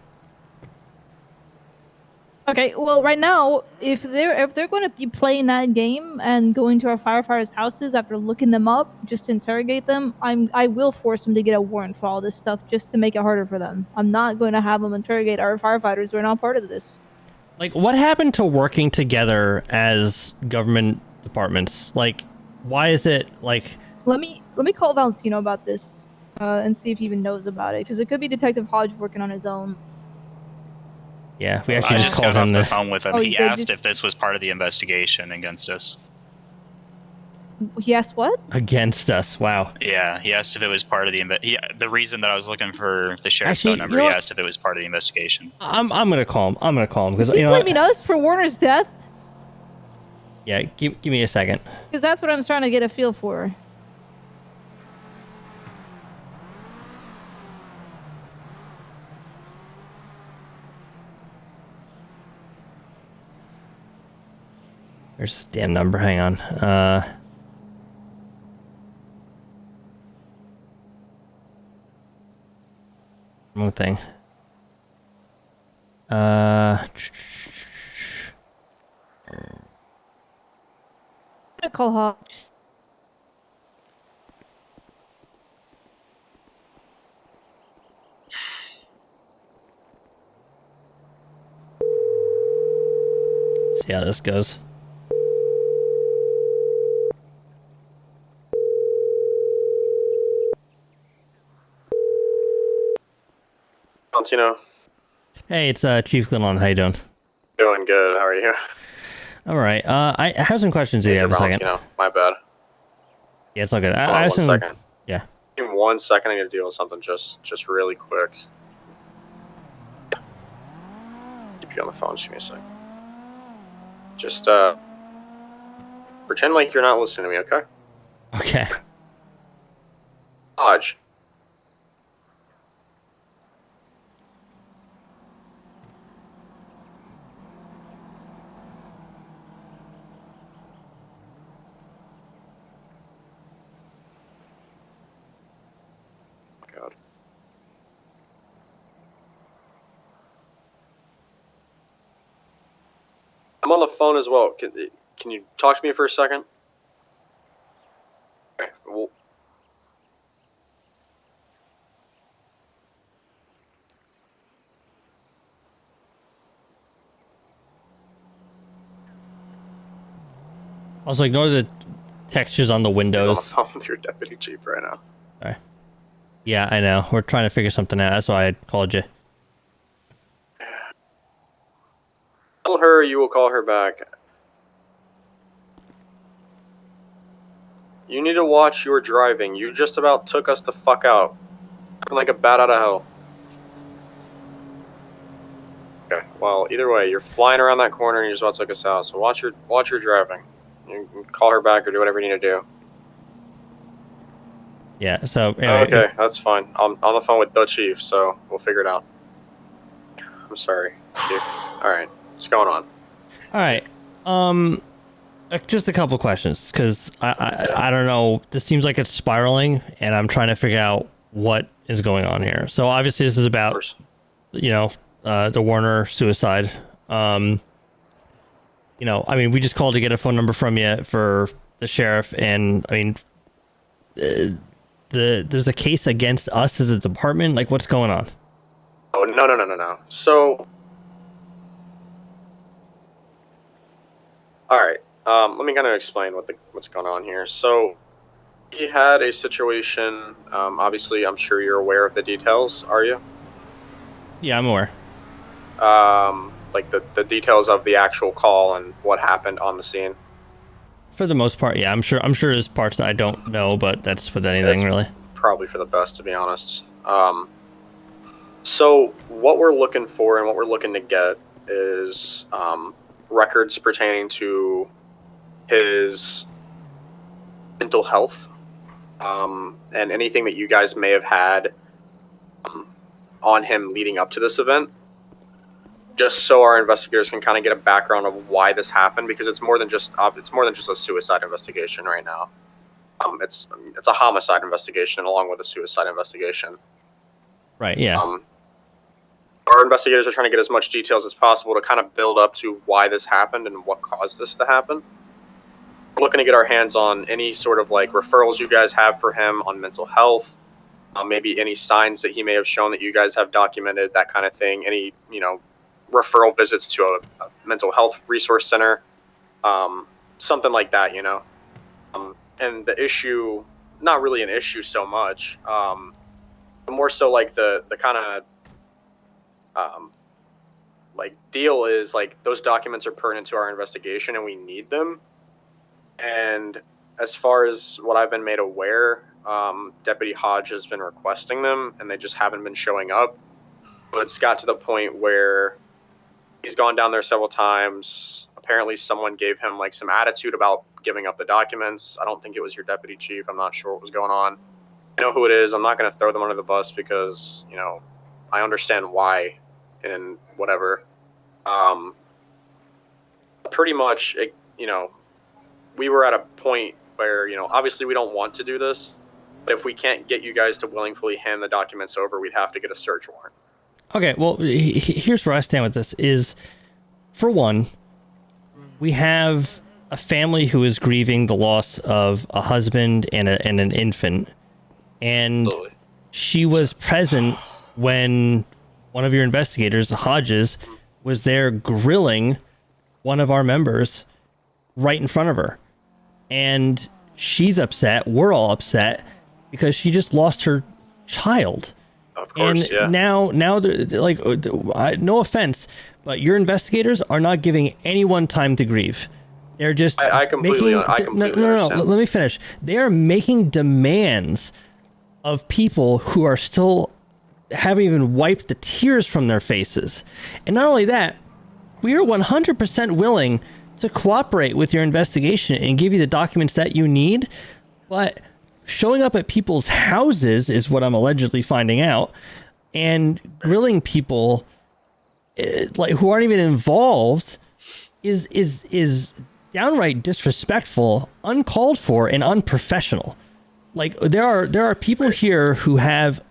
Okay, well, right now, if they're going to be playing that game and going to our firefighters' houses after looking them up just to interrogate them, I will force them to get a warrant for all this stuff just to make it harder for them. I'm not going to have them interrogate our firefighters who are not part of this. Like, what happened to working together as government departments? Like, why is it like? Let me call Valentino about this and see if he even knows about it, because it could be Detective Hodge working on his own. Yeah, we actually I just just called got off him the this phone with him. Oh, He you did asked just- if this was part of the investigation against us. He asked what? against us. Wow. Yeah, he asked if it was part of the reason that I was looking for the sheriff's Actually, phone number. you know He what? asked if it was part of the investigation. I'm gonna call him. I'm gonna call him because Is he you know what? blaming us for Warner's death? Yeah, give me a second. Because that's what I'm trying to get a feel for. There's this damn number. Hang on. One thing. I'm gonna call Hodge. See how this goes. Valentino. Hey, it's Chief Glendon. How you doing? Doing good. How are you? All right. I have some questions. Do you have a second? Valentino. My bad. Yeah, it's all good. Hold I on have one some. second. Yeah. Give me 1 second. I need to deal with something just really quick. Keep you on the phone. Just give me a second. Just pretend like you're not listening to me, okay? Okay. Hodge. God. I'm on the phone as well. Can you talk to me for a second? Okay. Well, Also, ignore the textures on the he's on the windows. phone with your deputy chief right now. Yeah, I know. We're trying to figure something out. That's why I called you. Tell her you will call her back. You need to watch your driving. You just about took us the fuck out. I'm like a bat out of hell. Okay, well, either way, you're flying around that corner and you just about took us out, so watch your driving. You can call her back or do whatever you need to do. Yeah. So anyway, Okay, that's fine. I'm on the phone with the chief, so we'll figure it out. I'm sorry, Chief. Alright, what's going on? All right. Just a couple questions because I don't know. This seems like it's spiraling, and I'm trying to figure out what is going on here. So obviously, this is Of about course. The Warner suicide. I mean, we just called to get a phone number from you for the sheriff, and I mean, there's a case against us as a department. Like, what's going on? Oh, no. So, alright, let me kind of explain what's going on here. So, we had a situation, obviously, I'm sure you're aware of the details, are you? Yeah, I'm aware. Like the details of the actual call and what happened on the scene. For the most part, yeah. I'm sure there's parts that I don't know, but that's with anything, That's really. Probably for the best, to be honest. So what we're looking for and what we're looking to get is records pertaining to his mental health, and anything that you guys may have had on him leading up to this event. just so our investigators can kind of get a background of why this happened, because it's more than just a suicide investigation right now. It's a homicide investigation along with a suicide investigation. Right. Yeah. Our investigators are trying to get as much details as possible to kind of build up to why this happened and what caused this to happen. We're looking to get our hands on any sort of like referrals you guys have for him on mental health, maybe any signs that he may have shown that you guys have documented, that kind of thing. Any, referral visits to a mental health resource center, something like that, and the issue, not really an issue so much, but more so like the kind of like deal is like those documents are pertinent to our investigation and we need them. And as far as what I've been made aware, Deputy Hodge has been requesting them and they just haven't been showing up. But it's got to the point where he's gone down there several times. Apparently someone gave him like some attitude about giving up the documents. I don't think it was your deputy chief. I'm not sure what was going on. I know who it is. I'm not going to throw them under the bus because, I understand why and whatever. Pretty much, we were at a point where, obviously we don't want to do this, but if we can't get you guys to willingly hand the documents over, we'd have to get a search warrant. Okay, well, here's where I stand with this is, for one, we have a family who is grieving the loss of a husband and an infant, and Absolutely. she was present when one of your investigators, Hodges, was there grilling one of our members right in front of her. And she's upset, we're all upset, because she just lost her child. Of course, and now, like, no offense, but your investigators are not giving anyone time to grieve. They're just I completely no, understand. let me finish. They are making demands of people who are still haven't even wiped the tears from their faces. And not only that, we are 100% willing to cooperate with your investigation and give you the documents that you need, but showing up at people's houses is what I'm allegedly finding out, and grilling people like who aren't even involved is downright disrespectful, uncalled for, and unprofessional. Like there are people here who have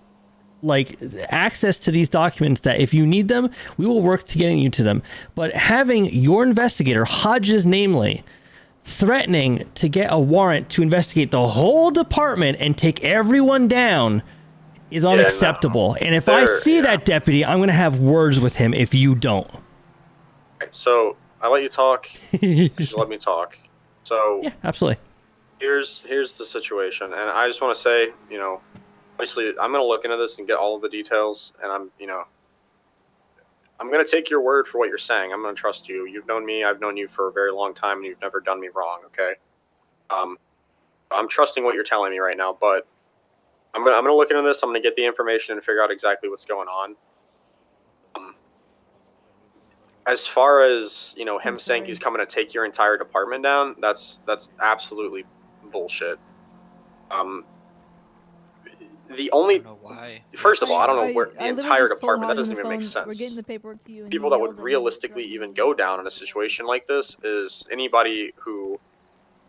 like access to these documents that if you need them, we will work to getting you to them. But having your investigator, Hodges namely, threatening to get a warrant to investigate the whole department and take everyone down is unacceptable. And if I see that deputy, I'm going to have words with him if you don't. So I let you talk. You should let me talk. So yeah, absolutely. Here's the situation, and I just want to say, obviously, I'm going to look into this and get all of the details, and I'm going to take your word for what you're saying. I'm going to trust you. You've known me. I've known you for a very long time, and you've never done me wrong, okay? I'm trusting what you're telling me right now, but I'm going to look into this. I'm going to get the information and figure out exactly what's going on. As far as, him saying he's coming to take your entire department down, that's absolutely bullshit. The only, I don't know why. first of all, I don't know where the literally entire just told department, that Hodge doesn't on the even make phone, sense. We're getting the paperwork to you. And People he that yelled would at me, realistically threatened even me. go down in a situation like this is anybody who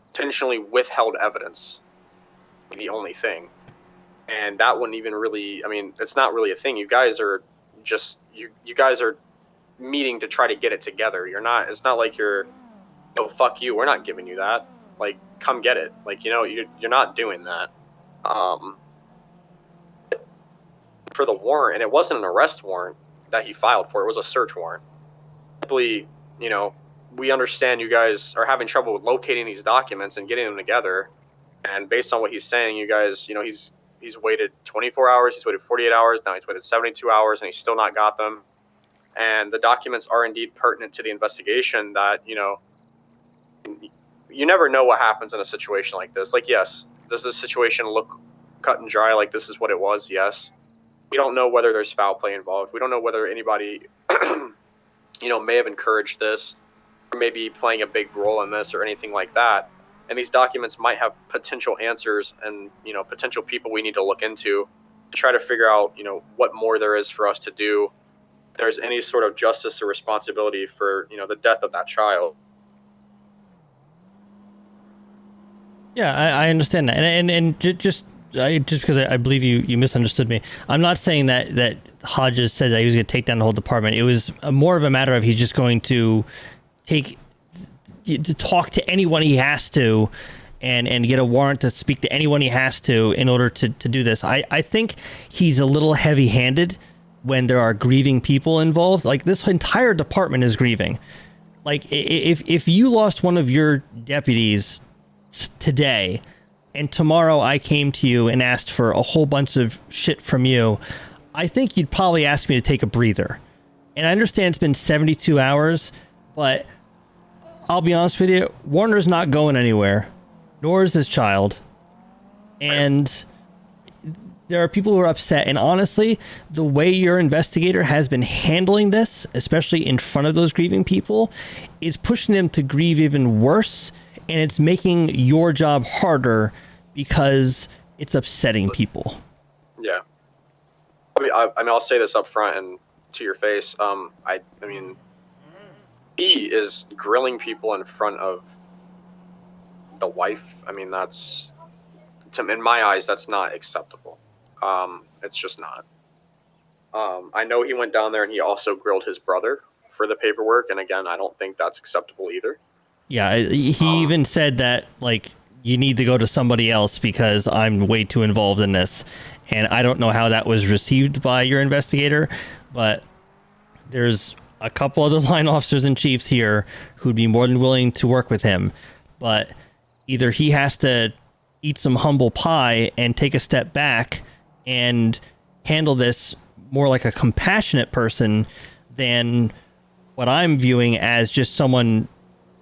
intentionally withheld evidence. The only thing. And that wouldn't even really, it's not really a thing. You guys are just, you guys are meeting to try to get it together. It's not like you're, oh, fuck you, we're not giving you that. Like, come get it. Like, you're not doing that. For the warrant, and it wasn't an arrest warrant that he filed for, it was a search warrant. Simply, we understand you guys are having trouble with locating these documents and getting them together. And based on what he's saying, you guys, he's waited 24 hours, he's waited 48 hours, now he's waited 72 hours, and he's still not got them. And the documents are indeed pertinent to the investigation that, you never know what happens in a situation like this. Like, yes, does this situation look cut and dry like this is what it was? Yes. We don't know whether there's foul play involved. We don't know whether anybody, may have encouraged this or maybe playing a big role in this or anything like that. And these documents might have potential answers and, potential people we need to look into to try to figure out, what more there is for us to do there's any sort of justice or responsibility for, you know, the death of that child. Yeah, I understand that, and just because I believe you misunderstood me. I'm not saying that Hodges said that he was going to take down the whole department. It was more of a matter of he's just going to talk to anyone he has to, and get a warrant to speak to anyone he has to in order to do this. I think he's a little heavy-handed when there are grieving people involved. Like, this entire department is grieving. Like, if you lost one of your deputies today, and tomorrow I came to you and asked for a whole bunch of shit from you, I think you'd probably ask me to take a breather. And I understand it's been 72 hours, but I'll be honest with you, Warner's not going anywhere, nor is this child. And there are people who are upset. And honestly, the way your investigator has been handling this, especially in front of those grieving people, is pushing them to grieve even worse. And it's making your job harder because it's upsetting people. Yeah. I mean, I'll say this up front and to your face. I mean, he is grilling people in front of the wife. I mean, that's, in my eyes, that's not acceptable. It's just not. I know he went down there and he also grilled his brother for the paperwork. And again, I don't think that's acceptable either. Yeah, he even said that, like, you need to go to somebody else because I'm way too involved in this. And I don't know how that was received by your investigator, but there's a couple other line officers and chiefs here who'd be more than willing to work with him. But either he has to eat some humble pie and take a step back and handle this more like a compassionate person than what I'm viewing as just someone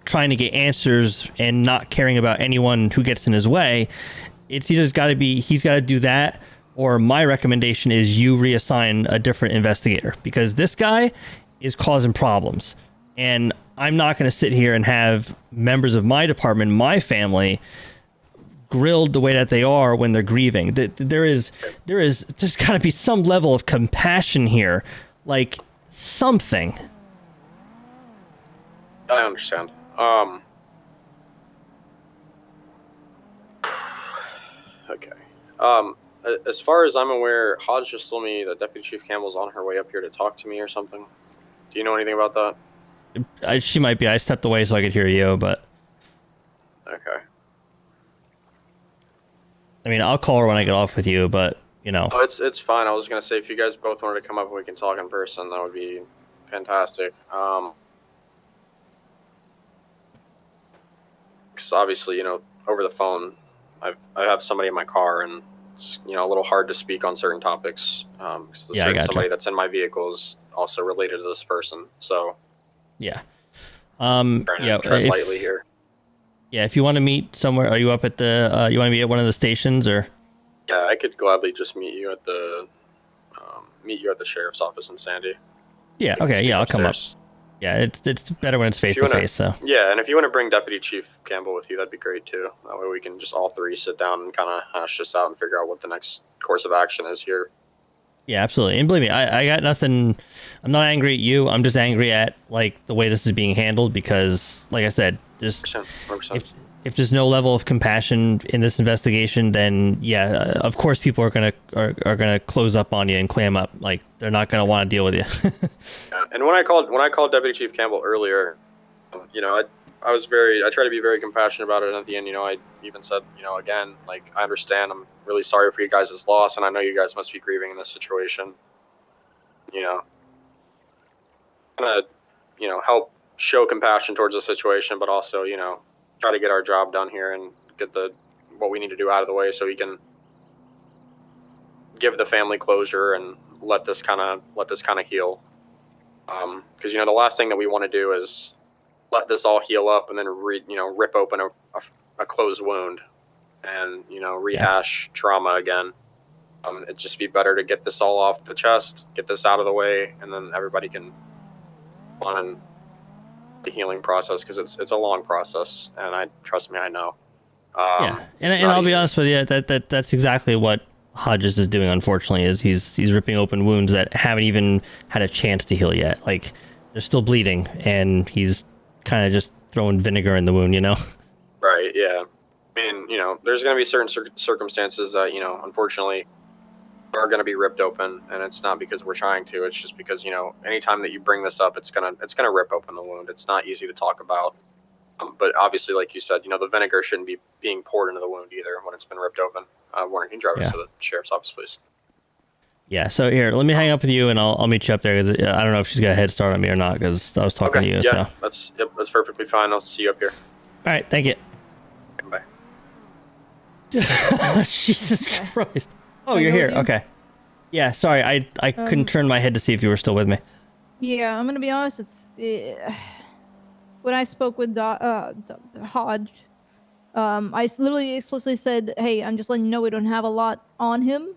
trying to get answers and not caring about anyone who gets in his way. It's either he's got to do that, or my recommendation is you reassign a different investigator, because this guy is causing problems. And I'm not going to sit here and have members of my department, my family, grilled the way that they are when they're grieving. There's got to be some level of compassion here, like something. I understand. Okay. As far as I'm aware, Hodge just told me that Deputy Chief Campbell's on her way up here to talk to me or something. Do you know anything about that? She might be. I stepped away so I could hear you, but... Okay. I mean, I'll call her when I get off with you, but, you know... Oh, it's fine. I was going to say, if you guys both wanted to come up and we can talk in person, that would be fantastic. Because obviously, you know, over the phone, I have somebody in my car, and it's, you know, a little hard to speak on certain topics. Because Yeah, I gotcha. somebody that's in my vehicle is also related to this person, so... Yeah. Trying to tread lightly here. Yeah, if you want to meet somewhere, are you up at the... you want to be at one of the stations, or... Yeah, I could gladly just meet you at the sheriff's office in Sandy. Yeah, okay, yeah, I'll come up. Yeah, it's better when it's face-to-face, so... Yeah, and if you want to bring Deputy Chief Campbell with you, that'd be great, too. That way we can just all three sit down and kind of hash this out and figure out what the next course of action is here. Yeah, absolutely. And believe me, I got nothing... I'm not angry at you. I'm just angry at, like, the way this is being handled because, like I said, just... 100%. If there's no level of compassion in this investigation, then, yeah, of course people are gonna close up on you and clam up. Like, they're not gonna want to deal with you. Yeah. And when I called Deputy Chief Campbell earlier, you know, I try to be very compassionate about it, and at the end, you know, I even said, you know, again, like, I understand, I'm really sorry for you guys' loss, and I know you guys must be grieving in this situation. You know, kind of, you know, help show compassion towards the situation, but also, you know, try to get our job done here and get what we need to do out of the way so we can give the family closure and let this kind of heal. Because, you know, the last thing that we want to do is let this all heal up and then rip open a closed wound and, you know, rehash trauma again. It'd just be better to get this all off the chest, get this out of the way, and then everybody can on the healing process, because it's a long process, and trust me, I know. Yeah, and I'll be honest with you, that's exactly what Hodges is doing, unfortunately, is he's ripping open wounds that haven't even had a chance to heal yet. Like, they're still bleeding, and he's kind of just throwing vinegar in the wound, you know? Right, yeah. I mean, there's going to be certain circumstances that, unfortunately are going to be ripped open, and it's not because we're trying to. It's just because, anytime that you bring this up, it's gonna rip open the wound. It's not easy to talk about. But obviously, like you said, the vinegar shouldn't be being poured into the wound either when it's been ripped open. Warren, can you drive us to the sheriff's office, please? Yeah, so here, let me hang up with you, and I'll meet you up there, because I don't know if she's got a head start on me or not, because I was talking to you, yeah, so. that's perfectly fine. I'll see you up here. All right, thank you. Bye. Jesus Christ. Oh, Can I you're go here. with you? Okay. Yeah, sorry, I couldn't turn my head to see if you were still with me. Yeah, I'm gonna be honest. When I spoke with Hodge, literally explicitly said, "Hey, I'm just letting you know we don't have a lot on him.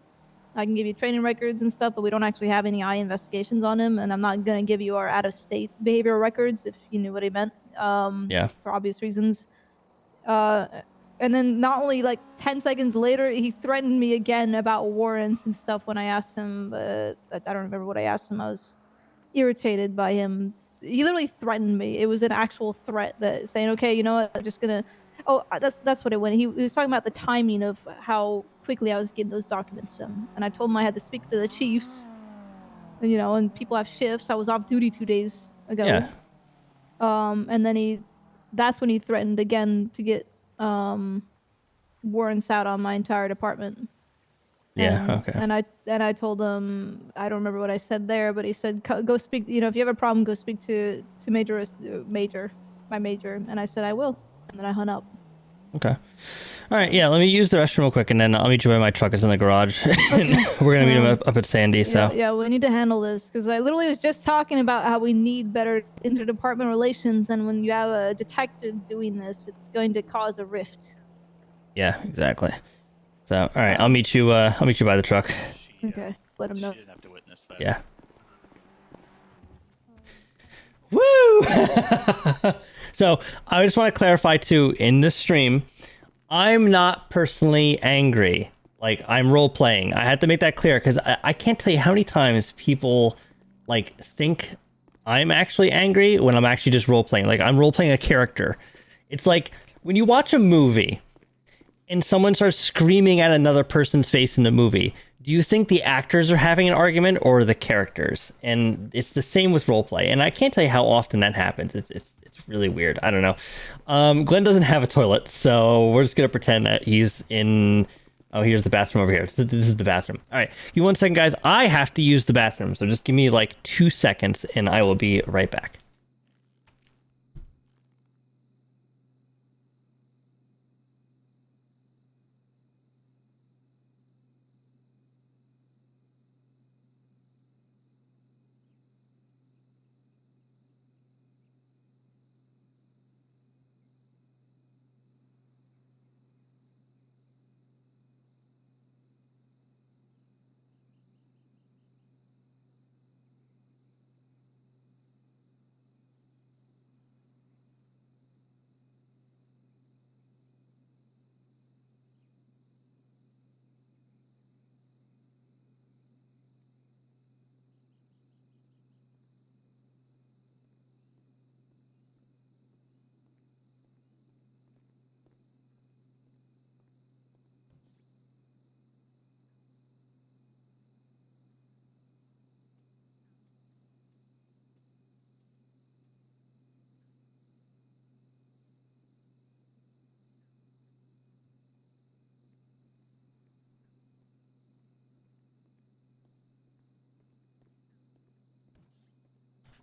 I can give you training records and stuff, but we don't actually have any eye investigations on him, and I'm not gonna give you our out-of-state behavioral records if you knew what he meant. Yeah. For obvious reasons. And then not only like 10 seconds later, he threatened me again about warrants and stuff when I asked him. I don't remember what I asked him. I was irritated by him. He literally threatened me. It was an actual threat that saying, "Okay, you know what? I'm just gonna." Oh, that's what it went. He was talking about the timing of how quickly I was getting those documents to him, and I told him I had to speak to the chiefs. And people have shifts. I was off duty 2 days ago. Yeah. And then that's when he threatened again to get warrants out on my entire department. Yeah, And, okay. and I told him, I don't remember what I said there, but he said, go speak, if you have a problem, go speak to my major. And I said, I will. And then I hung up. Okay. All right, yeah, let me use the restroom real quick, and then I'll meet you by my truck. It's in the garage. Okay. We're going to meet him up at Sandy, so. Yeah, we need to handle this, because I literally was just talking about how we need better interdepartment relations, and when you have a detective doing this, it's going to cause a rift. Yeah, exactly. So, all right, I'll meet you by the truck. Okay, let him know. She didn't have to witness that. Yeah. Woo! So, I just want to clarify too, in this stream, I'm not personally angry. Like, I'm role playing. I had to make that clear because I can't tell you how many times people like think I'm actually angry when I'm actually just role playing. Like, I'm role playing a character. It's like when you watch a movie and someone starts screaming at another person's face in the movie, do you think the actors are having an argument or the characters? And it's the same with roleplay. And I can't tell you how often that happens. It's really weird. I don't know. Glenn doesn't have a toilet, so we're just going to pretend that he's in... Oh, here's the bathroom over here. This is the bathroom. All right. Give me 1 second, guys. I have to use the bathroom, so just give me like 2 seconds, and I will be right back.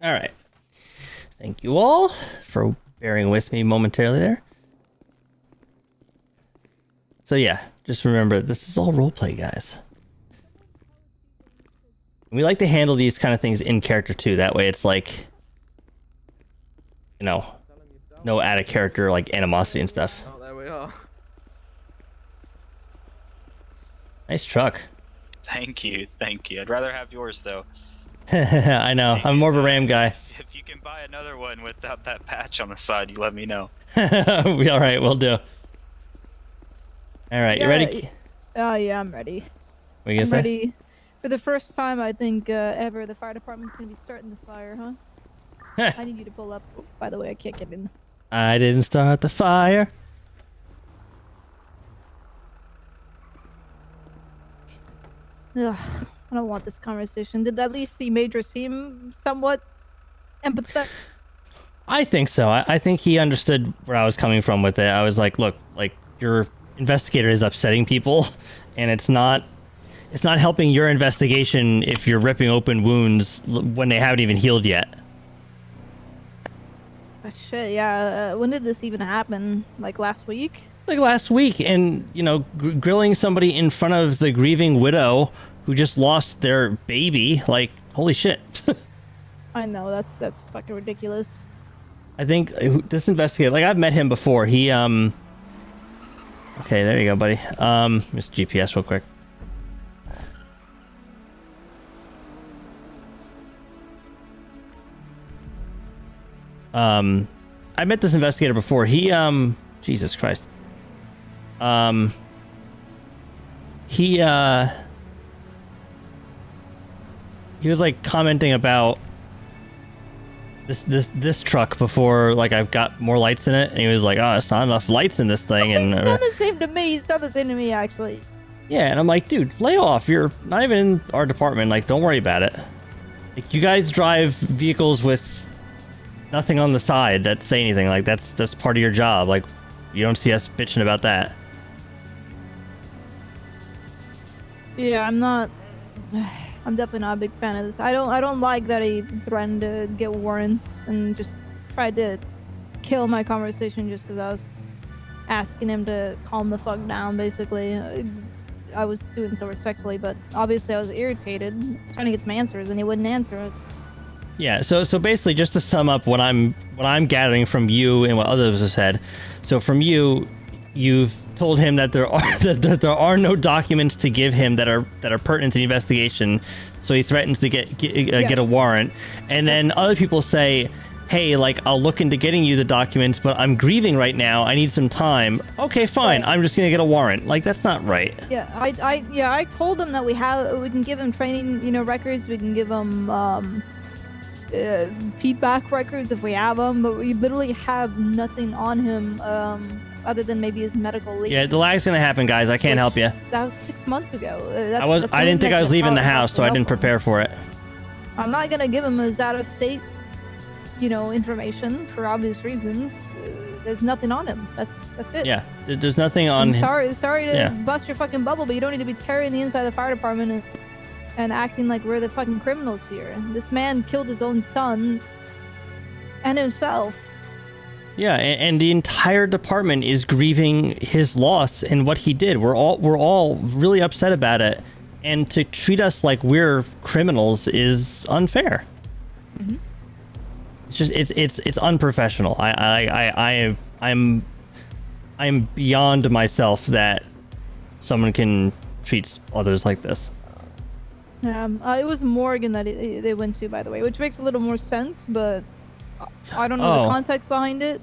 All right. Thank you all for bearing with me momentarily there. So yeah, just remember, this is all roleplay, guys. We like to handle these kind of things in character too. That way it's like, no out of character like animosity and stuff. Oh, there we are. Nice truck. Thank you. I'd rather have yours though. I know. I'm more of a Ram guy. If you can buy another one without that patch on the side, you let me know. We all right. We'll do. All right, you ready? Oh yeah, I'm ready. What you I'm gonna say? ready. For the first time, I think ever, the fire department's gonna be starting the fire, huh? I need you to pull up. By the way, I can't get in. I didn't start the fire. Ugh, I don't want this conversation. Did at least the Major seem somewhat empathetic? I think so. I think he understood where I was coming from with it. I was like, look, like your investigator is upsetting people, and it's not helping your investigation if you're ripping open wounds when they haven't even healed yet. Oh, shit, yeah. When did this even happen? Like last week? Like last week, and you know, grilling somebody in front of the grieving widow who just lost their baby. Like, holy shit. I know, that's fucking ridiculous. I think this investigator, like I've met him before. He okay, there you go, buddy. Just GPS real quick. I met this investigator before. He Jesus Christ. He was like commenting about this truck before, like I've got more lights in it, and he was like, oh, it's not enough lights in this thing. And He's done the same to me. He's done the same to me, actually. yeah, and I'm like, dude, lay off. You're not even in our department. Like, don't worry about it. Like, you guys drive vehicles with nothing on the side that say anything. Like, that's part of your job. Like, you don't see us bitching about that. Yeah, I'm definitely not a big fan of this. I don't like that he threatened to get warrants and just tried to kill my conversation just because I was asking him to calm the fuck down, basically. I was doing so respectfully, but obviously I was irritated, trying to get some answers, and he wouldn't answer. Yeah, so basically, just to sum up what I'm gathering from you and what others have said. So from you, you've told him that there are no documents to give him that are pertinent to the investigation, so he threatens to get a warrant. And then other people say, hey, like, I'll look into getting you the documents, but I'm grieving right now, I need some time. Okay, fine, I'm just gonna get a warrant. Like, that's not right. Yeah, I told him that we can give him training, records, we can give him feedback records if we have them, but we literally have nothing on him other than maybe his medical leave. Yeah, the lag's gonna happen, guys. I can't help you. That was 6 months ago. I didn't think I was leaving the house, so I didn't prepare for it. I'm not gonna give him his out-of-state, information for obvious reasons. There's nothing on him. That's it. Yeah, there's nothing on him. Sorry to bust your fucking bubble, but you don't need to be tearing the inside of the fire department and acting like we're the fucking criminals here. This man killed his own son and himself. Yeah, and the entire department is grieving his loss and what he did. We're all really upset about it, and to treat us like we're criminals is unfair. Mm-hmm. It's just it's unprofessional. I'm beyond myself that someone can treat others like this. It was Morgan that they went to, by the way, which makes a little more sense, but I don't know the context behind it.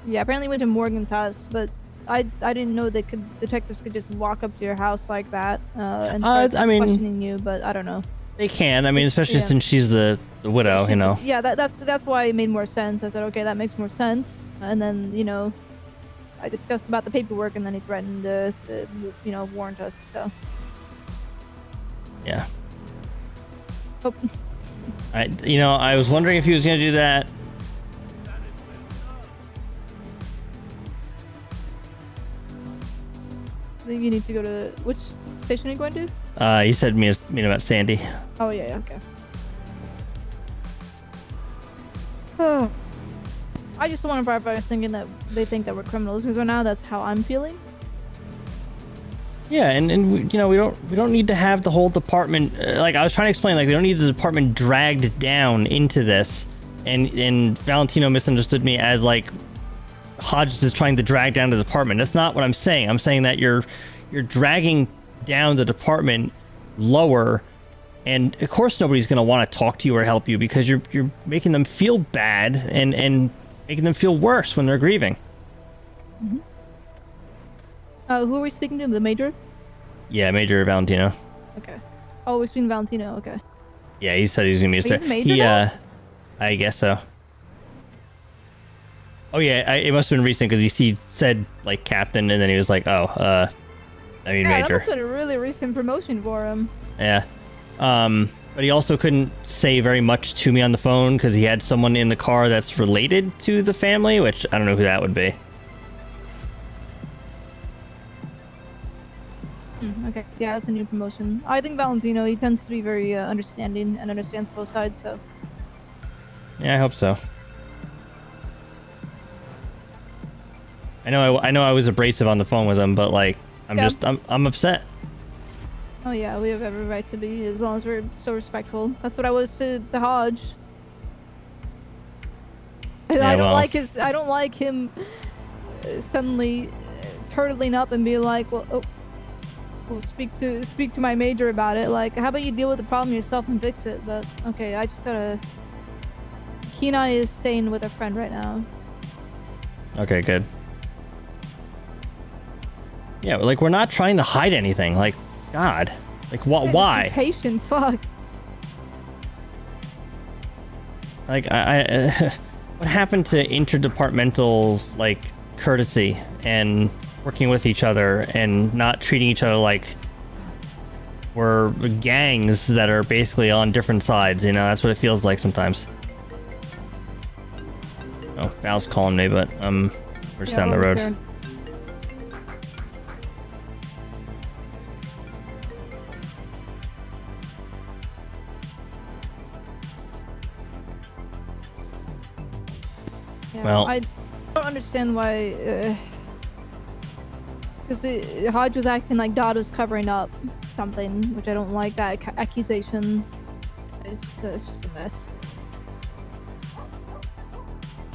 Yeah, apparently went to Morgan's house, but I didn't know detectives could just walk up to your house like that and start questioning you, but I don't know. They can. I mean, especially since she's the widow, Yeah, that's why it made more sense. I said, okay, that makes more sense. And then, I discussed about the paperwork, and then he threatened to warrant us, so. Yeah. Oh. I was wondering if he was going to do that. I think you need to go to... Which station are you going to? He said meet about Sandy. Oh, yeah, okay. Oh. I just want to start by thinking that they think that we're criminals, because right now that's how I'm feeling. Yeah, and we don't need to have the whole department, like I was trying to explain, like we don't need the department dragged down into this, and Valentino misunderstood me as like Hodges is trying to drag down the department. That's not what I'm saying. I'm saying that you're dragging down the department lower, and of course nobody's going to want to talk to you or help you because you're making them feel bad and making them feel worse when they're grieving. Mm-hmm. Who are we speaking to? The major? Yeah, Major Valentino. Okay. Oh, it's been Valentino. Okay. Yeah, he said he's gonna be a Wait, he's star. Major now? I guess so. Oh yeah, it must have been recent because he said like captain, and then he was like, oh, I mean Yeah, that Major. must have been a really recent promotion for him. Yeah. But he also couldn't say very much to me on the phone because he had someone in the car that's related to the family, which I don't know who that would be. Okay. Yeah, that's a new promotion. I think Valentino, he tends to be very understanding and understands both sides, so. Yeah, I hope so. I know I was abrasive on the phone with him, but like I'm upset. Oh yeah, we have every right to be, as long as we're still respectful. That's what I was to the Hodge. I don't like him suddenly turtling up and be like, well, speak to my major about it. Like, how about you deal with the problem yourself and fix it? But okay, I just gotta. Kenai is staying with a friend right now. Okay, good. Yeah, like we're not trying to hide anything. Like, God, like what? Why? Just be patient, fuck. Like what happened to interdepartmental like courtesy and working with each other and not treating each other like we're gangs that are basically on different sides? You know, that's what it feels like sometimes. Oh, Val's calling me, but we're just down the road. There. Yeah, Well, I don't understand why. Because Hodge was acting like Dodd was covering up something, which I don't like. That accusation. It's just a mess.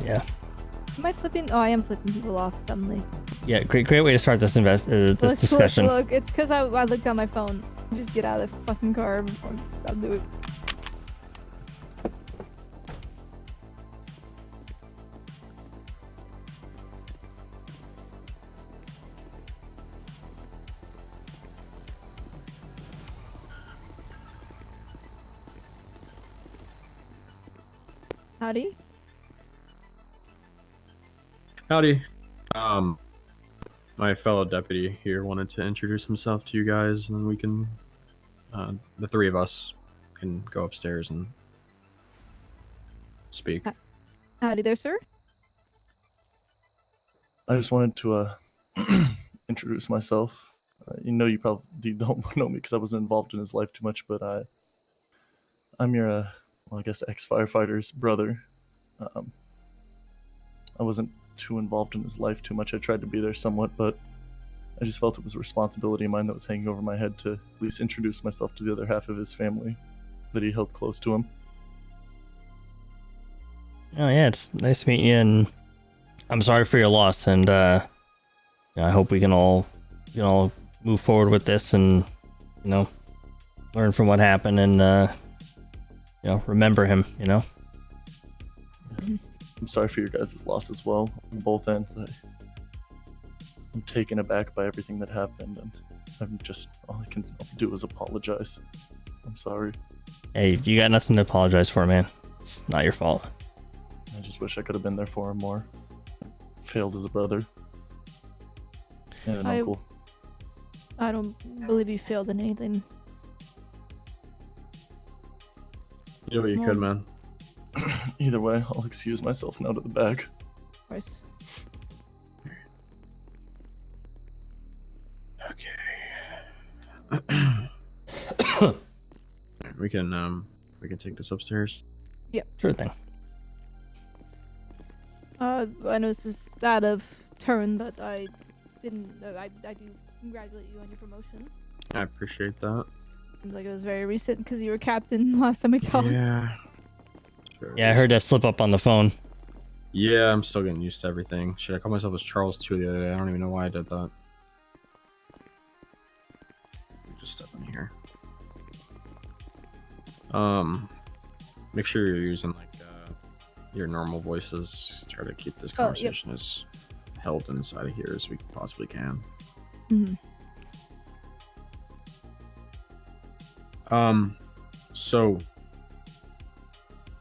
Yeah. Am I flipping? Oh, I am flipping people off suddenly. Yeah, great way to start this discussion. Look, it's because I looked at my phone. Just get out of the fucking car before I stop doing it. Howdy. Howdy. My fellow deputy here wanted to introduce himself to you guys, and then we can, the three of us can go upstairs and speak. Howdy there, sir. I just wanted to introduce myself. You know, you probably don't know me because I wasn't involved in his life too much, but I'm your, well, I guess, ex-firefighter's brother. I wasn't too involved in his life too much. I tried to be there somewhat, but I just felt it was a responsibility of mine that was hanging over my head to at least introduce myself to the other half of his family that he held close to him. Oh yeah, it's nice meeting you, and I'm sorry for your loss, and I hope we can all move forward with this and learn from what happened and remember him. I'm sorry for your guys' loss as well on both ends. I'm taken aback by everything that happened, and all I can do is apologize. I'm sorry. Hey, you got nothing to apologize for, man. It's not your fault. I just wish I could have been there for him more. Failed as a brother and an uncle. I don't believe you failed in anything. You know what you could, man. Either way, I'll excuse myself now to the back. Of course. Okay. we can take this upstairs. Yeah. Sure thing. I know this is out of turn, but I didn't. I do congratulate you on your promotion. I appreciate that. Seems like it was very recent because you were captain last time we talked. Yeah. Yeah, I heard that slip up on the phone. Yeah, I'm still getting used to everything. Shit, I called myself as Charles too the other day. I don't even know why I did that. Just step in here. Make sure you're using your normal voices. Try to keep this conversation as held inside of here as we possibly can. Mm-hmm. So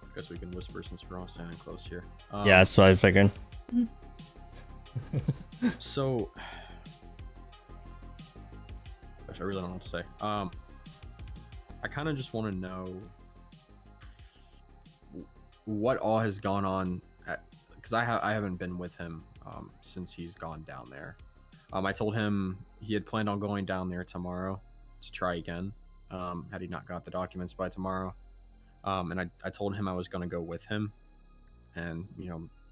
I guess we can whisper since we're all standing close here. Yeah, that's what I figured. So, gosh, I really don't know what to say. I kind of just want to know what all has gone on, because I haven't been with him since he's gone down there. I told him he had planned on going down there tomorrow to try again, had he not got the documents by tomorrow. And I told him I was going to go with him, and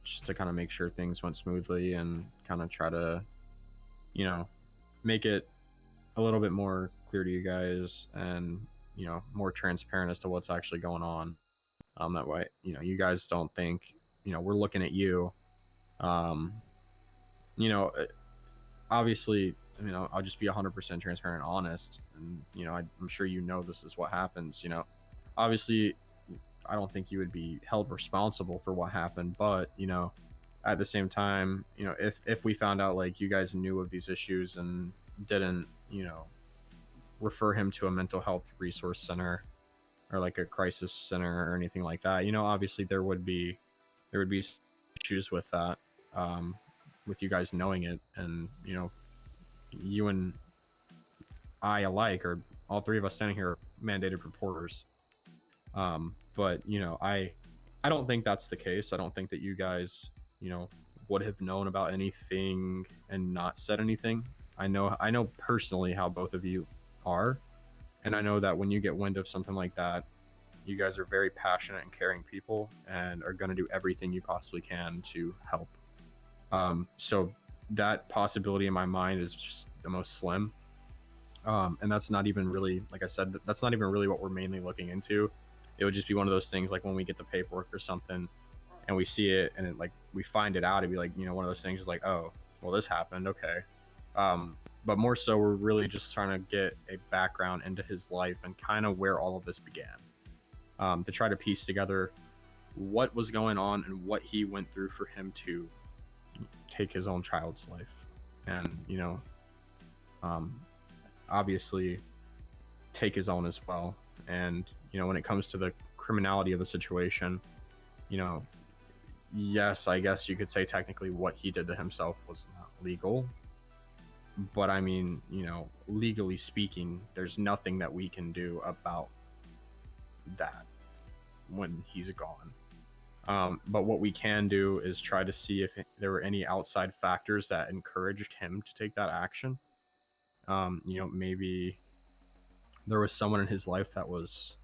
just to kind of make sure things went smoothly and kind of try to make it a little bit more clear to you guys and more transparent as to what's actually going on. That way you guys don't think we're looking at you. Obviously, I'll just be 100% transparent and honest, and I'm sure this is what happens. Obviously I don't think you would be held responsible for what happened, but at the same time, if we found out like you guys knew of these issues and didn't refer him to a mental health resource center or like a crisis center or anything like that, obviously there would be issues with that, with you guys knowing it, and you and I alike, or all three of us standing here, are mandated reporters. But I don't think that's the case. I don't think that you guys would have known about anything and not said anything. I know personally how both of you are, and I know that when you get wind of something like that, you guys are very passionate and caring people and are going to do everything you possibly can to help. So that possibility in my mind is just the most slim. And that's not even really, like I said, that's not even really what we're mainly looking into. It would just be one of those things like when we get the paperwork or something and we see it and it, like we find it out, it'd be like, one of those things is like, oh, well, this happened. Okay. But more so, we're really just trying to get a background into his life and kind of where all of this began, to try to piece together what was going on and what he went through for him to take his own child's life. And, obviously take his own as well. And when it comes to the criminality of the situation, yes, I guess you could say technically what he did to himself was not legal, but I mean, legally speaking, there's nothing that we can do about that when he's gone. But what we can do is try to see if there were any outside factors that encouraged him to take that action. Maybe there was someone in his life that was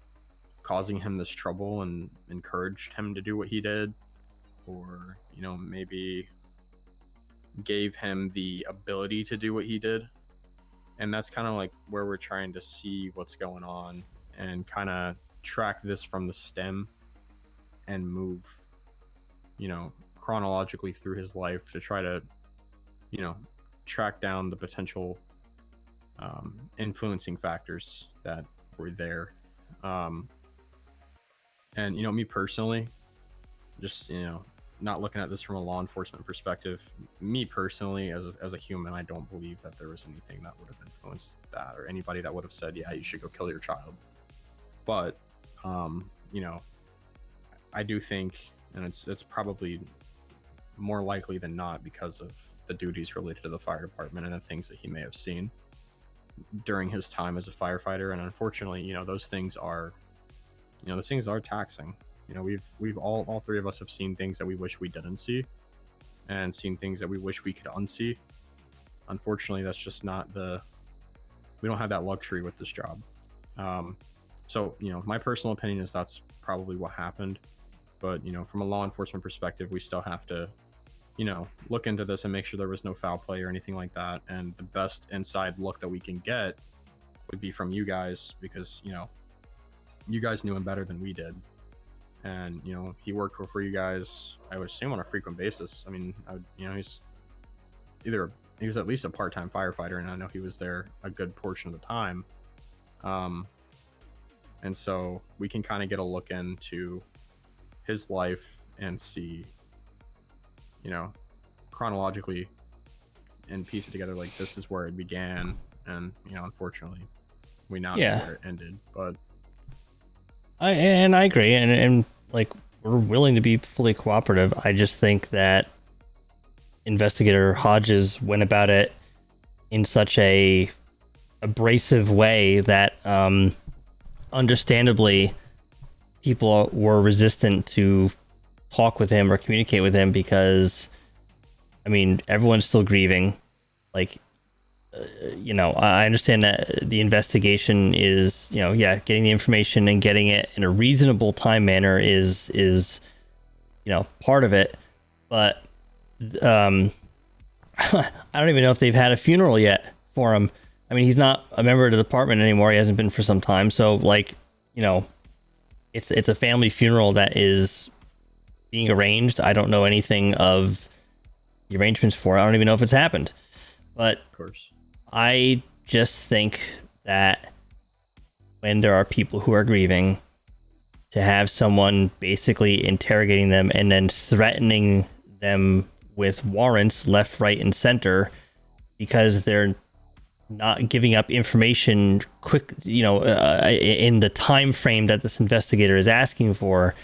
causing him this trouble and encouraged him to do what he did, or maybe gave him the ability to do what he did. And that's kind of like where we're trying to see what's going on and kind of track this from the stem and move chronologically through his life to try to track down the potential influencing factors that were there. And me personally, just not looking at this from a law enforcement perspective, me personally as a human, I don't believe that there was anything that would have influenced that, or anybody that would have said, yeah, you should go kill your child. But I do think, and it's probably more likely than not because of the duties related to the fire department and the things that he may have seen during his time as a firefighter. And unfortunately, those things are taxing. We've all three of us have seen things that we wish we didn't see, and seen things that we wish we could unsee. Unfortunately, that's just not we don't have that luxury with this job. So my personal opinion is that's probably what happened. But from a law enforcement perspective, we still have to look into this and make sure there was no foul play or anything like that. And the best inside look that we can get would be from you guys, because you guys knew him better than we did. And he worked for you guys, I would assume, on a frequent basis. I mean, he was at least a part-time firefighter, and I know he was there a good portion of the time. And so we can kind of get a look into his life and see chronologically and piece it together, like this is where it began. And unfortunately we now Yeah. know where it ended. But I agree, and like we're willing to be fully cooperative. I just think that investigator Hodges went about it in such a abrasive way that understandably people were resistant to talk with him or communicate with him because I mean everyone's still grieving. Like I understand that the investigation is getting the information and getting it in a reasonable time manner is part of it, but I don't even know if they've had a funeral yet for him. I mean, he's not a member of the department anymore. He hasn't been for some time. So, like, it's a family funeral that is being arranged. I don't know anything of the arrangements for it. I don't even know if it's happened. But of course, I just think that when there are people who are grieving, to have someone basically interrogating them and then threatening them with warrants left, right, and center because they're not giving up information quick, in the time frame that this investigator is asking for,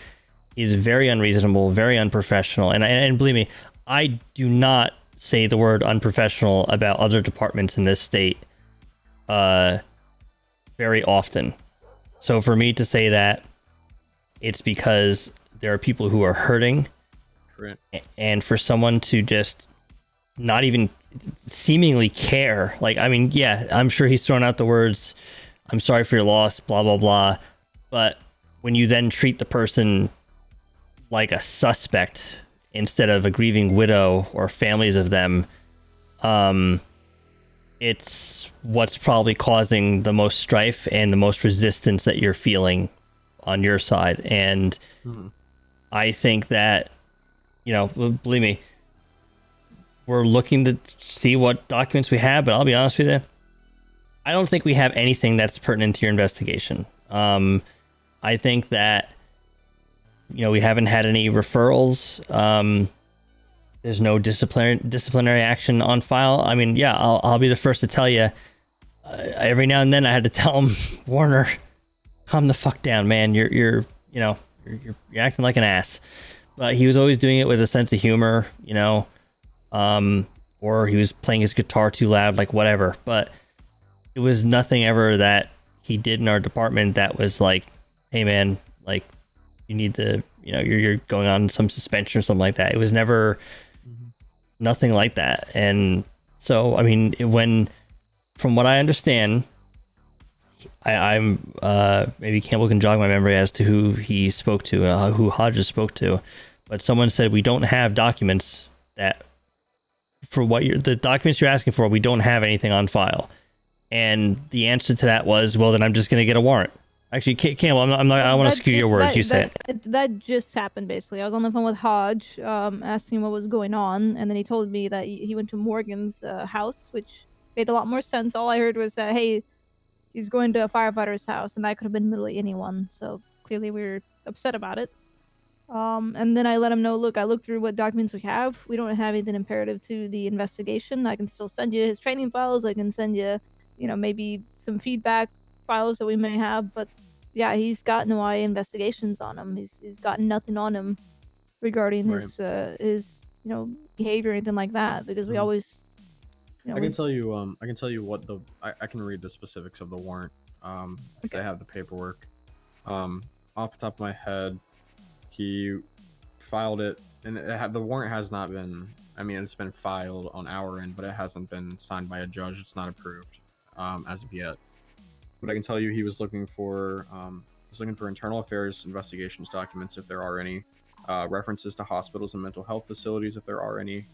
is very unreasonable, very unprofessional. And believe me, I do not say the word unprofessional about other departments in this state very often. So for me to say that, it's because there are people who are hurting. correct. And for someone to just not even seemingly care, like, I mean, yeah, I'm sure he's thrown out the words, "I'm sorry for your loss," blah, blah, blah. But when you then treat the person like a suspect instead of a grieving widow or families of them, it's what's probably causing the most strife and the most resistance that you're feeling on your side. And I think that, believe me, we're looking to see what documents we have, but I'll be honest with you, I don't think we have anything that's pertinent to your investigation. I think that, we haven't had any referrals. There's no disciplinary action on file. I mean, yeah, I'll be the first to tell you, every now and then I had to tell him, Warner, calm the fuck down, man. You're acting like an ass. But he was always doing it with a sense of humor, or he was playing his guitar too loud, like whatever. But it was nothing ever that he did in our department that was like, hey man, like you need to, you're going on some suspension or something like that. It was never nothing like that. And so, I mean, from what I understand, I'm maybe Campbell can jog my memory as to who he spoke to, who Hodges spoke to, but someone said we don't have documents that for the documents you're asking for, we don't have anything on file. And the answer to that was, well, then I'm just going to get a warrant. Actually, Campbell, I'm not. I don't want to skew your words. You said that just happened. Basically, I was on the phone with Hodge, asking him what was going on, and then he told me that he went to Morgan's house, which made a lot more sense. All I heard was that, hey, he's going to a firefighter's house, and that could have been literally anyone. So clearly, we were upset about it. And then I let him know, look, I looked through what documents we have. We don't have anything imperative to the investigation. I can still send you his training files. I can send you, maybe some feedback files that we may have. But yeah, he's got no IA investigations on him. He's got nothing on him regarding his behavior or anything like that, because we always. I can tell you what I can read the specifics of the warrant, because I have the paperwork. Off the top of my head, he filed it, and the warrant has not been. I mean, it's been filed on our end, but it hasn't been signed by a judge. It's not approved as of yet. But I can tell you, he was looking for internal affairs investigations documents, if there are any, references to hospitals and mental health facilities, if there are any.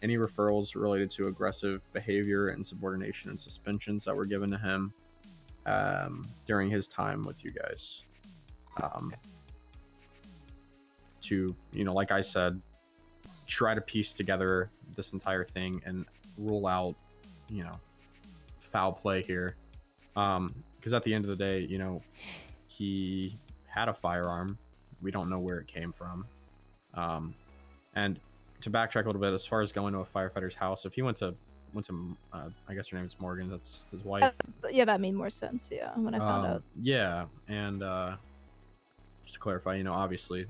Any referrals related to aggressive behavior, insubordination, and suspensions that were given to him during his time with you guys. To, like I said, try to piece together this entire thing and rule out, foul play here. Because at the end of the day, he had a firearm. We don't know where it came from. And to backtrack a little bit, as far as going to a firefighter's house, if he went to I guess her name is Morgan. That's his wife. Yeah, that made more sense. Yeah, when I found out. Yeah, and just to clarify, obviously,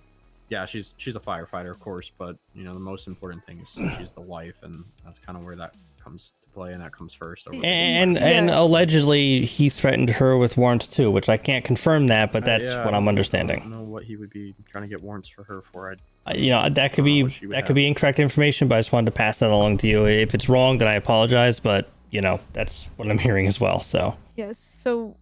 yeah, she's a firefighter, of course, but the most important thing is she's the wife, and that's kind of where that comes to play, and that comes first. And allegedly he threatened her with warrants too, which I can't confirm that, but that's what I'm understanding. I don't know what he would be trying to get warrants for her for. That could be incorrect information, but I just wanted to pass that along to you. If it's wrong, then I apologize, but that's what I'm hearing as well. So yes, so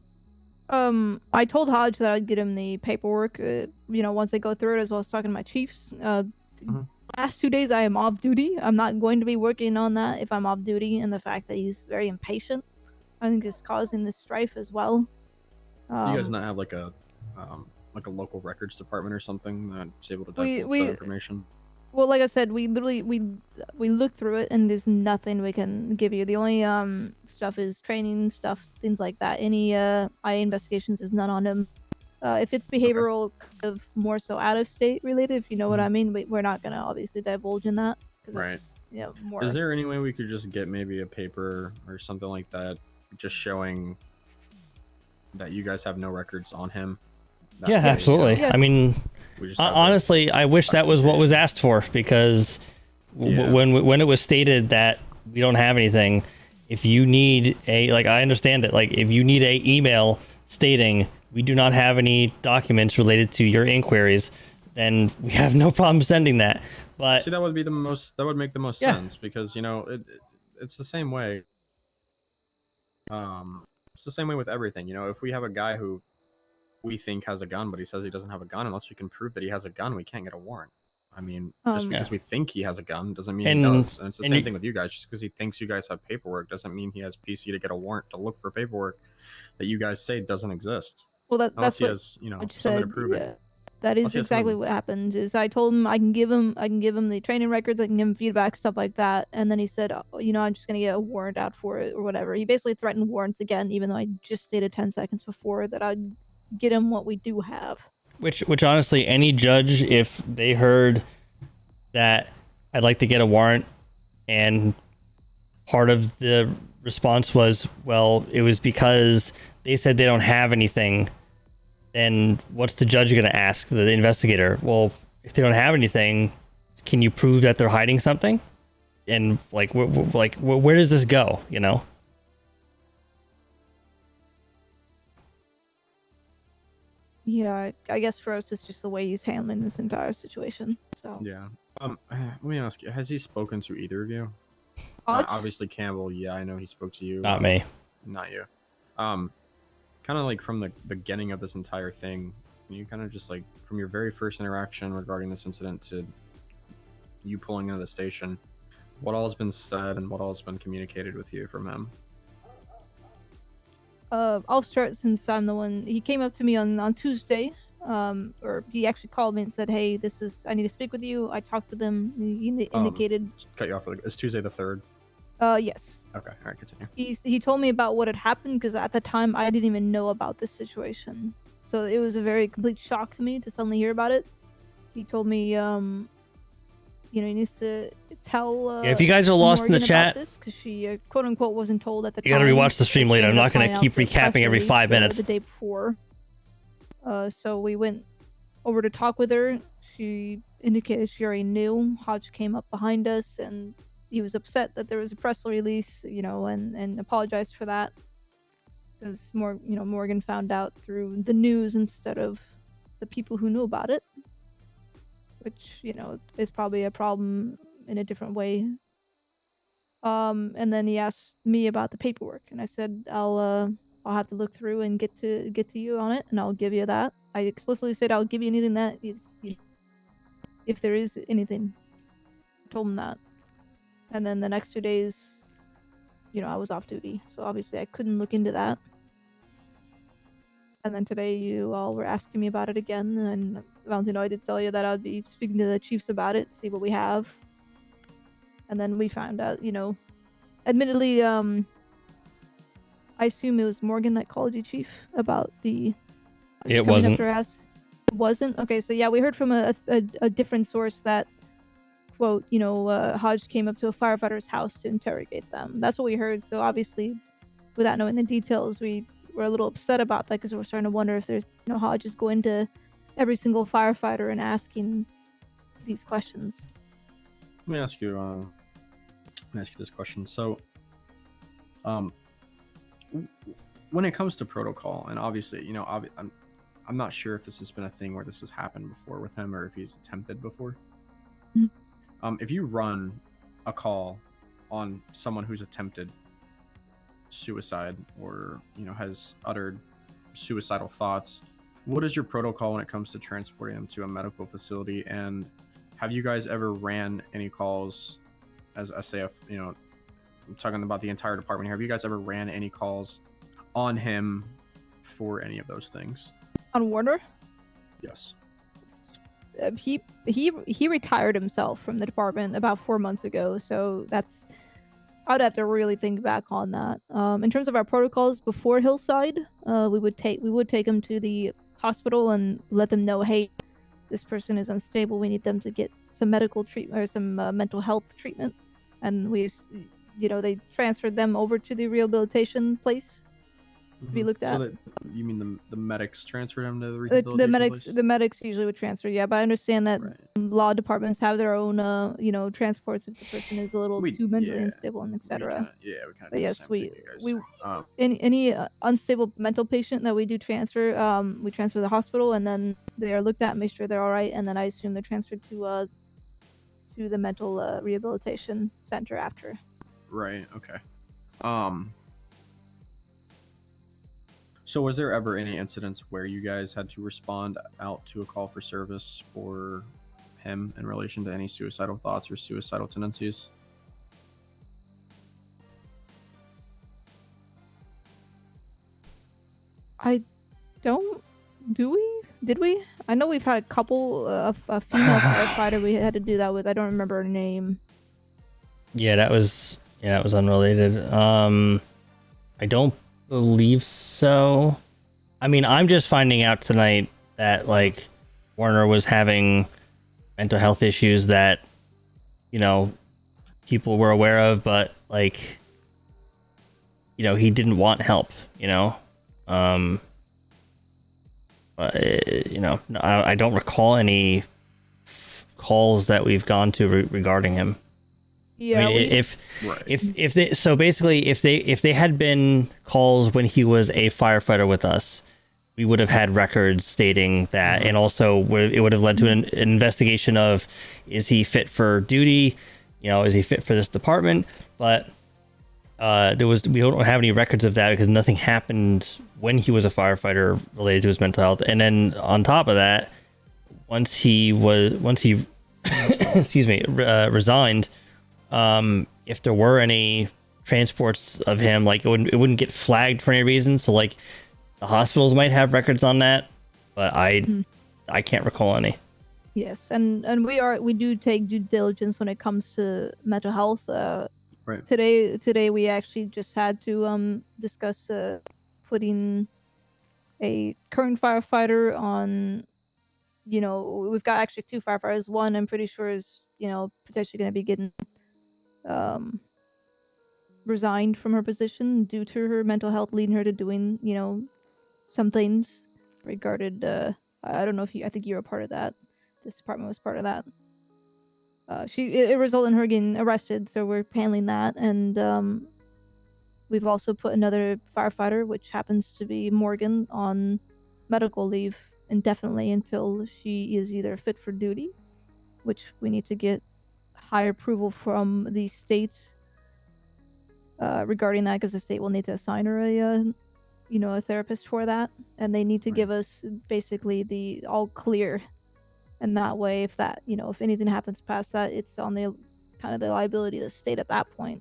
I told Hodge that I'd get him the paperwork, once I go through it, as well as talking to my chiefs. Last 2 days I am off duty. I'm not going to be working on that if I'm off duty, and the fact that he's very impatient, I think, is causing this strife as well. Do you guys not have like a local records department or something that's able to divulge that information? Well, like I said, we literally we looked through it, and there's nothing we can give you. The only stuff is training stuff, things like that. Any IA investigations is none on him. If it's behavioral, kind of more so out of state related, if you know what I mean, we're not gonna obviously divulge in that. Right. It's, more. Is there any way we could just get maybe a paper or something like that, just showing that you guys have no records on him? Yeah, absolutely. Yes. I mean, honestly, I wish that was what was asked for, because when it was stated that we don't have anything, if you need I understand it, if you need a email stating we do not have any documents related to your inquiries, then we have no problem sending that. But see, that would make the most sense, because it's the same way. It's the same way with everything. If we have a guy who we think has a gun, but he says he doesn't have a gun, unless we can prove that he has a gun, we can't get a warrant. I mean, just because we think he has a gun doesn't mean he does. And it's the same thing with you guys. Just because he thinks you guys have paperwork doesn't mean he has PC to get a warrant to look for paperwork that you guys say doesn't exist. Well, that's he what has, something to prove it. That is exactly what happened. Is I told him I can give him the training records, I can give him feedback, stuff like that, and then he said, I'm just gonna get a warrant out for it or whatever. He basically threatened warrants again, even though I just stated 10 seconds before that I'd get him what we do have. Which honestly, any judge, if they heard that I'd like to get a warrant, and part of the response was, well, it was because they said they don't have anything, then what's the judge going to ask the investigator? Well, if they don't have anything, can you prove that they're hiding something? And where does this go? Yeah, I guess for us, it's just the way he's handling this entire situation. So yeah. Let me ask you: has he spoken to either of you? Obviously, Campbell. Yeah, I know he spoke to you. Not me. Not you. Kind of from the beginning of this entire thing, can you kind of just from your very first interaction regarding this incident to you pulling into the station, what all has been said and what all has been communicated with you from him? I'll start, since I'm the one. He came up to me on Tuesday, or he actually called me and said, "Hey, I need to speak with you." I talked with him. He indicated. Cut you off. It's Tuesday the 3rd. Yes. Okay. All right. Continue. He told me about what had happened, because at the time I didn't even know about this situation, so it was a very complete shock to me to suddenly hear about it. He told me, he needs to tell. If you guys are lost in the chat, because she quote unquote wasn't told at the time. You gotta rewatch the stream later. I'm not gonna keep recapping every 5 minutes. The day before. So we went over to talk with her. She indicated she already knew. Hodge came up behind us, and he was upset that there was a press release, and apologized for that, because Morgan found out through the news instead of the people who knew about it, which is probably a problem in a different way. And then he asked me about the paperwork, and I said I'll have to look through and get to you on it, and I'll give you that. I explicitly said I'll give you anything that is, if there is anything. I told him that. And then the next 2 days, I was off duty, so obviously I couldn't look into that. And then today you all were asking me about it again, and Valentino, I did tell you that I'd be speaking to the chiefs about it, see what we have. And then we found out, admittedly, I assume it was Morgan that called you, Chief, about the... It wasn't. It wasn't? Okay, so yeah, we heard from a different source that quote, Hodge came up to a firefighter's house to interrogate them. That's what we heard. So obviously, without knowing the details, we were a little upset about that because we're starting to wonder if there's, Hodge is going to every single firefighter and asking these questions. Let me ask you this question. So, when it comes to protocol, and obviously, I'm not sure if this has been a thing where this has happened before with him or if he's attempted before. Mm-hmm. If you run a call on someone who's attempted suicide or, has uttered suicidal thoughts, what is your protocol when it comes to transporting them to a medical facility? And have you guys ever ran any calls as SAF, I'm talking about the entire department here. Have you guys ever ran any calls on him for any of those things? On Warner? Yes. He retired himself from the department about 4 months ago, so that's, I'd have to really think back on that. In terms of our protocols before Hillside, we would take him to the hospital and let them know, hey, this person is unstable. We need them to get some medical treatment or some mental health treatment, and they transferred them over to the rehabilitation place to be looked at. So that you mean the medics transferred him to the rehabilitation place? The medics usually would transfer, yeah, but I understand that law departments have their own transports if the person is a little too mentally unstable and etc. We kind of But yes, we any any unstable mental patient that we do transfer, we transfer to the hospital, and then they are looked at, make sure they're all right, and then I assume they're transferred to the mental rehabilitation center after. Right. Okay. So was there ever any incidents where you guys had to respond out to a call for service for him in relation to any suicidal thoughts or suicidal tendencies? I don't. Did we? I know we've had a couple of a female firefighter we had to do that with. I don't remember her name. Yeah, that was unrelated. I don't believe so. I mean, I'm just finding out tonight that Warner was having mental health issues that people were aware of, but he didn't want help. I don't recall any calls that we've gone to regarding him. Yeah, I mean, if they had been calls when he was a firefighter with us, we would have had records stating that, and also it would have led to an investigation of, is he fit for duty? Is he fit for this department? But we don't have any records of that because nothing happened when he was a firefighter related to his mental health. And then on top of that, once he resigned, if there were any transports of him, it wouldn't get flagged for any reason. So the hospitals might have records on that, but I can't recall any. Yes, and we do take due diligence when it comes to mental health. Right. Today we actually just had to discuss putting a current firefighter on. We've got actually 2 firefighters. One I'm pretty sure is potentially going to be getting resigned from her position due to her mental health, leading her to doing some things regarded. I don't know if I think you're a part of that. This department was part of that. It resulted in her getting arrested, so we're handling that, and we've also put another firefighter, which happens to be Morgan, on medical leave indefinitely until she is either fit for duty, which we need to get higher approval from the state regarding that, because the state will need to assign her a therapist for that, and they need to give us basically the all clear. And that way, if anything happens past that, it's on the kind of the liability of the state at that point.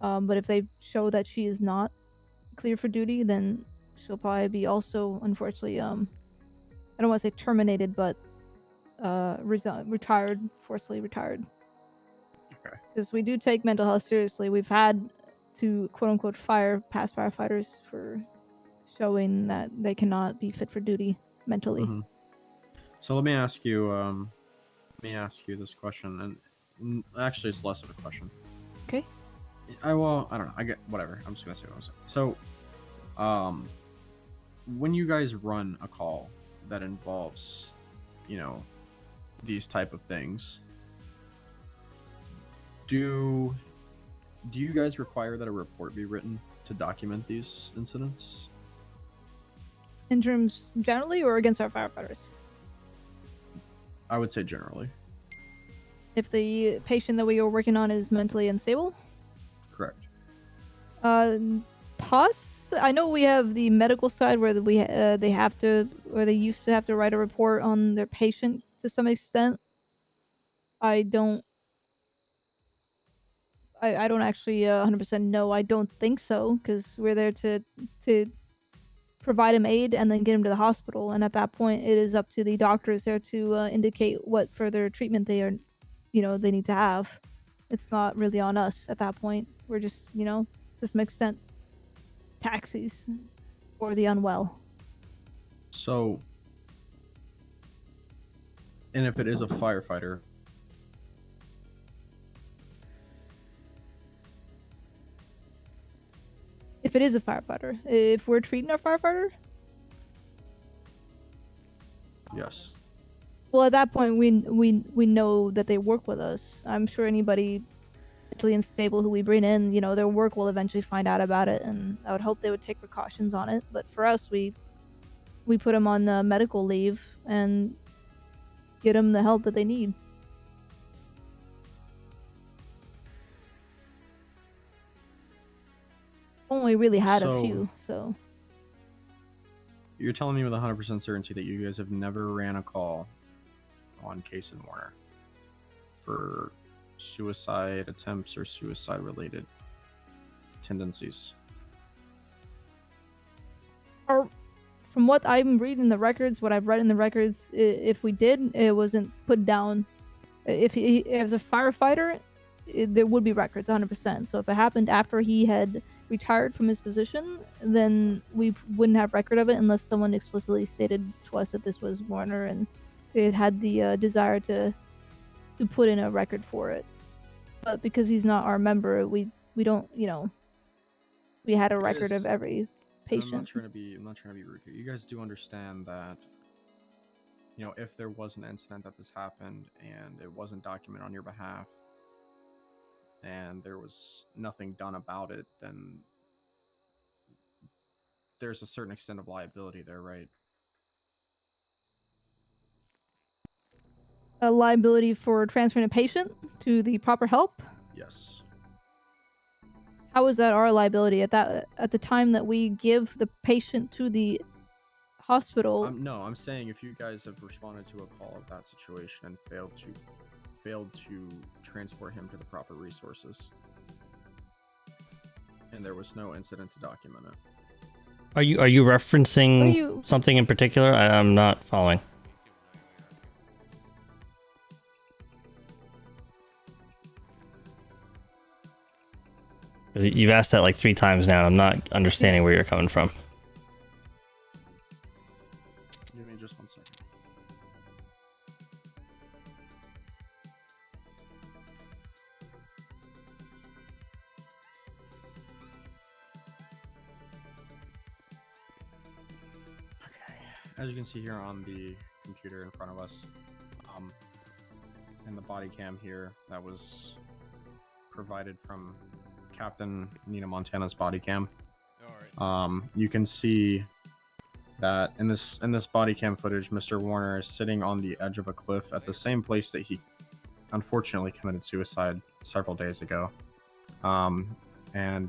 But if they show that she is not clear for duty, then she'll probably be also, unfortunately, I don't want to say terminated, but forcefully retired. Okay. Because we do take mental health seriously. We've had to quote unquote fire past firefighters for showing that they cannot be fit for duty mentally. So let me ask you me ask you this question, and actually, it's less of a question. Okay. I don't know. I get whatever. I'm just gonna say what I'm saying. So, when you guys run a call that involves, these type of things, do you guys require that a report be written to document these incidents? In terms generally or against our firefighters? I would say generally. If the patient that we are working on is mentally unstable? Correct. I know we have the medical side where they have to, or they used to have to write a report on their patient to some extent. I don't actually 100% know. I don't think so, because we're there to provide him aid and then get him to the hospital. And at that point, it is up to the doctors there to indicate what further treatment they are, they need to have. It's not really on us at that point. We're just, to some extent, taxis for the unwell. So, and if it is a firefighter, if it is a firefighter, if we're treating our firefighter, yes. well, at that point, we know that they work with us. I'm sure anybody mentally unstable who we bring in, their work will eventually find out about it, and I would hope they would take precautions on it. But for us, we put them on medical leave and get them the help that they need. Only really had a few, so. You're telling me with 100% certainty that you guys have never ran a call on Case and Warner for suicide attempts or suicide related tendencies? From what I'm reading in the records, what I've read in the records, if we did, it wasn't put down. If he as a firefighter, there would be records 100%. So if it happened after he had retired from his position, then we wouldn't have record of it unless someone explicitly stated to us that this was Warner and it had the desire to put in a record for it. But because he's not our member, we don't, we had a record of every patient. I'm not trying to be rude here. You guys do understand that, if there was an incident that this happened and it wasn't documented on your behalf and there was nothing done about it, then there's a certain extent of liability there, right? A liability for transferring a patient to the proper help? Yes. How is that our liability at the time that we give the patient to the hospital? No, I'm saying if you guys have responded to a call of that situation and failed to transport him to the proper resources, and there was no incident to document it. Are you referencing something in particular? I'm not following. You've asked that like 3 times now. I'm not understanding where you're coming from. Give me just 1 second. Okay. As you can see here on the computer in front of us, and the body cam here that was provided from Captain Nina Montana's body cam. You can see that in this body cam footage, Mr. Warner is sitting on the edge of a cliff at the same place that he unfortunately committed suicide several days ago. And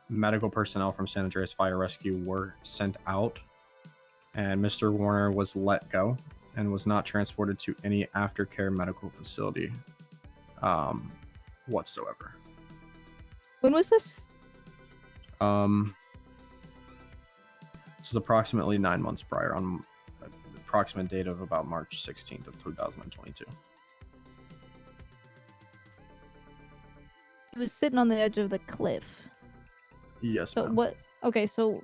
medical personnel from San Andreas Fire Rescue were sent out, and Mr. Warner was let go and was not transported to any aftercare medical facility whatsoever. When was this? This is approximately 9 months prior, on the approximate date of about March 16th of 2022. He was sitting on the edge of the cliff. Yes, So ma'am. what? Okay, so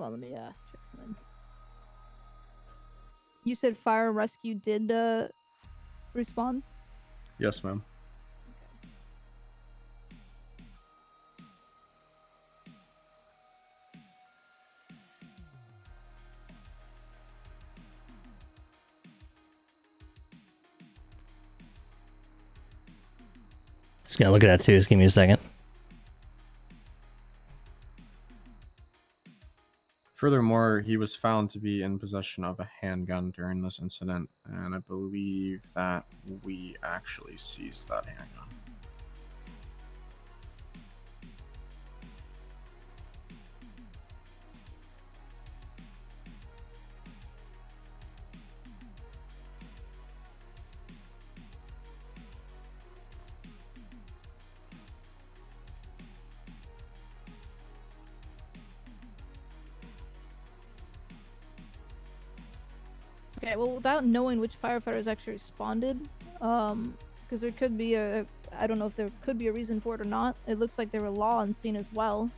Well, let me check something. You said fire and rescue did respond? Yes, ma'am. Just gonna look at that too. Just give me a second. Furthermore, he was found to be in possession of a handgun during this incident, and I believe that we actually seized that handgun. Okay, well, without knowing which firefighters actually responded, because there could be I don't know if there could be a reason for it or not. It looks like they were law on scene as well.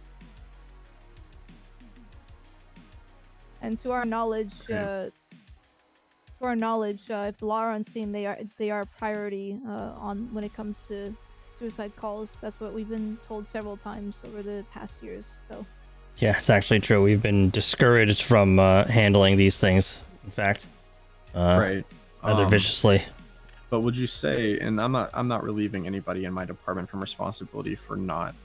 And to our knowledge, Okay. if the law are on scene, they are priority on when it comes to suicide calls. That's what we've been told several times over the past years. So. Yeah, it's actually true. We've been discouraged from handling these things. In fact, Right. rather viciously. But would you say, and I'm not relieving anybody in my department from responsibility for not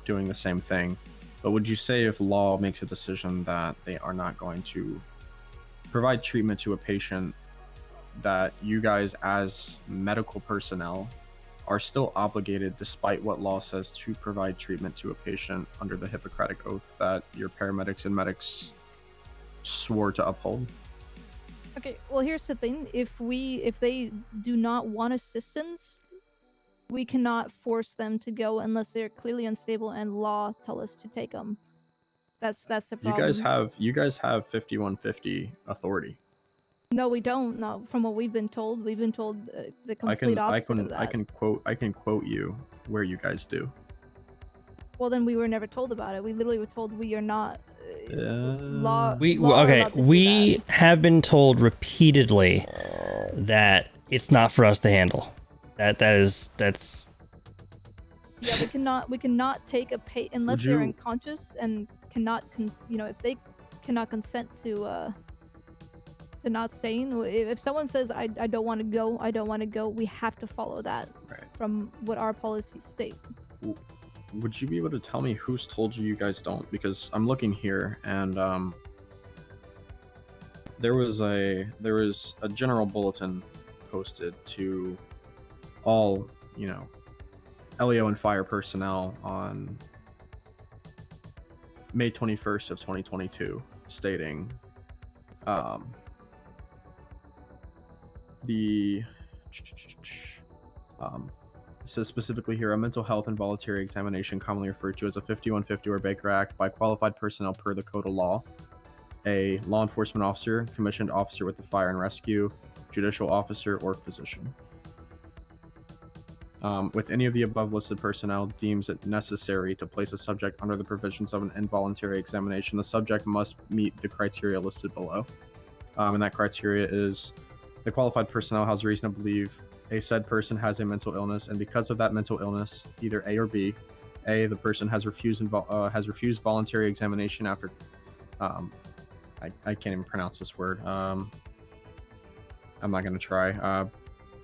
doing the same thing, but would you say if law makes a decision that they are not going to provide treatment to a patient, that you guys as medical personnel are still obligated, despite what law says, to provide treatment to a patient under the Hippocratic Oath that your paramedics and medics swore to uphold? Okay, well, here's the thing. If they do not want assistance, we cannot force them to go unless they're clearly unstable and law tell us to take them. That's the problem. You guys have 5150 authority. No, we don't. No, from what we've been told the complete opposite of that. I can quote you where you guys do. Well, then we were never told about it. We literally were told we are not. We have been told repeatedly that it's not for us to handle. That's. Yeah, we cannot take a unless they're unconscious and cannot if they cannot consent to not staying. If someone says I don't want to go, we have to follow that from what our policies state. Would you be able to tell me who's told you guys don't? Because I'm looking here, and there was a general bulletin posted to all LEO and fire personnel on May 21st of 2022, stating it says specifically here, a mental health and voluntary examination, commonly referred to as a 5150 or Baker Act, by qualified personnel per the Code of Law, a law enforcement officer, commissioned officer with the fire and rescue, judicial officer, or physician. With any of the above listed personnel deems it necessary to place a subject under the provisions of an involuntary examination, the subject must meet the criteria listed below. And that criteria is the qualified personnel has reason to believe a said person has a mental illness, and because of that mental illness, either A or B, A, the person has refused voluntary examination after, I can't even pronounce this word. I'm not going to try.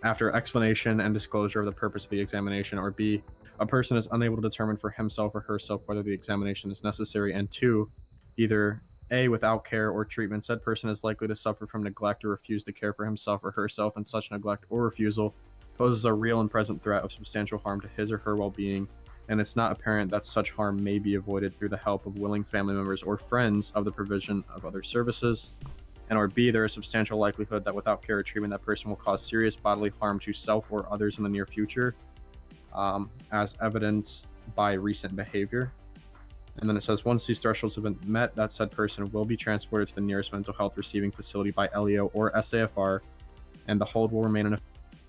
After explanation and disclosure of the purpose of the examination, or B, a person is unable to determine for himself or herself whether the examination is necessary, and 2, either A, without care or treatment, said person is likely to suffer from neglect or refuse to care for himself or herself, and such neglect or refusal poses a real and present threat of substantial harm to his or her well-being, and it's not apparent that such harm may be avoided through the help of willing family members or friends of the provision of other services, and or B, there is substantial likelihood that without care or treatment, that person will cause serious bodily harm to self or others in the near future, as evidenced by recent behavior. And then it says, once these thresholds have been met, that said person will be transported to the nearest mental health receiving facility by LEO or SAFR, and the hold will remain in a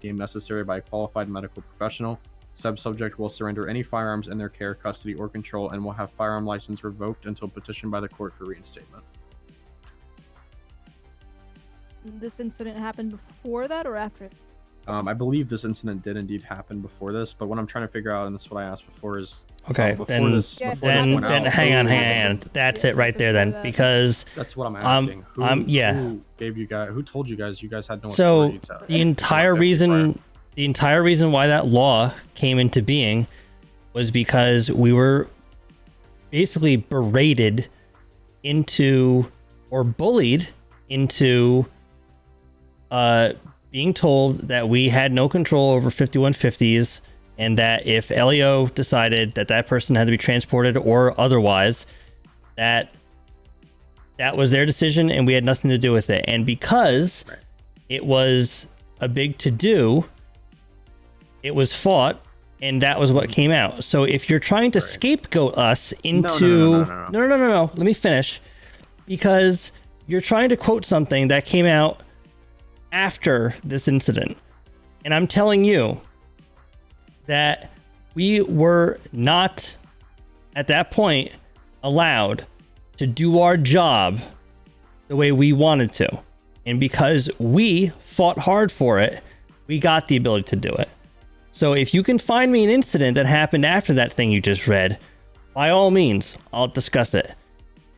deemed necessary by a qualified medical professional. Subject will surrender any firearms in their care, custody, or control, and will have firearm license revoked until petitioned by the court for reinstatement. this incident happened before that or after? I believe this incident did indeed happen before this, but what I'm trying to figure out, and this is what I asked before, is Okay, before then this, Yeah, before this then went then out, hang on, who- hang on. That's Yeah, it right there before then, that. because That's what I'm asking. yeah. Who gave you guys? Who told you guys had no So authority to? the entire 5150 reason why that law came into being was because we were basically berated into or bullied into being told that we had no control over 5150s, and that if LEO decided that that person had to be transported or otherwise, that was their decision and we had nothing to do with it. And because Right. it was a big to-do, it was fought, and that was what came out. So if you're trying to Right. scapegoat us into No. let me finish, because you're trying to quote something that came out after this incident, and I'm telling you that we were not at that point allowed to do our job the way we wanted to, and because we fought hard for it, we got the ability to do it. So if you can find me an incident that happened after that thing you just read, by all means, I'll discuss it.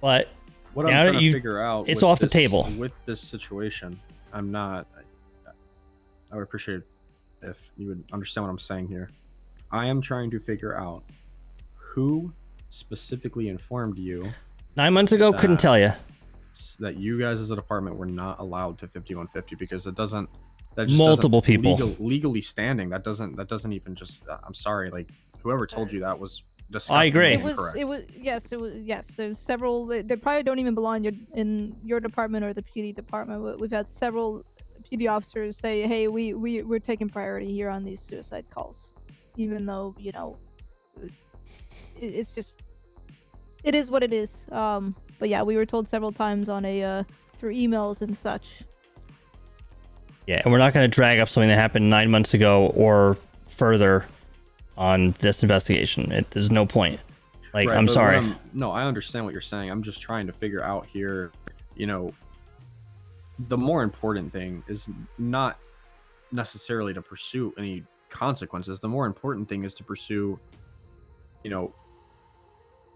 But What now I'm that trying to figure out, it's with off the this- table. with this situation. I'm not. I would appreciate if you would understand what I'm saying here. I am trying to figure out who specifically informed you 9 months ago, couldn't tell you. that you guys as a department were not allowed to 5150, because it doesn't. That just Multiple doesn't people. legally standing. That doesn't even just. I'm sorry. Like whoever told you that was disgusting. I agree. and It was. incorrect. It was. Yes. It was. Yes. There's several. They probably don't even belong in your department or the PD department. We've had several PD officers say, "Hey, we're taking priority here on these suicide calls," even though it's just. It is what it is. But yeah, we were told several times on through emails and such. Yeah, and we're not going to drag up something that happened 9 months ago or further on this investigation. There's no point. Like, Right, I'm but sorry. No, I understand what you're saying. I'm just trying to figure out here, the more important thing is not necessarily to pursue any consequences. The more important thing is to pursue,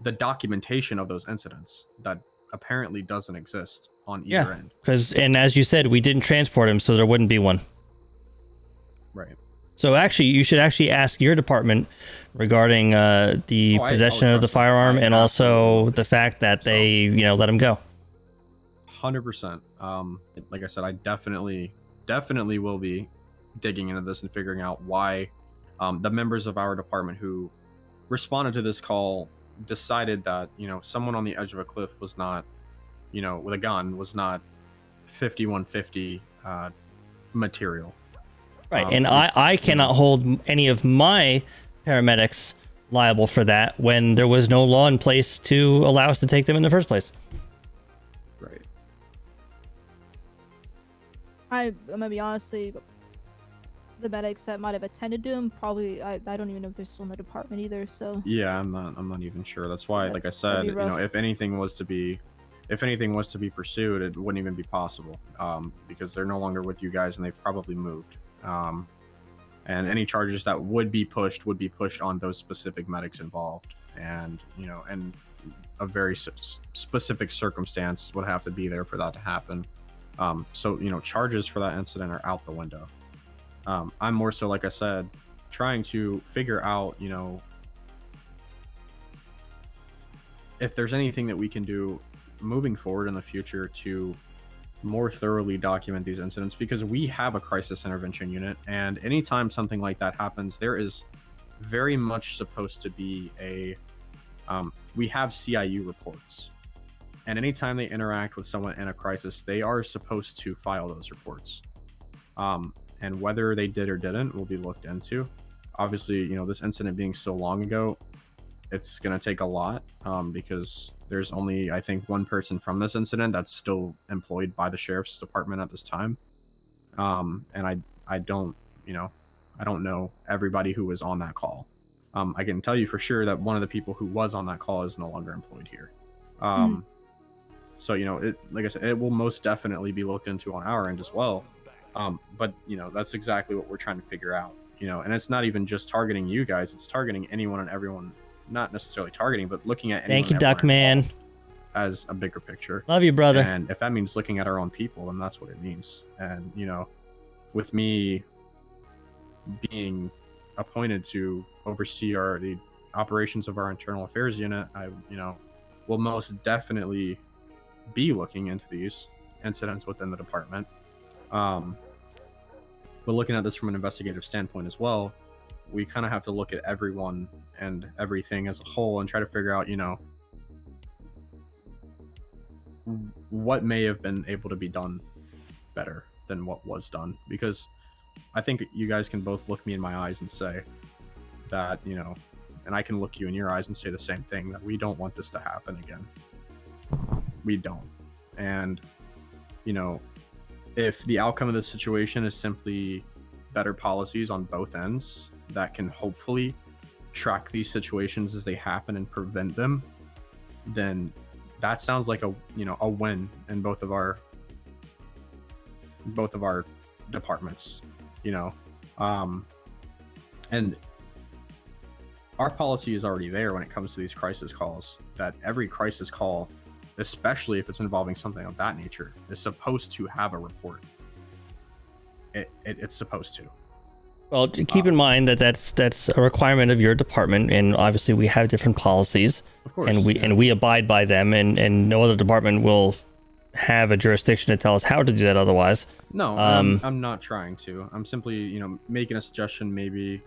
the documentation of those incidents that apparently doesn't exist on either end. Because, and as you said, we didn't transport him, so there wouldn't be one. Right. So actually, you should actually ask your department regarding the possession of the trust me. firearm, I and absolutely also will. the fact that they, let him go. 100%. Like I said, I definitely will be digging into this and figuring out why the members of our department who responded to this call decided that someone on the edge of a cliff was not, with a gun, was not 5150 material. Right, and I cannot hold any of my paramedics liable for that when there was no law in place to allow us to take them in the first place. Right. I'm gonna be honestly, the medics that might have attended to him probably I don't even know if they're still in the department either. So Yeah, I'm not even sure. That's why, like I said, be rough. if anything was to be pursued, it wouldn't even be possible, because they're no longer with you guys and they've probably moved. And any charges that would be pushed on those specific medics involved, and and a very specific circumstance would have to be there for that to happen. So charges for that incident are out the window. I'm more so, like I said, trying to figure out if there's anything that we can do moving forward in the future to more thoroughly document these incidents, because we have a crisis intervention unit, and anytime something like that happens, there is very much supposed to be we have CIU reports, and anytime they interact with someone in a crisis, they are supposed to file those reports, and whether they did or didn't will be looked into. Obviously, this incident being so long ago, it's going to take a lot, because there's only, I think, one person from this incident that's still employed by the sheriff's department at this time. And I don't know everybody who was on that call. I can tell you for sure that one of the people who was on that call is no longer employed here. So, it, like I said, it will most definitely be looked into on our end as well. But that's exactly what we're trying to figure out. And it's not even just targeting you guys; it's targeting anyone and everyone. Not necessarily targeting, but looking at anyone. Thank you, and everyone Duck Man. involved as a bigger picture. Love you, brother. And if that means looking at our own people, then that's what it means. And with me being appointed to oversee the operations of our internal affairs unit, I will most definitely be looking into these incidents within the department. But looking at this from an investigative standpoint as well, we kind of have to look at everyone and everything as a whole and try to figure out, what may have been able to be done better than what was done. Because I think you guys can both look me in my eyes and say that, and I can look you in your eyes and say the same thing, that we don't want this to happen again. We don't. And, if the outcome of this situation is simply better policies on both ends that can hopefully track these situations as they happen and prevent them, then that sounds like a win in both of our departments. And our policy is already there when it comes to these crisis calls, that every crisis call, especially if it's involving something of that nature, is supposed to have a report. It's supposed to. Well, keep in mind that that's a requirement of your department, and obviously we have different policies, of course, and we abide by them, and no other department will have a jurisdiction to tell us how to do that otherwise. No, I'm not trying to. I'm simply, making a suggestion. Maybe,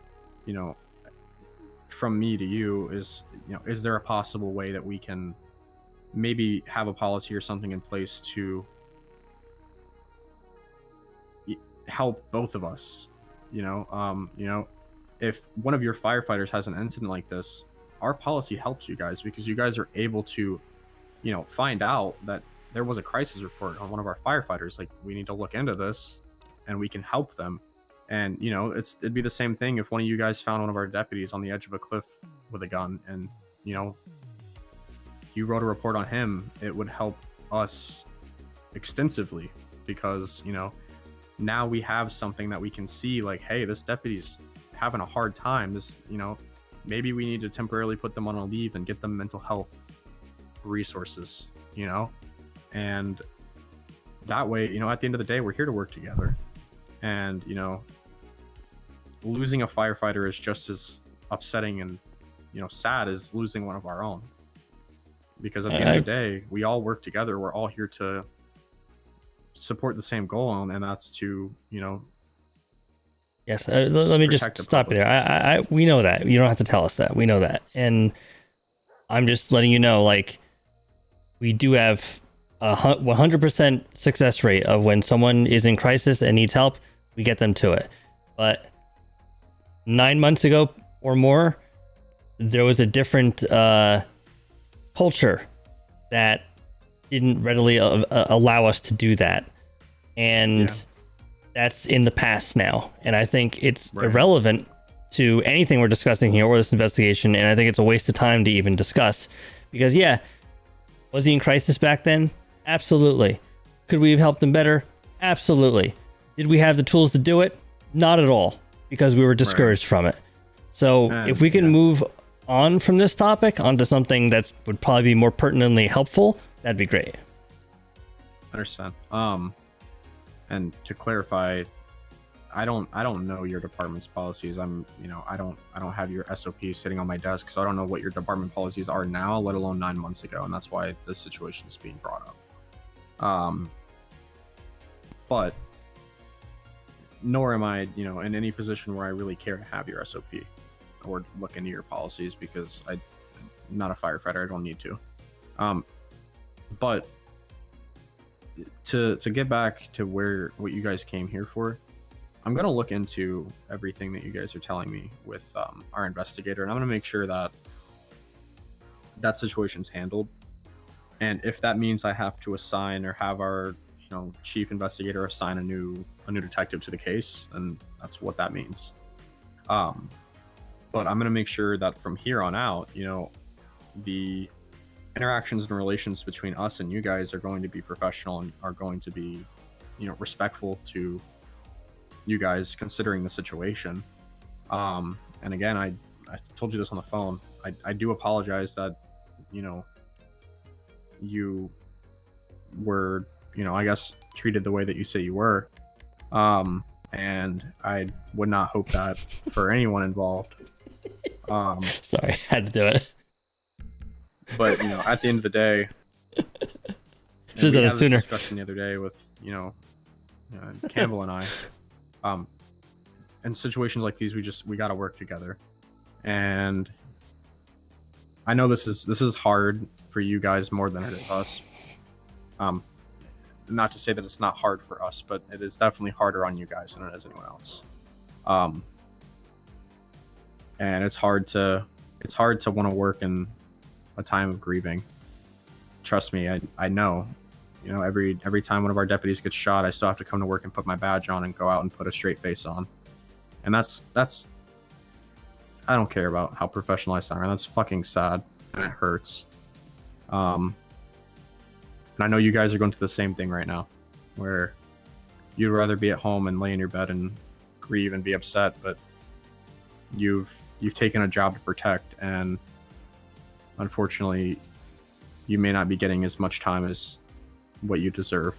from me to you is, is there a possible way that we can maybe have a policy or something in place to help both of us? If one of your firefighters has an incident like this, our policy helps you guys because you guys are able to, find out that there was a crisis report on one of our firefighters. Like, we need to look into this, and we can help them. And it'd be the same thing if one of you guys found one of our deputies on the edge of a cliff with a gun, and you wrote a report on him. It would help us extensively because now we have something that we can see, like, hey, this deputy's having a hard time. This, maybe we need to temporarily put them on a leave and get them mental health resources, and that way, at the end of the day, we're here to work together. And, losing a firefighter is just as upsetting and, sad as losing one of our own. Because at the end of the day, we all work together. We're all here to support the same goal, and that's to yes. Let me just stop you there. We know that. You don't have to tell us that. We know that, and I'm just letting you know, like, we do have a 100% success rate of when someone is in crisis and needs help, we get them to it. But 9 months ago or more, there was a different culture that didn't readily allow us to do that, and that's in the past now. And I think it's irrelevant to anything we're discussing here or this investigation, and I think it's a waste of time to even discuss, because was he in crisis back then? Absolutely. Could we have helped him better? Absolutely. Did we have the tools to do it? Not at all, because we were discouraged from it. So if we can move on from this topic onto something that would probably be more pertinently helpful, that'd be great. Understand. And to clarify, I don't know your department's policies. I don't have your SOP sitting on my desk, so I don't know what your department policies are now, let alone 9 months ago, and that's why this situation is being brought up. But nor am I, in any position where I really care to have your SOP or look into your policies, because I'm not a firefighter. I don't need to. But to get back to what you guys came here for, I'm going to look into everything that you guys are telling me with our investigator, and I'm going to make sure that that situation's handled. And if that means I have to assign or have our chief investigator assign a new detective to the case, then that's what that means. But I'm going to make sure that from here on out, the interactions and relations between us and you guys are going to be professional and are going to be, respectful to you guys considering the situation. And again, I told you this on the phone. I do apologize that, you were, I guess treated the way that you say you were. And I would not hope that for anyone involved. Sorry, had to do it. But at the end of the day, Should've done it had this sooner. discussion the other day with Campbell and I. In situations like these, we got to work together, and I know this is hard for you guys more than it is us. Not to say that it's not hard for us, but it is definitely harder on you guys than it is anyone else. And it's hard to want to work in a time of grieving. Trust me, I know. Every time one of our deputies gets shot, I still have to come to work and put my badge on and go out and put a straight face on. And that's I don't care about how professional I sound. That's fucking sad and it hurts. And I know you guys are going through the same thing right now, where you'd rather be at home and lay in your bed and grieve and be upset, but you've taken a job to protect, and unfortunately, you may not be getting as much time as what you deserve.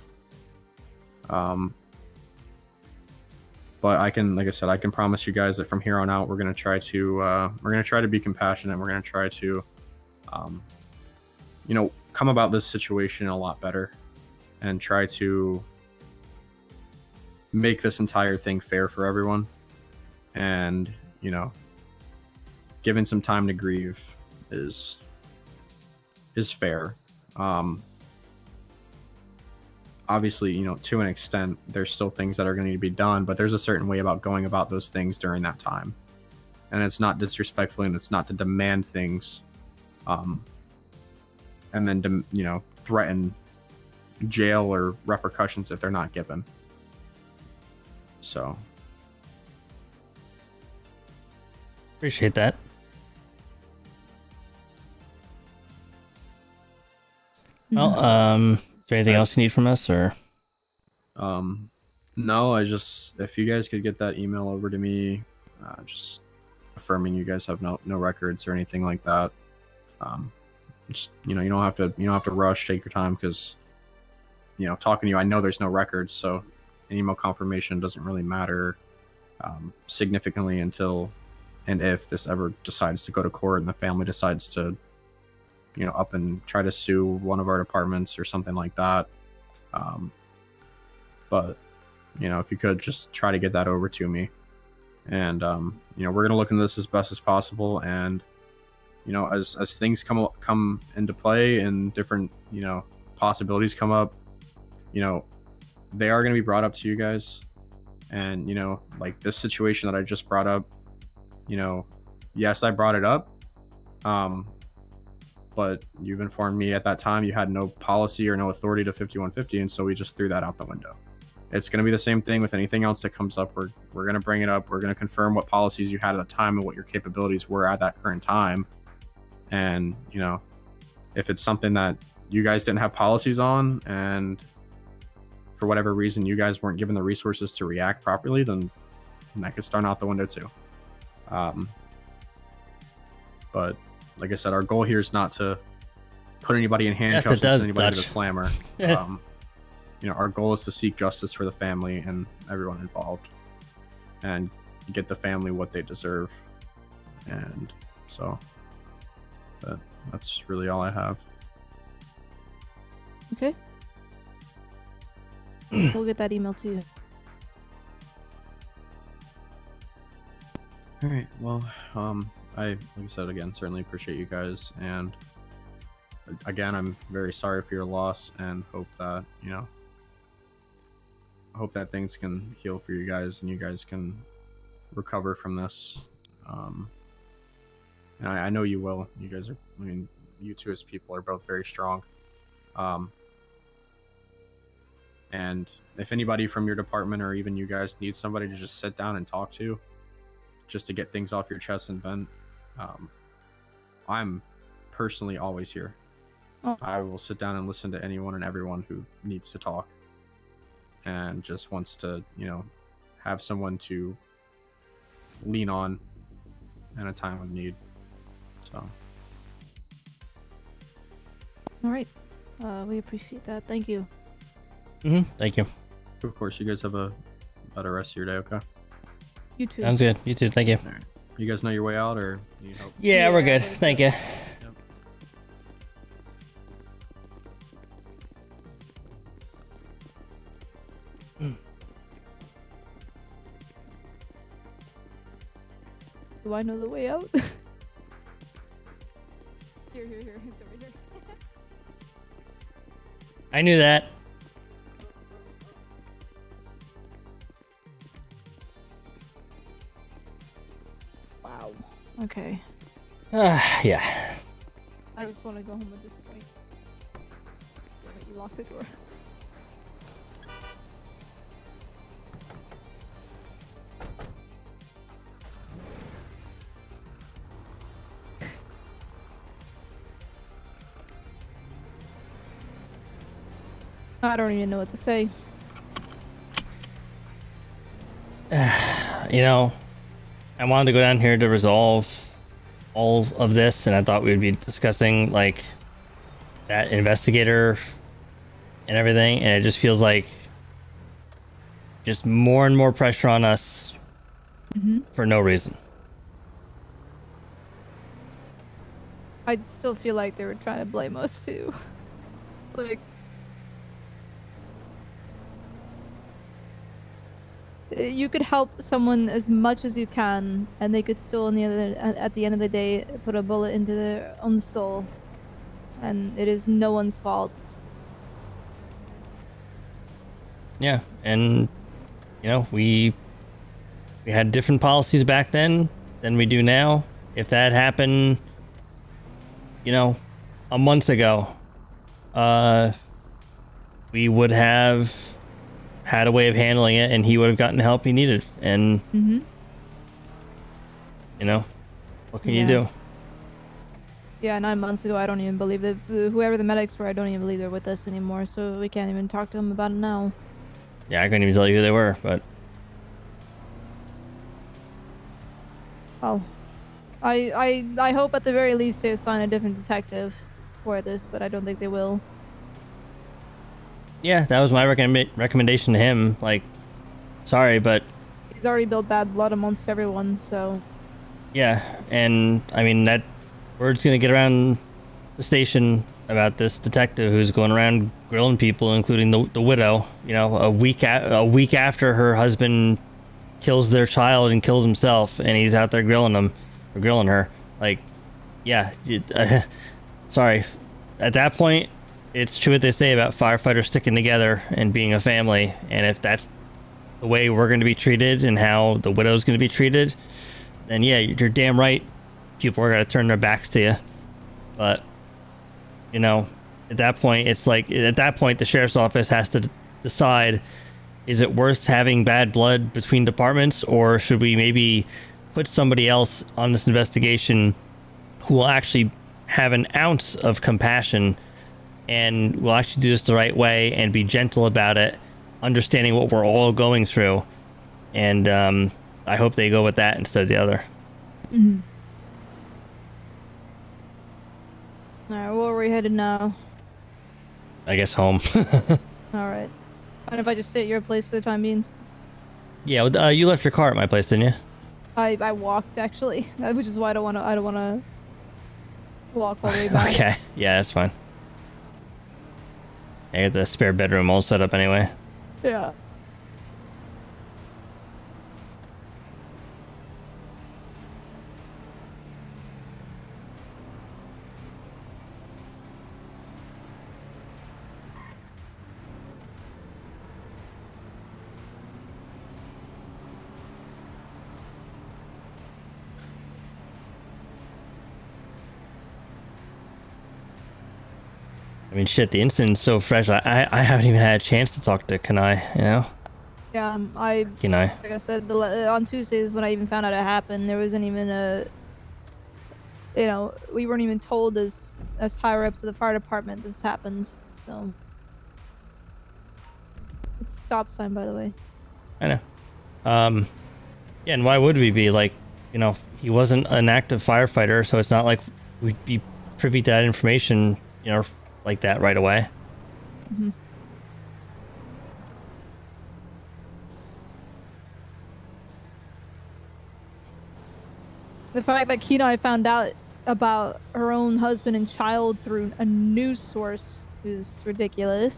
But I can, like I said, I can promise you guys that from here on out, we're gonna try to be compassionate. We're gonna try to, come about this situation a lot better, and try to make this entire thing fair for everyone. And giving some time to grieve is fair. Obviously, to an extent, there's still things that are going to need to be done, but there's a certain way about going about those things during that time. And it's not disrespectful, and it's not to demand things, and then, threaten jail or repercussions if they're not given. So. Appreciate that. Well, is there anything else you need from us, or? No, if you guys could get that email over to me, just affirming you guys have no records or anything like that. Just you don't have to rush. Take your time, because talking to you, I know there's no records, so an email confirmation doesn't really matter significantly until and if this ever decides to go to court and the family decides to up and try to sue one of our departments or something like that. But if you could just try to get that over to me, and we're gonna look into this as best as possible. And as things come into play and different possibilities come up, they are gonna be brought up to you guys. And like this situation that I just brought up, yes, I brought it up. But you've informed me at that time you had no policy or no authority to 5150, and so we just threw that out the window. It's going to be the same thing with anything else that comes up. We're going to bring it up. We're going to confirm what policies you had at the time and what your capabilities were at that current time. And, if it's something that you guys didn't have policies on, and for whatever reason you guys weren't given the resources to react properly, then that could start out the window too. But like I said, our goal here is not to put anybody in handcuffs and send anybody to the slammer. Our goal is to seek justice for the family and everyone involved, and get the family what they deserve. And so that's really all I have. Okay. We'll get that email to you. All right. Well, like I said, again, certainly appreciate you guys, and again, I'm very sorry for your loss, and hope that things can heal for you guys and you guys can recover from this. And I know you will. You guys are. You two as people are both very strong. And if anybody from your department or even you guys need somebody to just sit down and talk to, just to get things off your chest and vent, I'm personally always here. Oh. I will sit down and listen to anyone and everyone who needs to talk and just wants to, have someone to lean on in a time of need. So. All right. We appreciate that. Thank you. Thank you. Of course, you guys have a better rest of your day, okay? You too. Sounds good. You too. Thank you. All right. You guys know your way out, or need help? Yeah, we're good. we're Thank you. Yep. Do I know the way out? Here. It's over here. I knew that. Wow. Okay. Yeah. I just want to go home at this point. Damn it, you locked the door. I don't even know what to say. I wanted to go down here to resolve all of this, and I thought we would be discussing like that investigator and everything, and it just feels like just more and more pressure on us for no reason. I still feel like they were trying to blame us too. Like, you could help someone as much as you can, and they could still, at the end of the day, put a bullet into their own skull, and it is no one's fault. Yeah, and we had different policies back then than we do now. If that happened, a month ago, we would have had a way of handling it, and he would have gotten the help he needed. And what can you do? Yeah, 9 months ago, I don't even believe that whoever the medics were, I don't even believe they're with us anymore. So we can't even talk to them about it now. Yeah, I couldn't even tell you who they were, but well, I hope at the very least they assign a different detective for this, but I don't think they will. yeah, that was my recommendation to him. Like, sorry, but He's already built bad blood amongst everyone, so yeah, and I mean that word's gonna get around the station about this detective who's going around grilling people, including the widow. A week after her husband kills their child and kills himself, and he's out there grilling her. Like, yeah, sorry. At that point, it's true what they say about firefighters sticking together and being a family. And if that's the way we're going to be treated and how the widow's going to be treated, then yeah, you're damn right. People are going to turn their backs to you. But, at that point, the sheriff's office has to decide, is it worth having bad blood between departments, or should we maybe put somebody else on this investigation who will actually have an ounce of compassion and will actually do this the right way and be gentle about it, understanding what we're all going through. And I hope they go with that instead of the other. Alright, where are we headed now? I guess home. Alright. Mind if I just stay at your place for the time being? Yeah, you left your car at my place, didn't you? I walked actually, which is why I don't wanna walk all the way back. Okay, yeah, that's fine. I got the spare bedroom all set up anyway. Yeah. I mean, shit, the incident's so fresh. I haven't even had a chance to talk to Kanai, Yeah, Kanai. like I said, on Tuesdays when I even found out it happened, there wasn't even you know, we weren't even told as higher ups of the fire department this happened. So it's a stop sign, by the way. I know. Yeah, and why would we be? Like, you know, he wasn't an active firefighter, so it's not like we'd be privy to that information, you know, like that right away. Mm-hmm. The fact that Kenai found out about her own husband and child through a news source is ridiculous.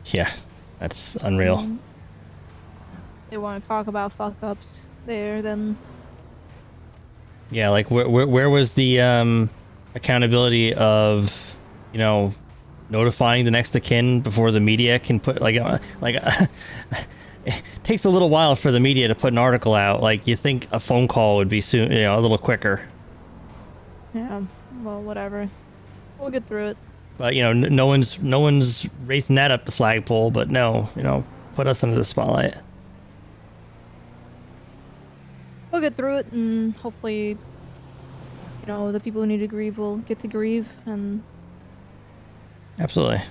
Yeah, that's unreal. They want to talk about fuck ups there, then. Yeah, like where was the accountability of, you know, notifying the next of kin before the media can put it takes a little while for the media to put an article out. Like, you think a phone call would be soon, you know, a little quicker. Yeah, well, whatever. We'll get through it. But, you know, no one's racing that up the flagpole. But no, you know, put us under the spotlight. We'll get through it, and hopefully, you know, the people who need to grieve will get to grieve, and Absolutely.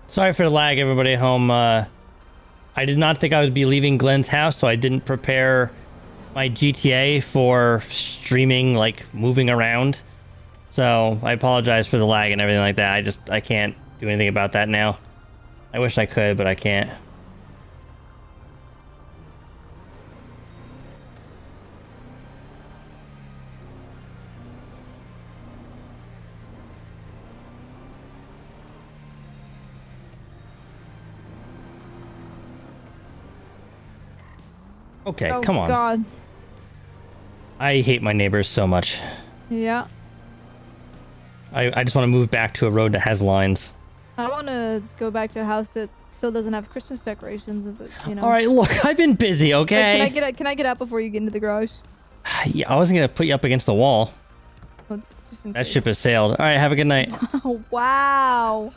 Sorry for the lag, everybody at home. I did not think I would be leaving Glenn's house, so I didn't prepare my GTA for streaming, like, moving around. So I apologize for the lag and everything like that. I can't do anything about that now. I wish I could, but I can't. Okay, oh come on. God. I hate my neighbors so much. Yeah. I just want to move back to a road that has lines. I want to go back to a house that still doesn't have Christmas decorations, but, you know. All right, look, I've been busy, okay? Wait, can I get out before you get into the garage? Yeah, I wasn't gonna put you up against the wall. Well, just in That case. ship has sailed. All right, have a good night. Wow.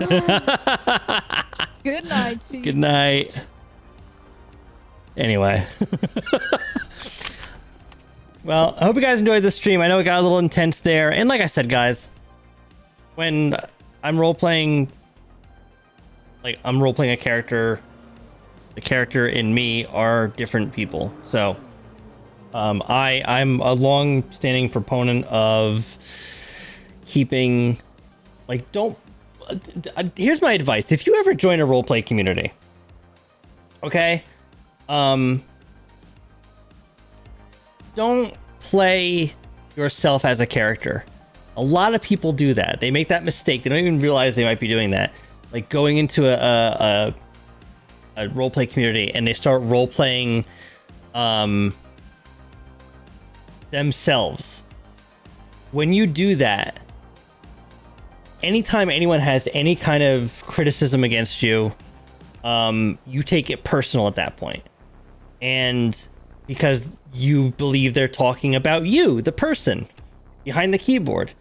Good night, Chief. Good night. Anyway. Well, I hope you guys enjoyed the stream. I know it got a little intense there. And like I said, guys, when I'm role-playing, like, I'm role-playing a character, the character in me are different people. So, I'm a long-standing proponent of keeping, like, here's my advice. If you ever join a role-play community, okay, don't play yourself as a character. A lot of people do that. They make that mistake. They don't even realize they might be doing that. Like, going into a roleplay community and they start roleplaying themselves. When you do that, anytime anyone has any kind of criticism against you, you take it personal at that point. And because you believe they're talking about you, the person behind the keyboard.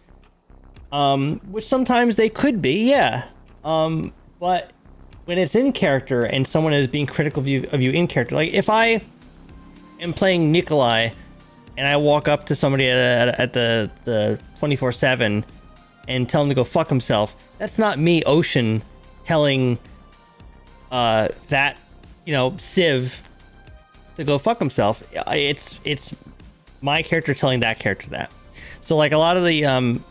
Which sometimes they could be, yeah. But when it's in character and someone is being critical of you in character, like if I am playing Nikolai and I walk up to somebody at the 24/7 and tell him to go fuck himself, that's not me, Ocean, telling that, you know, Civ to go fuck himself. It's my character telling that character that. So, like, a lot of the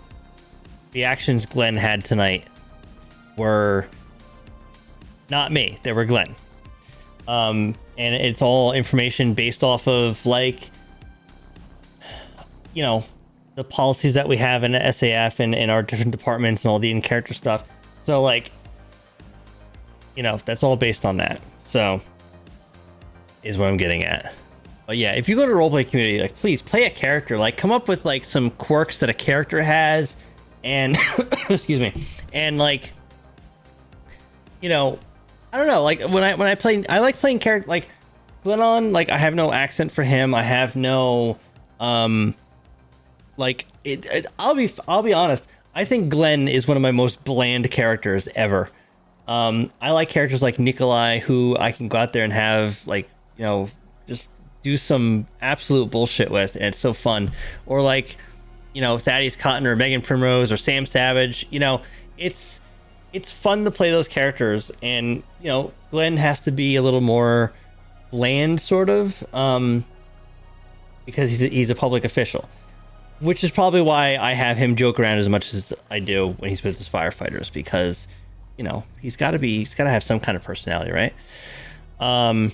actions Glenn had tonight were not me. They were Glenn. And it's all information based off of, like, you know, the policies that we have in the SAF and in our different departments and all the in-character stuff. So, like, you know, that's all based on that. So, is what I'm getting at. But yeah, if you go to a roleplay community, like, please play a character. Like, come up with, like, some quirks that a character has, and excuse me, and, like, you know, I don't know, like, when I play, I like playing character. Like, Glennon, like, I have no accent for him. I have no, like, I'll be honest. I think Glenn is one of my most bland characters ever. I like characters like Nikolai, who I can go out there and have, like, you know, just do some absolute bullshit with, and it's so fun. Or like, you know, Thaddeus Cotton or Megan Primrose or Sam Savage. You know, it's fun to play those characters, and you know, Glenn has to be a little more bland, sort of, because he's a public official, which is probably why I have him joke around as much as I do when he's with his firefighters, because, you know, he's got to have some kind of personality, right? When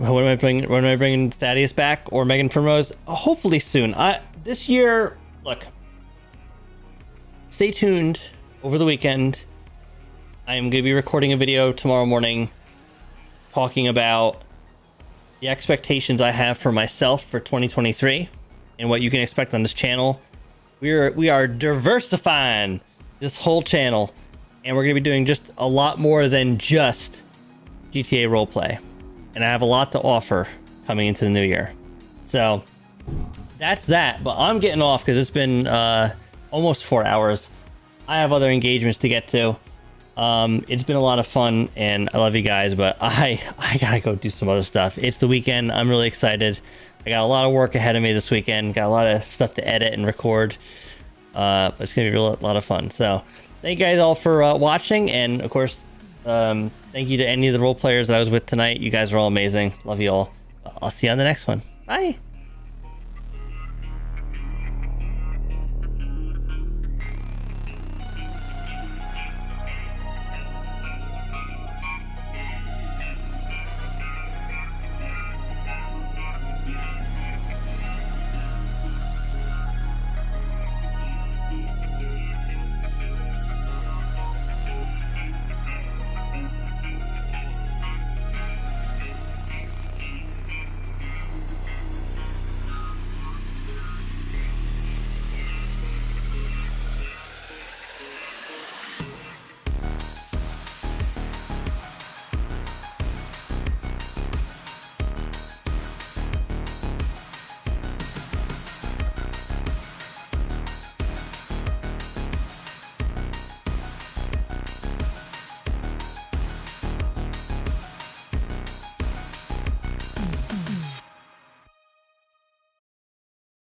am I bringing Thaddeus back or Megan Primrose? Hopefully soon. This year, look, stay tuned over the weekend. I am going to be recording a video tomorrow morning talking about the expectations I have for myself for 2023 and what you can expect on this channel. We are diversifying this whole channel, and we're going to be doing just a lot more than just GTA roleplay. And I have a lot to offer coming into the new year. So that's that. But I'm getting off because it's been almost 4 hours. I have other engagements to get to. It's been a lot of fun, and I love you guys, but I gotta go do some other stuff. It's the weekend. I'm really excited. I got a lot of work ahead of me this weekend. Got a lot of stuff to edit and record. But it's gonna be a lot of fun. So thank you guys all for watching, and of course, thank you to any of the role players that I was with tonight. You guys are all amazing. Love you all. I'll see you on the next one. Bye.